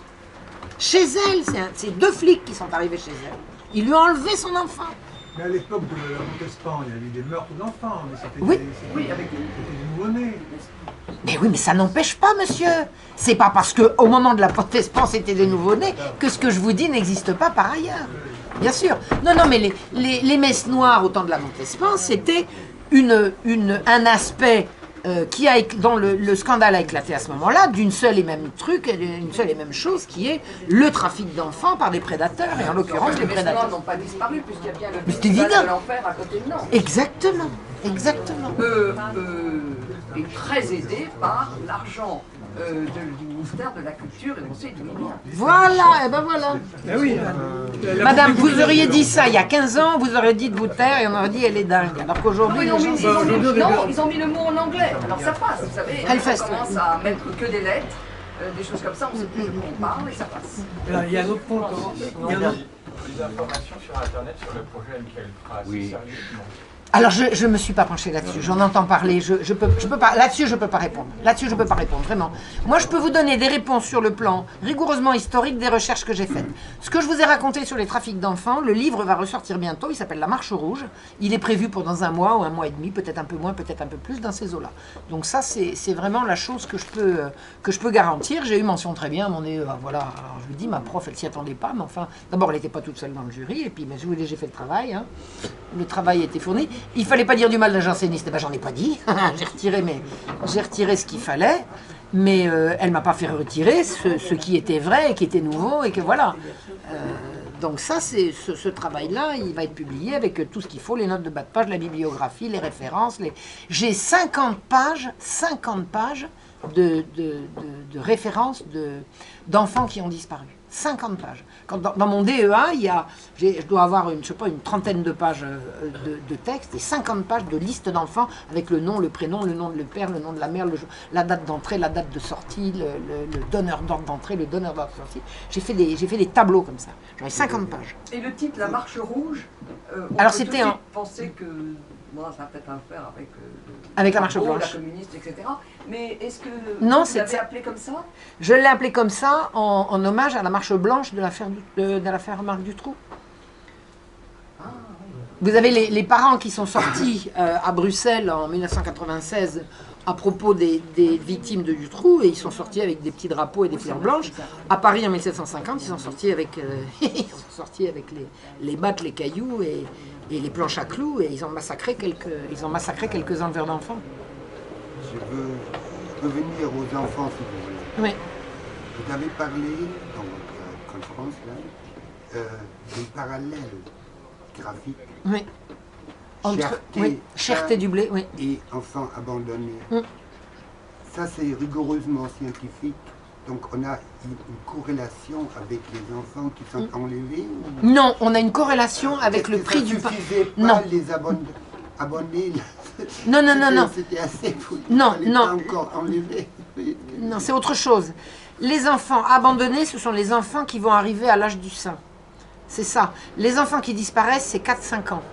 [SPEAKER 2] Chez elle, c'est 2 flics qui sont arrivés chez elle. Ils lui ont enlevé son enfant.
[SPEAKER 4] Mais à l'époque de la Montespan, il y avait des meurtres d'enfants, mais c'était
[SPEAKER 2] Oui.
[SPEAKER 4] des nouveau-nés.
[SPEAKER 2] Mais oui, mais ça n'empêche pas, monsieur. C'est pas parce qu'au moment de la Montespan, c'était des nouveau-nés que ce que je vous dis n'existe pas par ailleurs. Bien sûr. Non, mais les messes noires au temps de la Montespan, c'était un aspect dont le scandale a éclaté à ce moment-là, d'une seule et même chose, qui est le trafic d'enfants par des prédateurs, et en l'occurrence les prédateurs.
[SPEAKER 3] Les Noirs n'ont pas disparu, puisqu'il y a bien le
[SPEAKER 2] C'est évident.
[SPEAKER 3] festival de l'enfer à côté de Nantes.
[SPEAKER 2] Exactement.
[SPEAKER 3] Est très aidé par l'argent du ministère de la Culture et aussi du Minière.
[SPEAKER 2] Voilà, et ben voilà. Madame, vous auriez dit ça il y a 15 ans, vous auriez dit de vous taire et on aurait dit elle est dingue. Alors qu'aujourd'hui,
[SPEAKER 3] ils ont mis le mot en anglais, alors ça passe, vous savez. On commence à mettre que des lettres, des choses comme ça, on ne sait plus de quoi on parle et ça passe.
[SPEAKER 11] Il y a un autre point.
[SPEAKER 6] Il y a des informations sur Internet sur le projet Michael Pras.
[SPEAKER 1] Oui.
[SPEAKER 6] Sérieusement.
[SPEAKER 2] Alors, je ne me suis pas penchée là-dessus, j'en entends parler, je peux pas, là-dessus je peux pas répondre, vraiment. Moi je peux vous donner des réponses sur le plan rigoureusement historique des recherches que j'ai faites. Ce que je vous ai raconté sur les trafics d'enfants, le livre va ressortir bientôt, il s'appelle La Marche Rouge, il est prévu pour dans un mois ou un mois et demi, peut-être un peu moins, peut-être un peu plus, dans ces eaux-là. Donc ça c'est vraiment la chose que je peux garantir. J'ai eu mention très bien, voilà, alors je vous dis, ma prof elle s'y attendait pas, mais enfin, d'abord elle n'était pas toute seule dans le jury, et puis mais j'ai fait le travail, hein. Le travail était fourni. Il fallait pas dire du mal d'un janséniste, j'en ai pas dit, j'ai retiré ce qu'il fallait, mais elle m'a pas fait retirer ce qui était vrai, qui était nouveau, et que voilà. Donc ça, c'est ce travail-là, il va être publié avec tout ce qu'il faut, les notes de bas de page, la bibliographie, les références. J'ai 50 pages de références d'enfants qui ont disparu. 50 pages. Dans mon DEA, je dois avoir je sais pas, une trentaine de pages de texte et 50 pages de liste d'enfants avec le nom, le prénom, le nom de le père, le nom de la mère, la date d'entrée, la date de sortie, le donneur d'ordre d'entrée, le donneur d'ordre de sortie. J'ai fait des tableaux comme ça. J'en ai 50 pages.
[SPEAKER 3] Et le titre, La Marche Rouge,
[SPEAKER 2] alors c'était un...
[SPEAKER 3] penser que... Bon, ça a peut-être à faire
[SPEAKER 2] avec la Marche Blanche.
[SPEAKER 3] La communiste, etc. Mais est-ce que
[SPEAKER 2] non,
[SPEAKER 3] vous l'avez appelé comme ça?
[SPEAKER 2] Je l'ai appelé comme ça en hommage à la Marche Blanche de l'affaire Marc Dutroux. Ah, oui. Vous avez les parents qui sont sortis à Bruxelles en 1996 à propos des victimes de Dutroux, et ils sont sortis avec des petits drapeaux et des fleurs blanches. À Paris en 1750, ils sont sortis avec, les battes, les cailloux et les planches à clous, et ils ont massacré quelques envers d'enfants.
[SPEAKER 12] Je veux revenir aux enfants, si vous voulez.
[SPEAKER 2] Oui.
[SPEAKER 12] Vous avez parlé dans votre conférence là, des parallèles graphiques.
[SPEAKER 2] Oui. Cherté du blé, oui.
[SPEAKER 12] Et enfants abandonnés. Ça, c'est rigoureusement scientifique. Donc, on a une corrélation avec les enfants qui sont enlevés ou...
[SPEAKER 2] Non, on a une corrélation avec le prix du pain.
[SPEAKER 12] Non. Les abonnés.
[SPEAKER 2] Non.
[SPEAKER 12] C'était assez fou.
[SPEAKER 2] Non.
[SPEAKER 12] Pas encore enlevé.
[SPEAKER 2] Non, c'est autre chose. Les enfants abandonnés, ce sont les enfants qui vont arriver à l'âge du sein. C'est ça. Les enfants qui disparaissent, c'est 4-5 ans.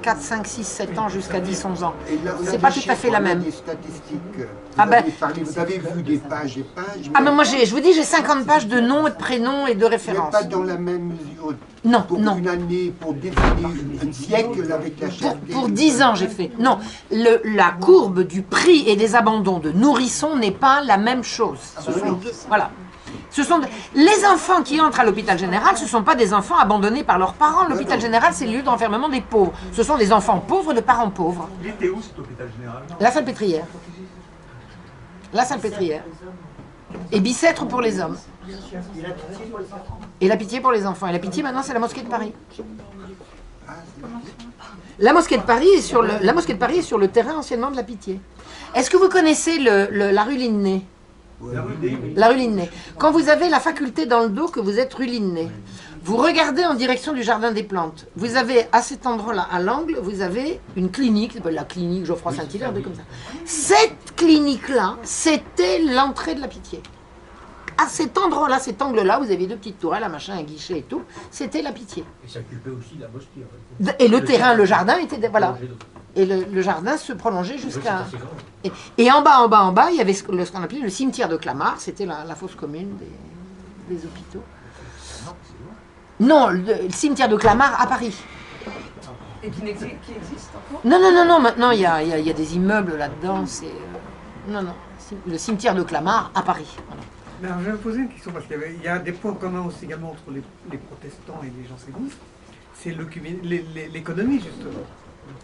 [SPEAKER 2] 4, 5, 6, 7 ans jusqu'à 10, 11 ans. C'est pas tout à fait la même.
[SPEAKER 12] Des statistiques. Vous avez vu des pages et pages.
[SPEAKER 2] Ah, mais moi, je vous dis, j'ai 50 pages de noms, de prénoms et de références.
[SPEAKER 12] Mais pas dans la même mesure.
[SPEAKER 2] Non,
[SPEAKER 12] pour
[SPEAKER 2] non.
[SPEAKER 12] Une année, pour des années, un siècle avec la chair.
[SPEAKER 2] Pour 10 ans, j'ai fait. Non, la courbe du prix et des abandons de nourrissons n'est pas la même chose. Voilà. Les enfants qui entrent à l'hôpital général, ce ne sont pas des enfants abandonnés par leurs parents. L'hôpital général, c'est le lieu d'enfermement des pauvres. Ce sont des enfants pauvres de parents pauvres.
[SPEAKER 4] Il était où cet hôpital général?
[SPEAKER 2] La Salpêtrière. La Salpêtrière. Et Bicêtre pour les hommes. Et la Pitié pour les enfants. Et la Pitié, maintenant, c'est la mosquée de Paris. La mosquée de Paris est sur le terrain anciennement de la Pitié. Est-ce que vous connaissez la rue Linné? La rue Linné. Quand vous avez la faculté dans le dos que vous êtes rue Linné, vous regardez en direction du jardin des plantes. Vous avez à cet endroit-là, à l'angle, vous avez une clinique, la clinique Geoffroy Saint-Hilaire, comme ça. Cette clinique-là, c'était l'entrée de la Pitié. À cet endroit-là, cet angle-là, vous avez deux petites tourelles, un machin, un guichet et tout. C'était la Pitié.
[SPEAKER 9] Et ça occupait aussi la mosquée.
[SPEAKER 2] Et le terrain, le jardin était... Voilà. Et le jardin se prolongeait jusqu'à... Et en bas, il y avait ce qu'on appelait le cimetière de Clamart. C'était la fosse commune des hôpitaux. Non, le cimetière de Clamart à Paris.
[SPEAKER 3] Et qui existe encore?
[SPEAKER 2] Non, maintenant il y a des immeubles là-dedans. Non, le cimetière de Clamart à Paris. Voilà.
[SPEAKER 11] Mais alors, je vais vous poser une question, parce qu'il y a des points communs aussi également entre les protestants et les jansénistes. C'est l'économie, justement.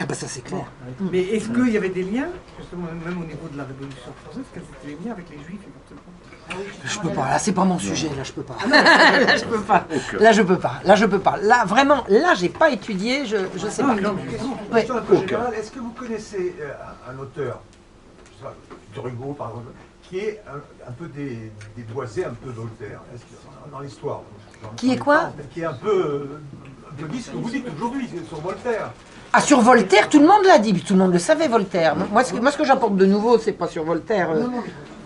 [SPEAKER 2] Ah bah ça c'est clair.
[SPEAKER 11] Mais est-ce qu'il y avait des liens, justement, même au niveau de la Révolution française, quels étaient les liens avec les Juifs éventuellement?
[SPEAKER 2] Je peux pas, là c'est pas mon sujet, là je peux pas. Là je peux pas. Là vraiment, là j'ai pas étudié, je sais pas.
[SPEAKER 4] Question un peu générale, est-ce que vous connaissez un auteur, Victor Hugo par exemple, qui est un peu déboisé, un peu Voltaire, dans l'histoire?
[SPEAKER 2] Qui est quoi?
[SPEAKER 4] Qui est un peu dit ce que vous dites aujourd'hui sur Voltaire.
[SPEAKER 2] Ah, sur Voltaire, tout le monde l'a dit, tout le monde le savait, Voltaire. Moi, ce que j'apporte de nouveau, c'est pas sur Voltaire.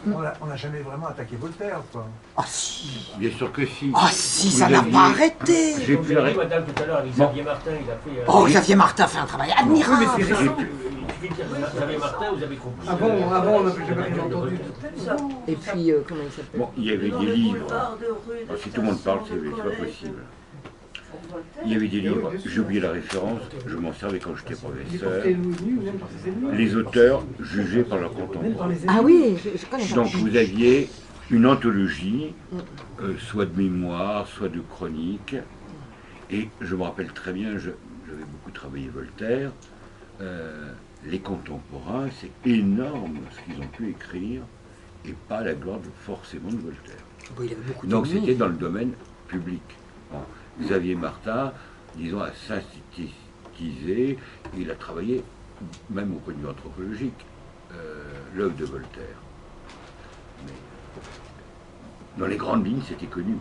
[SPEAKER 4] On n'a jamais vraiment attaqué Voltaire, quoi.
[SPEAKER 2] Ah si.
[SPEAKER 1] Bien sûr que si.
[SPEAKER 2] Ah si, ça n'a pas arrêté.
[SPEAKER 1] J'ai pu arrêter.
[SPEAKER 9] Madame tout à l'heure avec Xavier Martin, il a fait...
[SPEAKER 2] Oh, Xavier Martin fait un travail admirable.
[SPEAKER 9] Xavier Martin, vous avez compris.
[SPEAKER 11] Avant, on n'avait jamais entendu.
[SPEAKER 2] Et puis, comment il s'appelle?
[SPEAKER 1] Bon, il y avait des livres. Alors, si tout le monde parle, c'est pas possible. Il y avait des livres, j'ai oublié la référence, je m'en servais quand j'étais professeur. Les auteurs jugés par leurs contemporains.
[SPEAKER 2] Ah oui, je connais ça.
[SPEAKER 1] Donc vous aviez une anthologie, soit de mémoire, soit de chronique. Et je me rappelle très bien, j'avais beaucoup travaillé Voltaire. Les contemporains, c'est énorme ce qu'ils ont pu écrire, et pas la gloire forcément de Voltaire.
[SPEAKER 2] Bon, il avait beaucoup
[SPEAKER 1] donc c'était dans le domaine public. Bon. Xavier Martin, disons, a synthétisé, il a travaillé, même au point de vue anthropologique, l'œuvre de Voltaire. Mais dans les grandes lignes, c'était connu.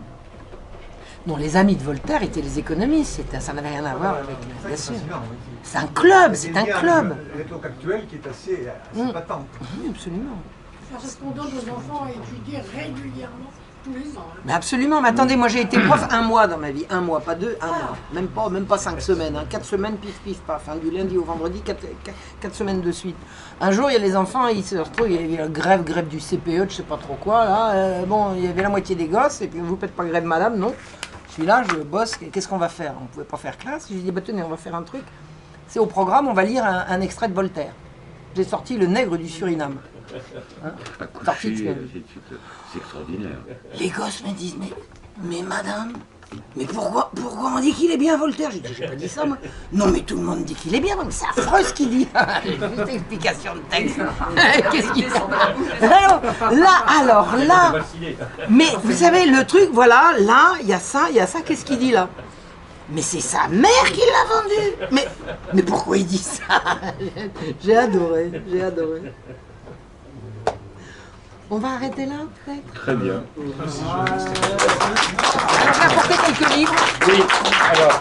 [SPEAKER 2] Non, les amis de Voltaire étaient les économistes, ça n'avait rien à voir avec... Bien sûr. C'est un club, c'est un club.
[SPEAKER 4] L'époque actuelle qui est assez patente.
[SPEAKER 2] Oui, absolument.
[SPEAKER 13] C'est ce qu'on donne aux enfants à étudier régulièrement, tous les ans.
[SPEAKER 2] Mais absolument, mais attendez, moi j'ai été prof 1 mois dans ma vie, 1 mois, pas 2, 1 mois. Même pas 5 semaines, 4 semaines, pif, pif, paf, du lundi au vendredi, 4 semaines de suite. Un jour, il y a les enfants, ils se retrouvent, il y avait la grève du CPE, je sais pas trop quoi, là. Bon, il y avait la moitié des gosses, et puis vous faites pas grève madame, non. Je suis là, je bosse, qu'est-ce qu'on va faire? On pouvait pas faire classe, j'ai dit, bah tenez, on va faire un truc. C'est au programme, on va lire un extrait de Voltaire. J'ai sorti Le Nègre du Suriname. Hein,
[SPEAKER 1] c'est extraordinaire.
[SPEAKER 2] Les gosses me disent, mais madame, mais pourquoi on dit qu'il est bien Voltaire? J'ai dit, j'ai pas dit ça moi. Non mais tout le monde dit qu'il est bien, donc c'est affreux ce qu'il dit. Juste explication de texte. Qu'est-ce qu'il dit? Alors là, mais vous savez le truc, voilà, là, il y a ça, qu'est-ce qu'il dit là? Mais c'est sa mère qui l'a vendu. Mais pourquoi il dit ça? J'ai adoré. On va arrêter là, peut-être?
[SPEAKER 1] Très bien.
[SPEAKER 2] Alors, j'ai apporté quelques livres.
[SPEAKER 6] Oui, alors...